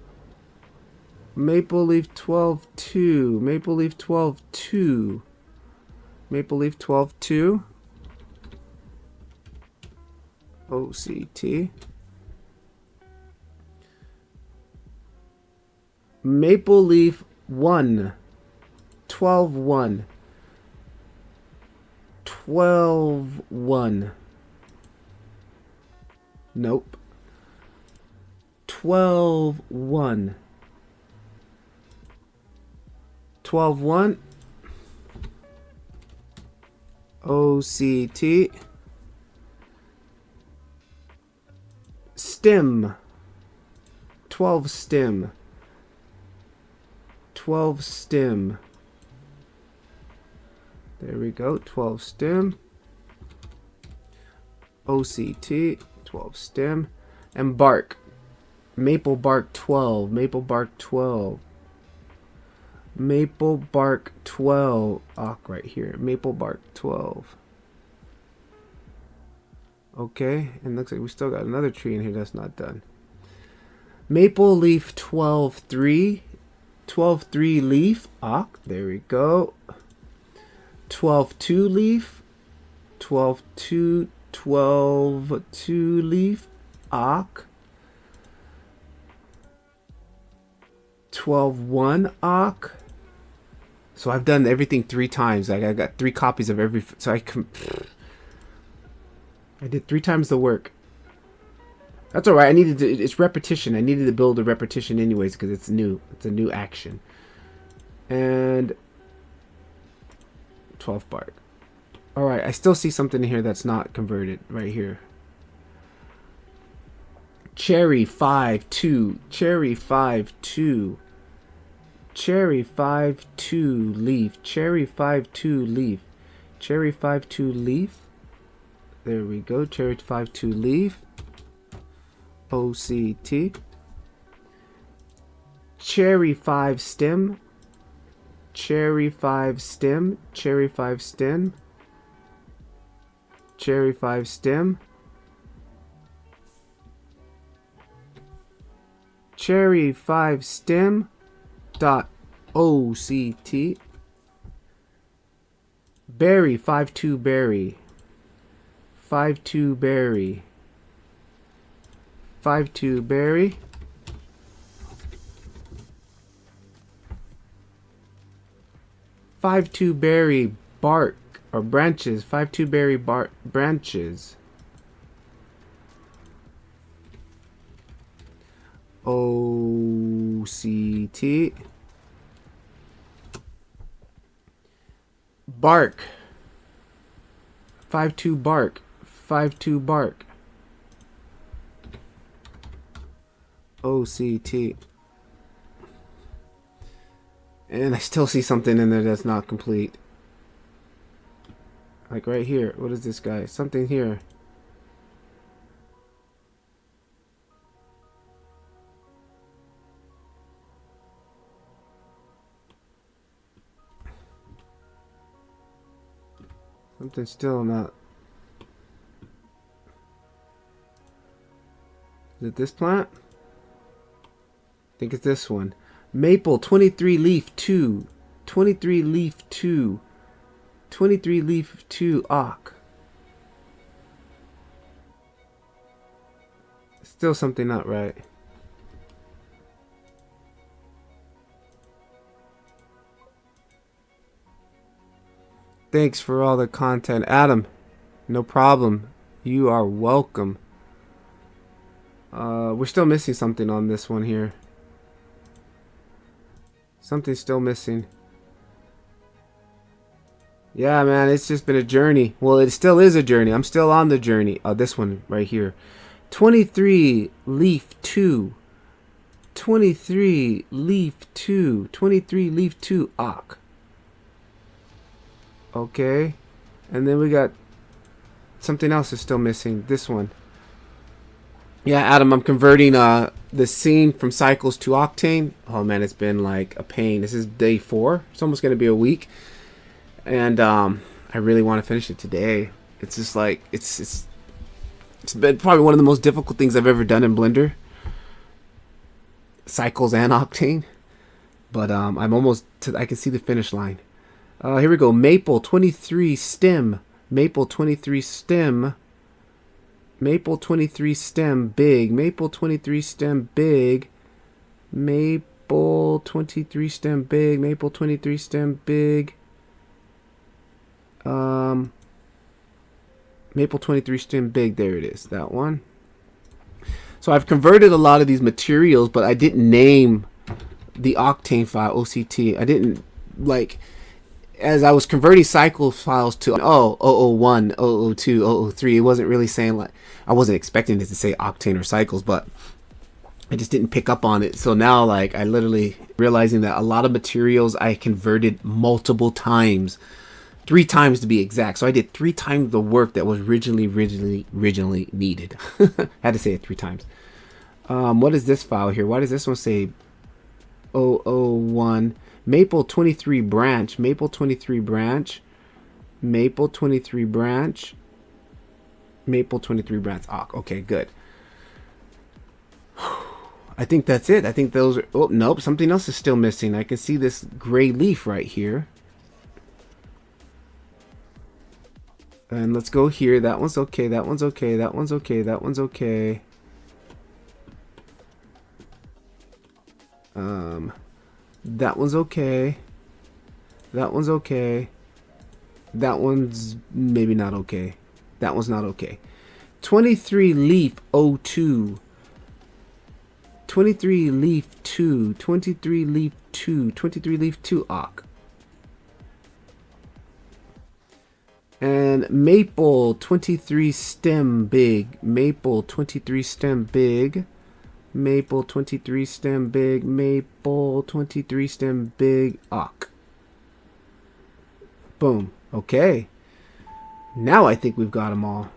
Speaker 1: Maple leaf 12 2. Maple leaf 12 2. Maple leaf 12 2. OCT. Maple leaf 1. 12 1. 12 1. Nope. 12 1. 12 1. OCT. Stem. 12 stem. 12 stem. There we go. 12 stem. OCT. 12 stem. And bark. Maple bark 12. Maple bark 12. Maple bark 12. Ah, right here. Maple bark 12. Okay. And looks like we still got another tree in here that's not done. Maple leaf 12 3. 12 3 leaf. Ah, there we go. 12 2 leaf. 12 2. 12 2 leaf. Ock. 12 1 ock. So I've done everything 3 times. Like I got 3 copies of every. So I did 3 times the work. That's alright. I needed to. It's repetition. I needed to build a repetition anyways because it's new. It's a new action. And 12 bark. Alright, I still see something in here that's not converted right here. Cherry 5-2. Cherry 5-2. Cherry 5-2 leaf. Cherry 5-2 leaf. Cherry 5-2 leaf. There we go. Cherry 5-2 leaf. OCT. Cherry 5 stem. Cherry 5 stem. Cherry 5 stem. Cherry 5 stem. Cherry 5 stem dot OCT. Berry 5-2 berry. 5-2 berry. 5-2 berry. Five-two berry bark or branches. 5-2 berry bark branches. OCT. Bark. 5-2 bark. 5-2 bark. OCT. And I still see something in there that's not complete. Like right here. What is this guy? Something here. Something still not. Is it this plant? I think it's this one. Maple 23 leaf 2. 23 leaf 2. 23 leaf 2 ock. Still something not right. Thanks for all the content, Adam. No problem. You are welcome. We're still missing something on this one here. Something's still missing. Yeah, man, it's just been a journey. Well, it still is a journey. I'm still on the journey. Oh, this one right here. 23 leaf 2. 23 leaf 2. 23 leaf 2 ock. Okay. And then we got something else is still missing. This one. Yeah, Adam, I'm converting the scene from Cycles to Octane. Oh man, it's been like a pain. This is day 4. It's almost gonna be a week. And I really want to finish it today. It's just like it's been probably one of the most difficult things I've ever done in Blender. Cycles and Octane. But I'm almost to, I can see the finish line. Here we go. Maple 23 stem. Maple 23 stem. Maple 23 stem big. Maple 23 stem big. Maple 23 stem big. Maple 23 stem big. Maple 23 stem big. There it is. That one. So I've converted a lot of these materials, but I didn't name the Octane file, OCT. I didn't, like, as I was converting cycle files to 001, 002, 003, it wasn't really saying, like, I wasn't expecting it to say Octane or cycles, but I just didn't pick up on it. So now, like, I literally realizing that a lot of materials I converted multiple times, 3 times to be exact. So I did 3 times the work that was originally needed. Had to say it 3 times. What is this file here? Why does this one say 001? Maple 23 branch. Maple 23 branch. Maple 23 branch. Maple 23 branch. Ah, okay, good. I think that's it. I think those are... Oh, nope. Something else is still missing. I can see this gray leaf right here. And let's go here. That one's okay. That one's okay. That one's okay. That one's okay. That one's okay. That one's okay. That one's maybe not okay. That one's not okay. 23 leaf 02. 23 leaf 2. 23 leaf 2. 23 leaf 2 Ock. And maple 23 stem big. Maple 23 stem big. Maple 23 stem big. Maple 23 stem big Ock. Boom. Okay. Now I think we've got them all.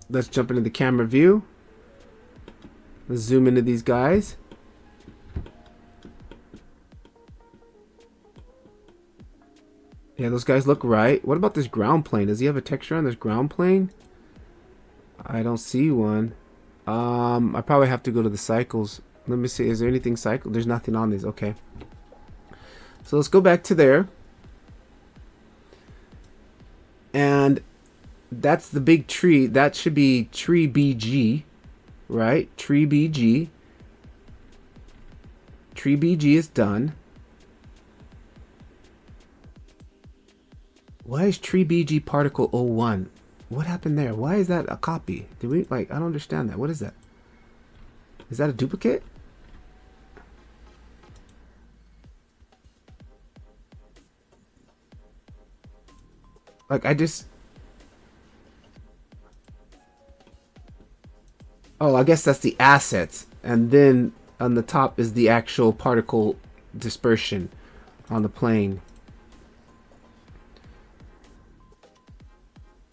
Speaker 1: Let's jump into the camera view. Let's zoom into these guys. Yeah, those guys look right. What about this ground plane? Does he have a texture on this ground plane? I don't see one. I probably have to go to the cycles. Let me see. Is there anything cycle? There's nothing on these. Okay. So let's go back to there. And that's the big tree. That should be tree BG, right? Tree BG. Tree BG is done. Why is tree BG particle 01? What happened there? Why is that a copy? Did we, like, I don't understand that. What is that? Is that a duplicate? Like, I just... Oh, I guess that's the assets. And then on the top is the actual particle dispersion on the plane.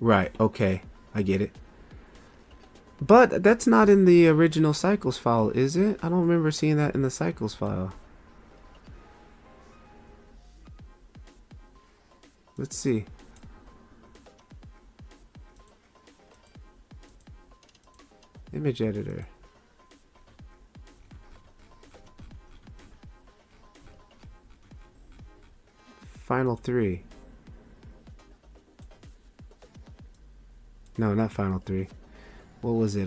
Speaker 1: Right, okay. I get it. But that's not in the original cycles file, is it? I don't remember seeing that in the cycles file. Let's see. Image editor. Final 3. No, not Final 3. What was it? It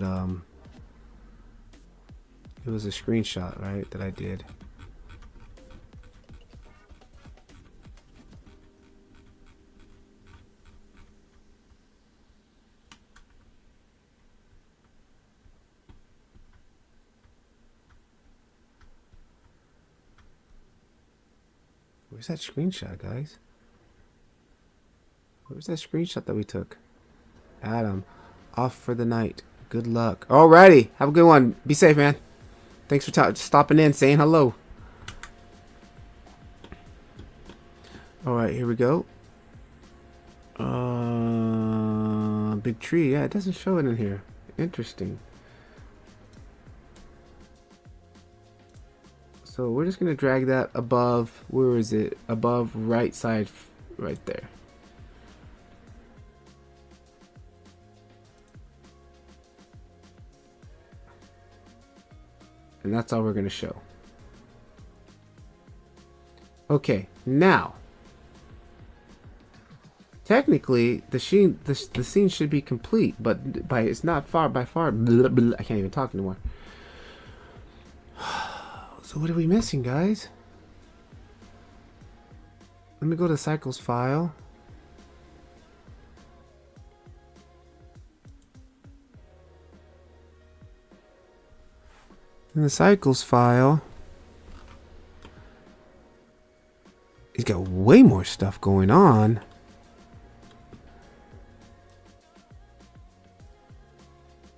Speaker 1: was a screenshot, right, that I did. Where's that screenshot, guys? Where's that screenshot that we took? Adam, off for the night. Good luck. Alrighty, have a good one. Be safe, man. Thanks for stopping in, saying hello. Alright, here we go. Big tree. Yeah, it doesn't show it in here. Interesting. So we're just going to drag that above, where is it? Above right side, right there. And that's all we're going to show. Okay, now, technically, the scene should be complete, but it's not by far. I can't even talk anymore. So what are we missing, guys? Let me go to cycles file. In the cycles file, he's got way more stuff going on.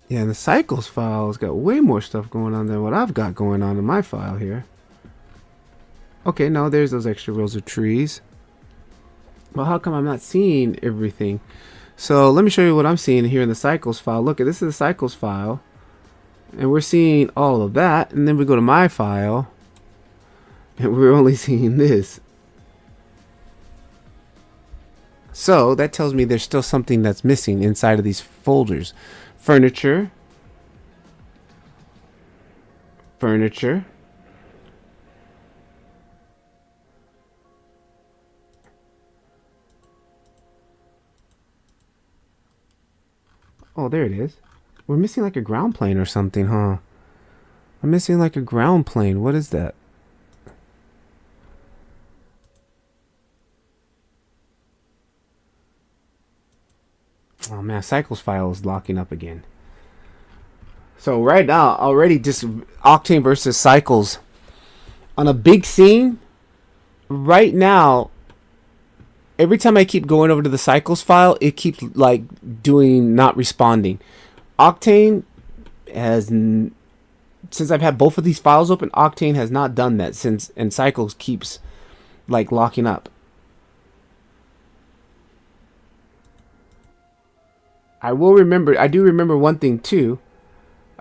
Speaker 1: Yeah, the cycles file has got way more stuff going on than what I've got going on in my file here. Okay, no, there's those extra rows of trees. Well, how come I'm not seeing everything? So let me show you what I'm seeing here in the cycles file. Look, this is the cycles file. And we're seeing all of that. And then we go to my file. And we're only seeing this. So that tells me there's still something that's missing inside of these folders. Furniture. Furniture. Oh, there it is. We're missing like a ground plane or something, huh? I'm missing like a ground plane. What is that? Oh man, Cycles file is locking up again. So right now, already just Octane versus Cycles on a big scene. Right now, every time I keep going over to the Cycles file, it keeps like doing not responding. Octane has since I've had both of these files open, Octane has not done that since, and Cycles keeps like locking up. I do remember one thing too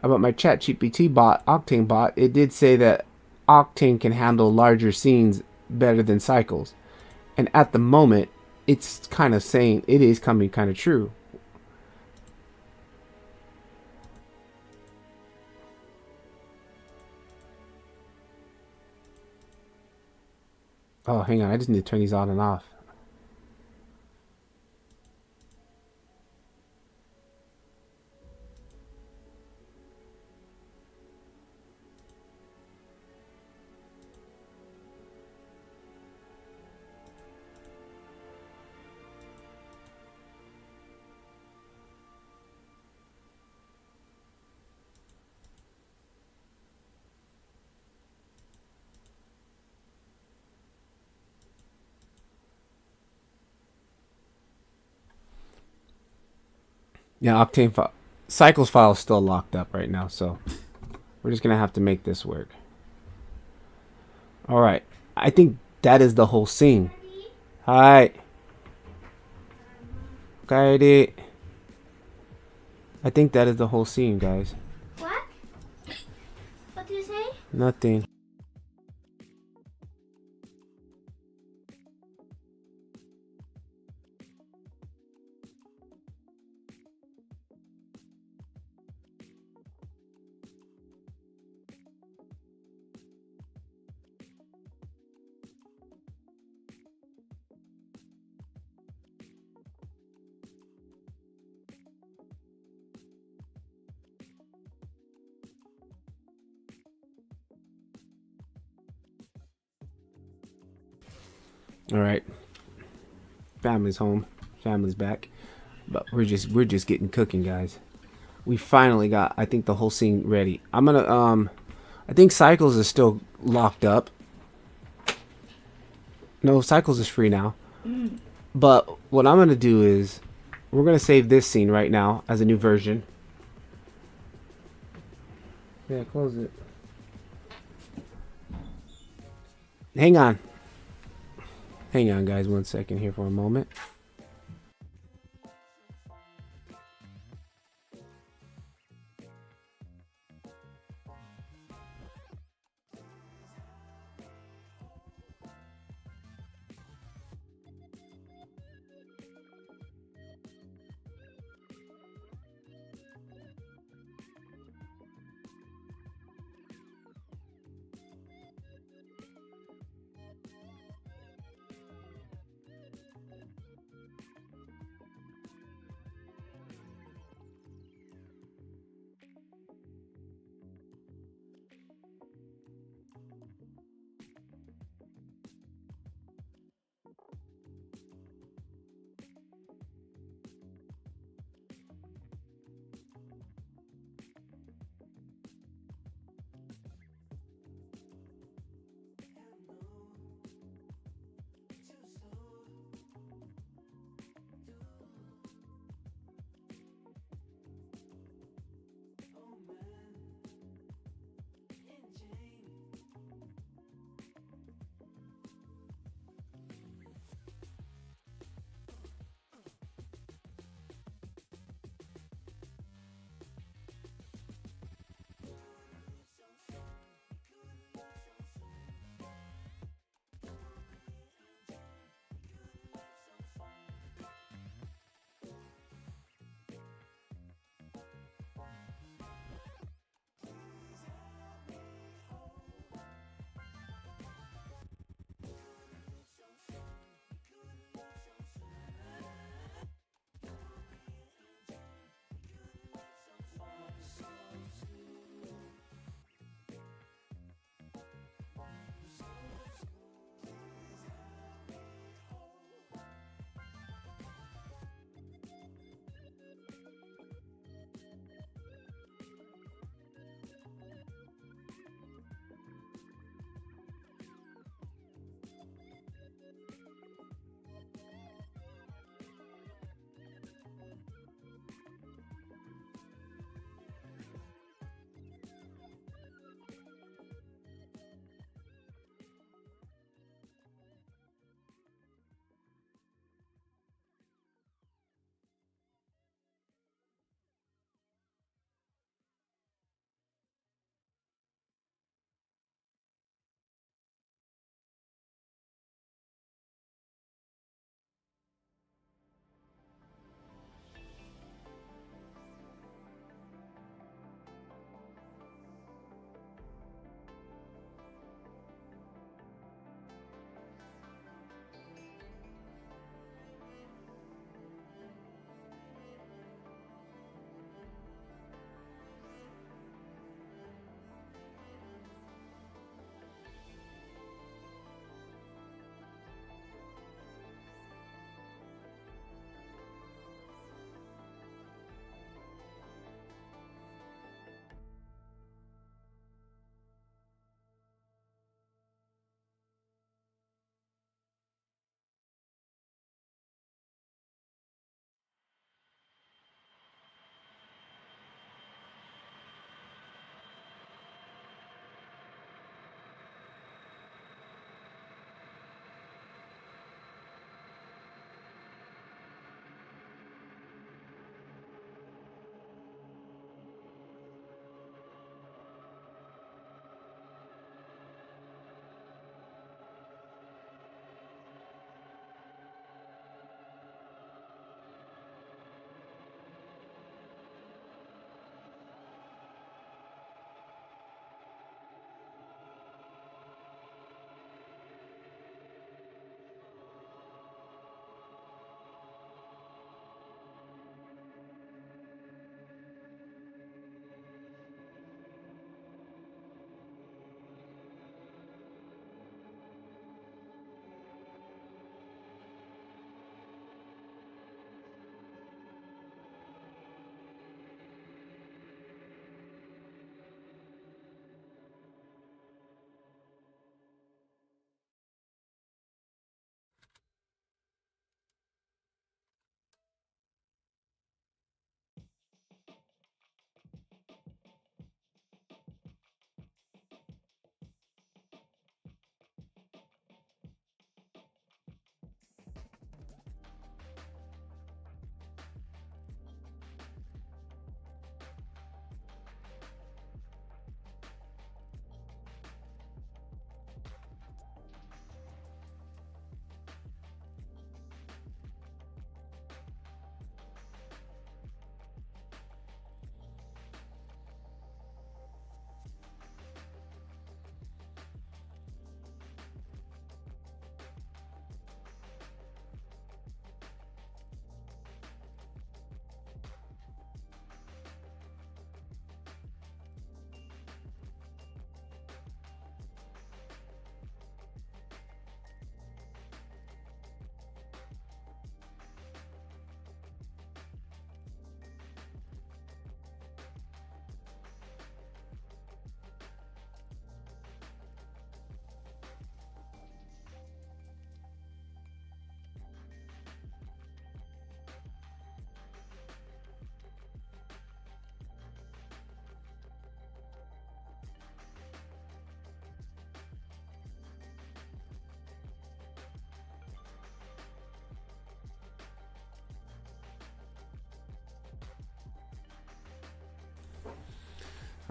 Speaker 1: about my ChatGPT bot, Octane bot. It did say that Octane can handle larger scenes better than Cycles. And at the moment, it's kind of saying it is coming kind of true. Oh, hang on. I just need to turn these on and off. Yeah, Octane file. Cycles file is still locked up right now, so we're just going to have to make this work. All right. I think that is the whole scene. Hi. Got it. I think that is the whole scene, guys.
Speaker 2: What? What did you say?
Speaker 1: Nothing. All right. Family's home. Family's back. But we're just getting cooking, guys. We finally got, I think, the whole scene ready. I'm gonna I think Cycles is still locked up. No, Cycles is free now. But what I'm gonna do is we're gonna save this scene right now as a new version. Yeah, close it. Hang on. Hang on, guys, 1 second here for a moment.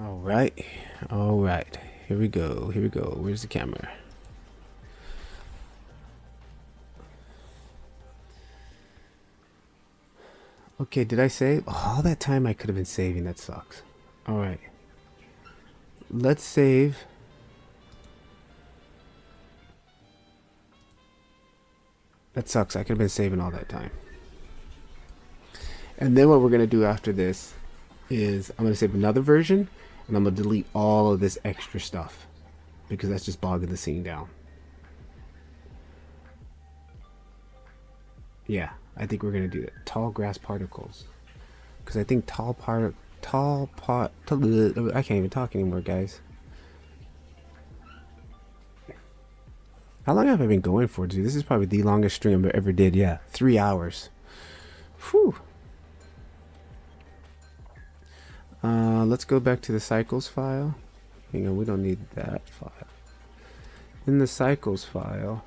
Speaker 1: All right. All right. Here we go. Here we go. Where's the camera? Okay, did I save? Oh, all that time I could have been saving. That sucks. All right. Let's save. That sucks. I could have been saving all that time. And then what we're going to do after this is I'm going to save another version and I'm going to delete all of this extra stuff because that's just bogging the scene down. Yeah, I think we're going to do it. Tall grass particles. Because I think I can't even talk anymore, guys. How long have I been going for, dude? This is probably the longest stream I ever did. Yeah, 3 hours. Whew. Let's go back to the cycles file. Hang on, we don't need that file. In the cycles file,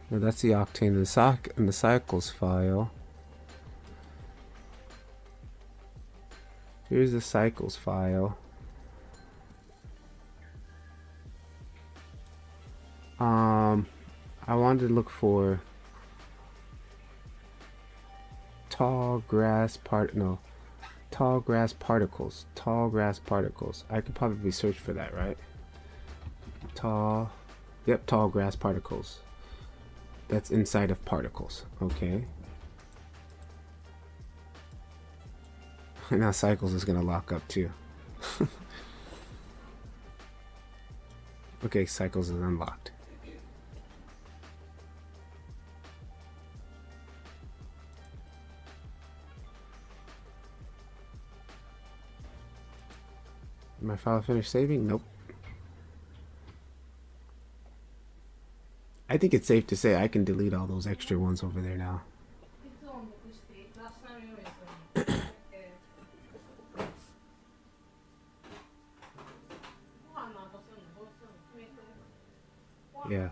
Speaker 1: no, that's the Octane. In the cycles file, here's the cycles file. I wanted to look for tall grass particles. Tall grass particles. I could probably search for that, right? Tall grass particles. That's inside of particles. Okay. Now cycles is gonna lock up too. Okay, cycles is unlocked. My file finished saving? Nope. I think it's safe to say I can delete all those extra ones over there now. Yeah.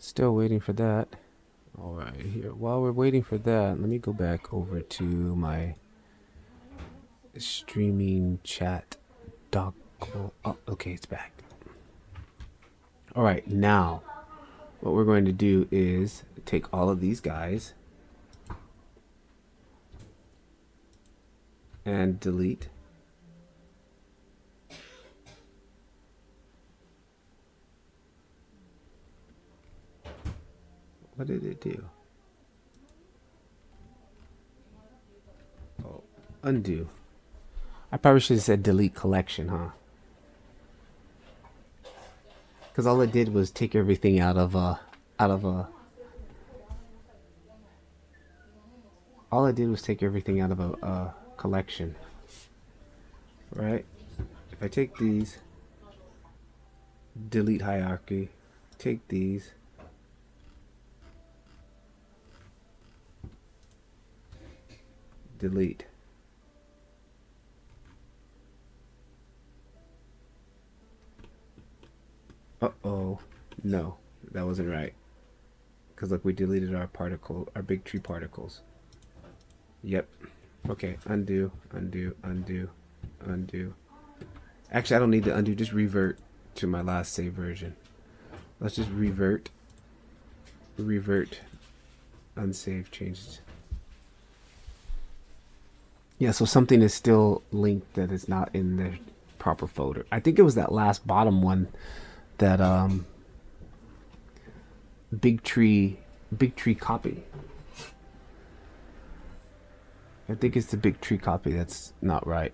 Speaker 1: Still waiting for that. All right, here. While we're waiting for that, let me go back over to my streaming chat doc. Oh, okay, it's back. All right, now what we're going to do is take all of these guys and delete. What did it do? Oh, undo. I probably should have said delete collection, huh? Because all it did was take everything out of all it did was take everything out of a collection, right? If I take these, delete hierarchy, take these, delete. Uh-oh. No, that wasn't right. Because look, we deleted our big tree particles. Yep. Okay, undo, undo, undo, undo, Actually, I don't need to undo. Just revert to my last save version. Let's just revert. Revert. Unsave changes. Yeah, so something is still linked that is not in the proper folder. I think it was that last bottom one that big tree copy. I think it's the big tree copy that's not right.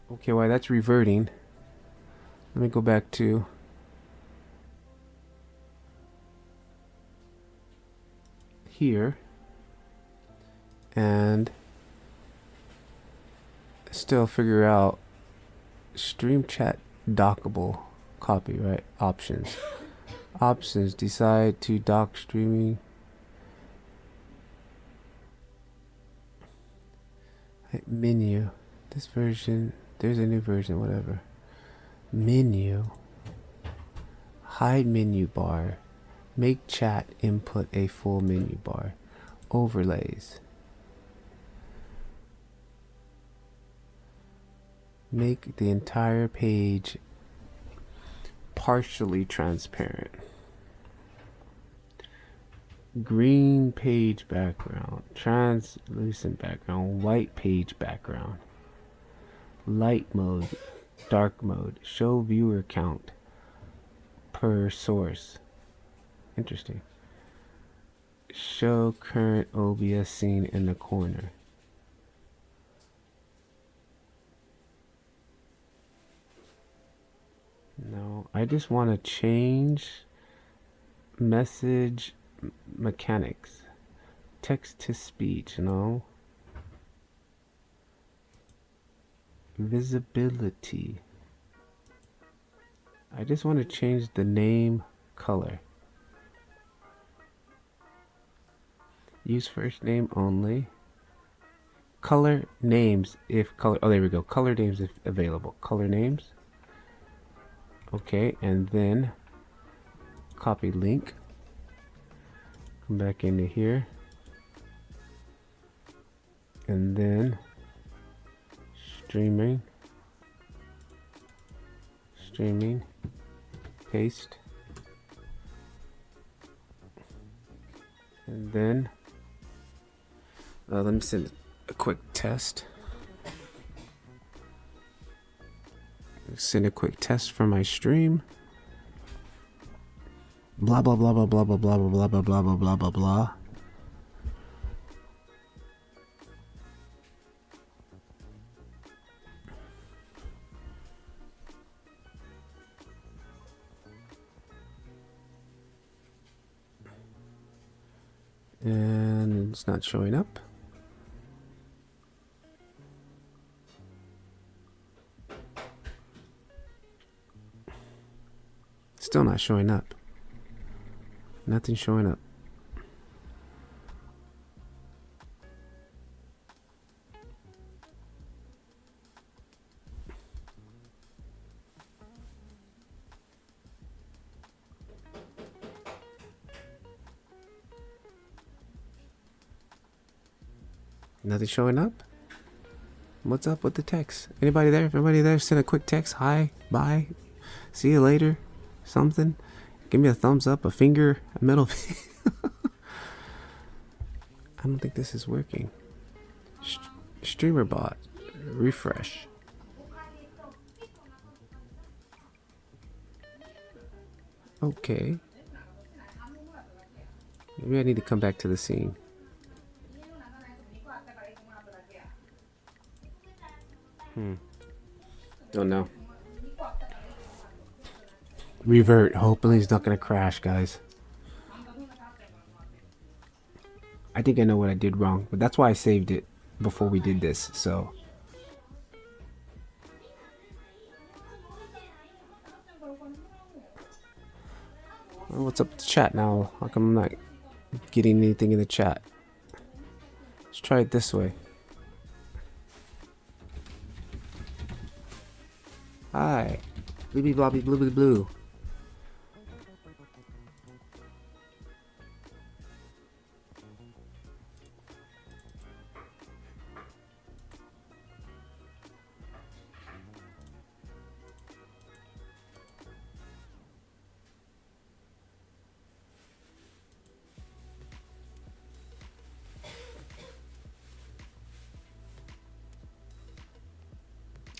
Speaker 1: Okay, while that's reverting, let me go back to here and still figure out stream chat dockable copyright options. Options, decide to dock streaming. Menu, this version, there's a new version, whatever. Menu, hide menu bar, make chat input a full menu bar, overlays. Make the entire page partially transparent. Green page background, translucent background, white page background, light mode, dark mode, show viewer count per source. Interesting. Show current OBS scene in the corner. No, I just want to change message mechanics. Text to speech, no. Visibility. I just want to change the name color. Use first name only. Color names if color. Oh, there we go. Color names if available. Color names. Okay, and then copy link. Come back into here. And then streaming. Streaming. Paste. And then let me send a quick test. Send a quick test for my stream. Blah blah blah blah blah blah blah blah blah blah blah blah blah blah. And it's not showing up. Still not showing up. Nothing showing up. Nothing showing up? What's up with the text? Anybody there? Everybody there? Send a quick text. Hi, bye, see you later. Something. Give me a thumbs up, a finger, a middle finger. I don't think this is working. Streamer bot. Refresh. Okay. Maybe I need to come back to the scene. Don't know. Revert. Hopefully it's not gonna crash, guys. I think I know what I did wrong, but that's why I saved it before we did this. So well, what's up with the chat now? How come I'm not getting anything in the chat? Let's try it this way. Hi. Blibby blobby blue blue blue.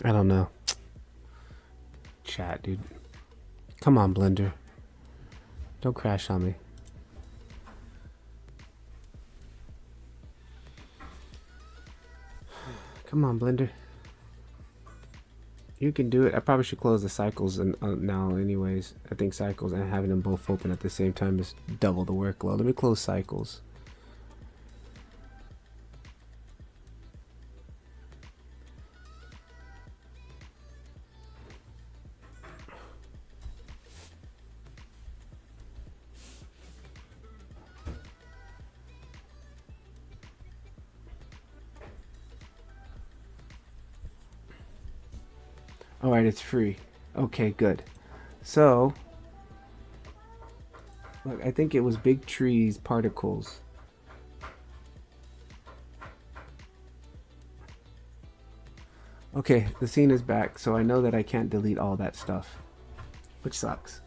Speaker 1: I don't know. Chat, dude. Come on, Blender. Don't crash on me. Come on, Blender. You can do it. I probably should close the cycles and now anyways. I think cycles and having them both open at the same time is double the workload. Let me close cycles. Alright, it's free. Okay, good. So, look, I think it was big trees, particles. Okay, the scene is back, so I know that I can't delete all that stuff, which sucks.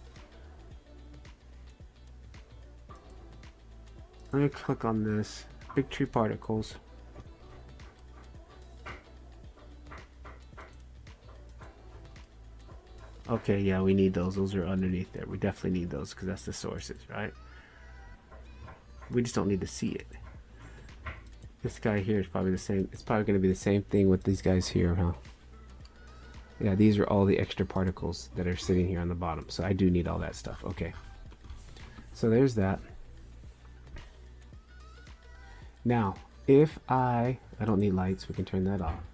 Speaker 1: Let me click on this. Big tree particles. Okay, yeah, we need those. Those are underneath there. We definitely need those because that's the sources, right? We just don't need to see it. This guy here is probably the same. It's probably going to be the same thing with these guys here, huh? Yeah, these are all the extra particles that are sitting here on the bottom. So I do need all that stuff. Okay. So there's that. Now, if I don't need lights, we can turn that off.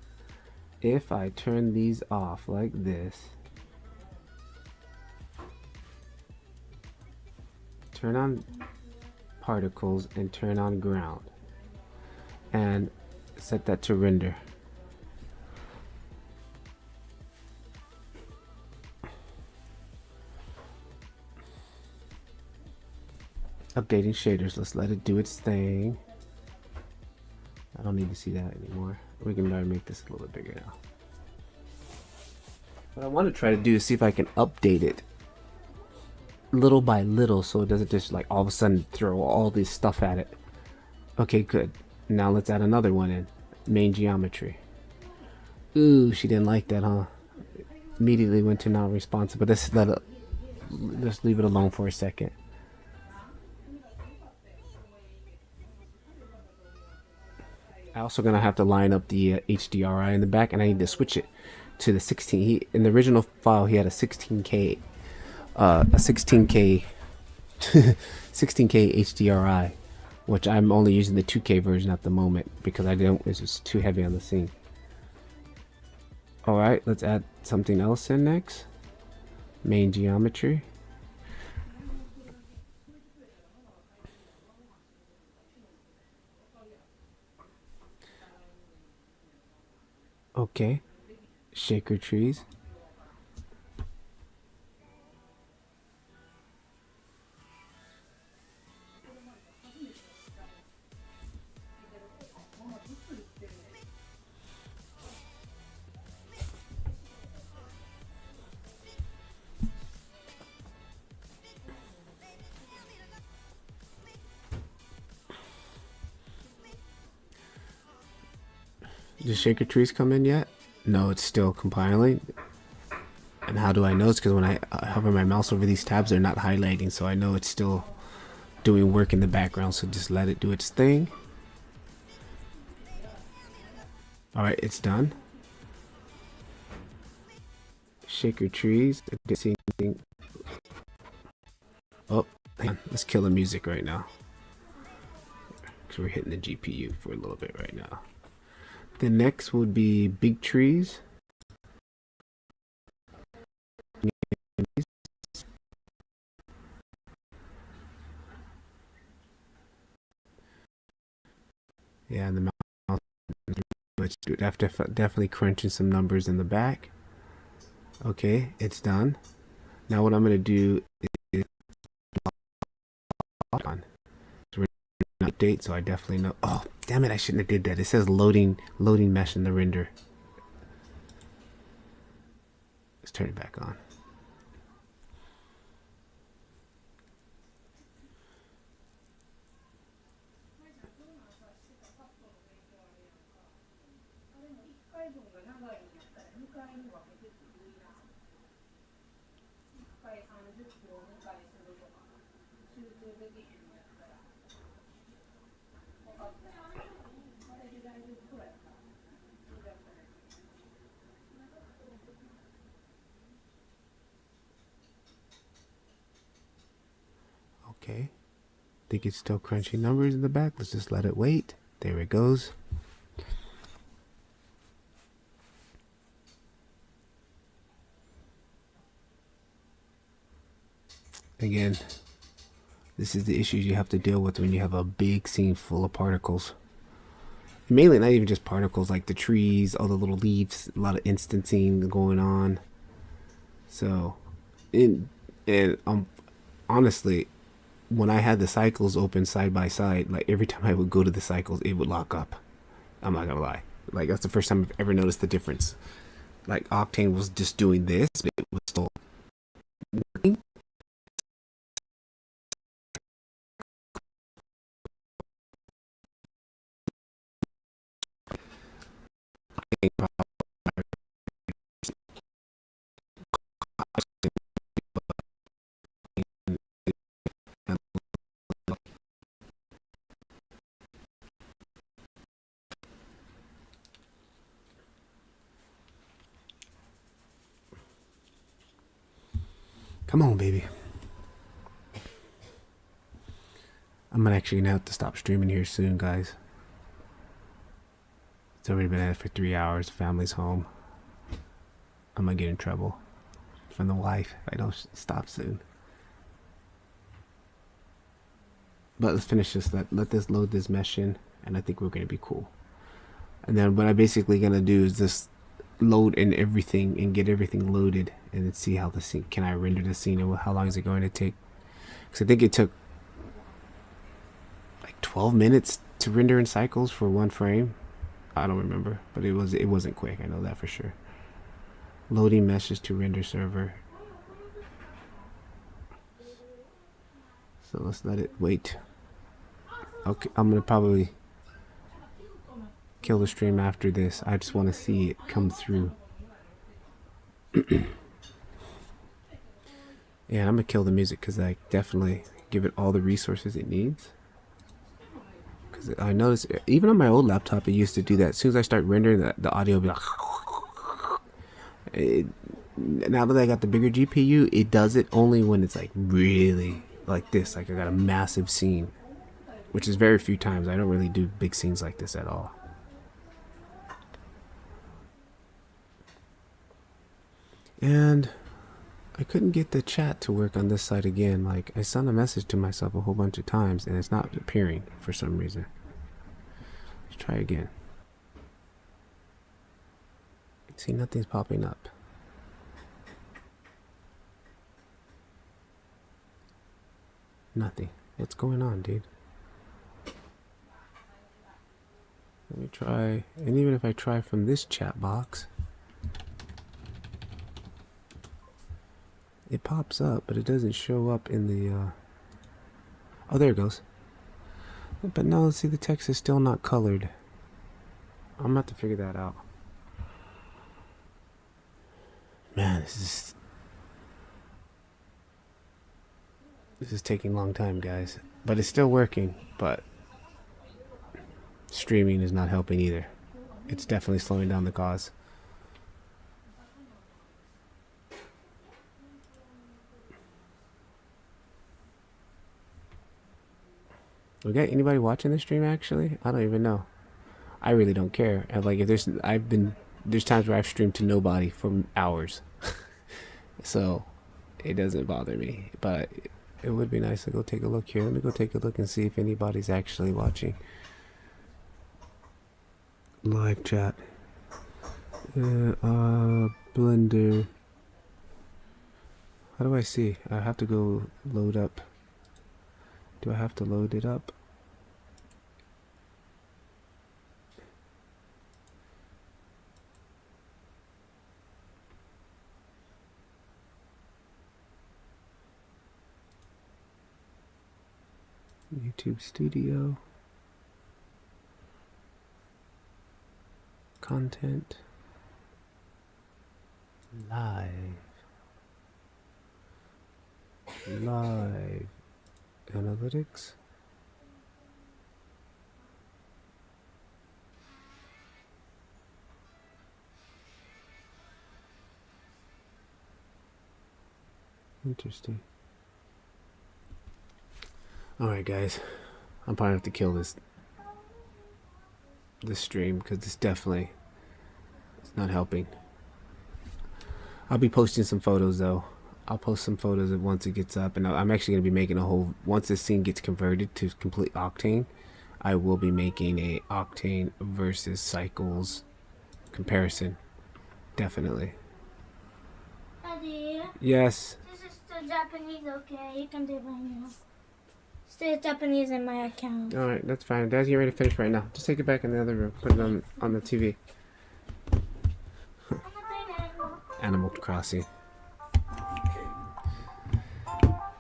Speaker 1: If I turn these off like this, turn on particles and turn on ground and set that to render. Updating shaders. Let's let it do its thing. I don't need to see that anymore. We can try to make this a little bit bigger now. What I want to try to do is see if I can update it little by little so it doesn't just like all of a sudden throw all this stuff at it. Okay, good. Now let's add another one in. Main geometry. Ooh, she didn't like that, huh? Immediately went to non-responsive, but let's leave it alone for a second. I'm also gonna have to line up the HDRI in the back, and I need to switch it to the 16. In the original file, he had a 16K, a 16K, 16K HDRI, which I'm only using the 2K version at the moment because it's just too heavy on the scene. All right, let's add something else in next. Main geometry. Okay, shaker trees. Did shaker trees come in yet? No, it's still compiling. And how do I know? It's because when I hover my mouse over these tabs, they're not highlighting, so I know it's still doing work in the background. So just let it do its thing. All right, it's done. Shaker trees. I didn't see anything. Oh, hang on. Let's kill the music right now, because we're hitting the GPU for a little bit right now. The next would be big trees. Yeah, and the mouse, it's definitely crunching some numbers in the back. Okay, it's done. Now what I'm going to do is on update, so I definitely know. Oh, damn it! I shouldn't have did that. It says loading mesh in the render. Let's turn it back on. Okay. Think it's still crunching numbers in the back. Let's just let it wait. There it goes. Again, this is the issues you have to deal with when you have a big scene full of particles. Mainly not even just particles, like the trees, all the little leaves, a lot of instancing going on. So, honestly, when I had the cycles open side by side, like every time I would go to the cycles, it would lock up. I'm not gonna lie. Like that's the first time I've ever noticed the difference. Like Octane was just doing this, but it was still working. Come on, baby. I'm actually gonna have to stop streaming here soon, guys. It's already been at it for 3 hours. Family's home. I'm gonna get in trouble from the wife if I don't stop soon. But let's finish this. Let this load this mesh in, and I think we're gonna be cool. And then what I'm basically gonna do is just load in everything and get everything loaded, and then see how the scene. Can I render the scene, and how long is it going to take? Because I think it took like 12 minutes to render in cycles for one frame. I don't remember, but it wasn't quick. I know that for sure. Loading meshes to render server. So let's let it wait. Okay, I'm gonna probably kill the stream after this. I just want to see it come through. Yeah, I'm gonna kill the music because I definitely give it all the resources it needs. Because I noticed even on my old laptop it used to do that. As soon as I start rendering, the audio will be like. Now that I got the bigger GPU, it does it only when it's like really like this. Like I got a massive scene, which is very few times. I don't really do big scenes like this at all. And I couldn't get the chat to work on this side again. Like I sent a message to myself a whole bunch of times and it's not appearing for some reason. Let's try again. See, nothing's popping up. Nothing. What's going on, dude? Let me try. And even if I try from this chat box, it pops up, but it doesn't show up in the. Oh, there it goes. But no, see, the text is still not colored. I'm gonna have to figure that out. Man, this is taking a long time, guys. But it's still working, but streaming is not helping either. It's definitely slowing down the cause. Okay, anybody watching the stream actually? I don't even know. I really don't care. Like if there's times where I've streamed to nobody for hours. So it doesn't bother me. But it would be nice to go take a look here. Let me go take a look and see if anybody's actually watching. Live chat. Blender. How do I see? I have to go load up. Do I have to load it up? YouTube Studio. Content. Live. Live analytics. Interesting. Alright guys, I'm probably have to kill this stream because it's definitely not helping. I'll be posting some photos though. I'll post some photos once it gets up, and I'm actually going to be making a whole, once this scene gets converted to complete Octane, I will be making a Octane versus Cycles comparison. Definitely.
Speaker 2: Daddy,
Speaker 1: Yes.
Speaker 2: this is the Japanese, okay? You can do it right now. Still Japanese in my account.
Speaker 1: Alright, that's fine. Dad's getting ready to finish right now. Just take it back in the other room. Put it on the TV. Animal Crossing.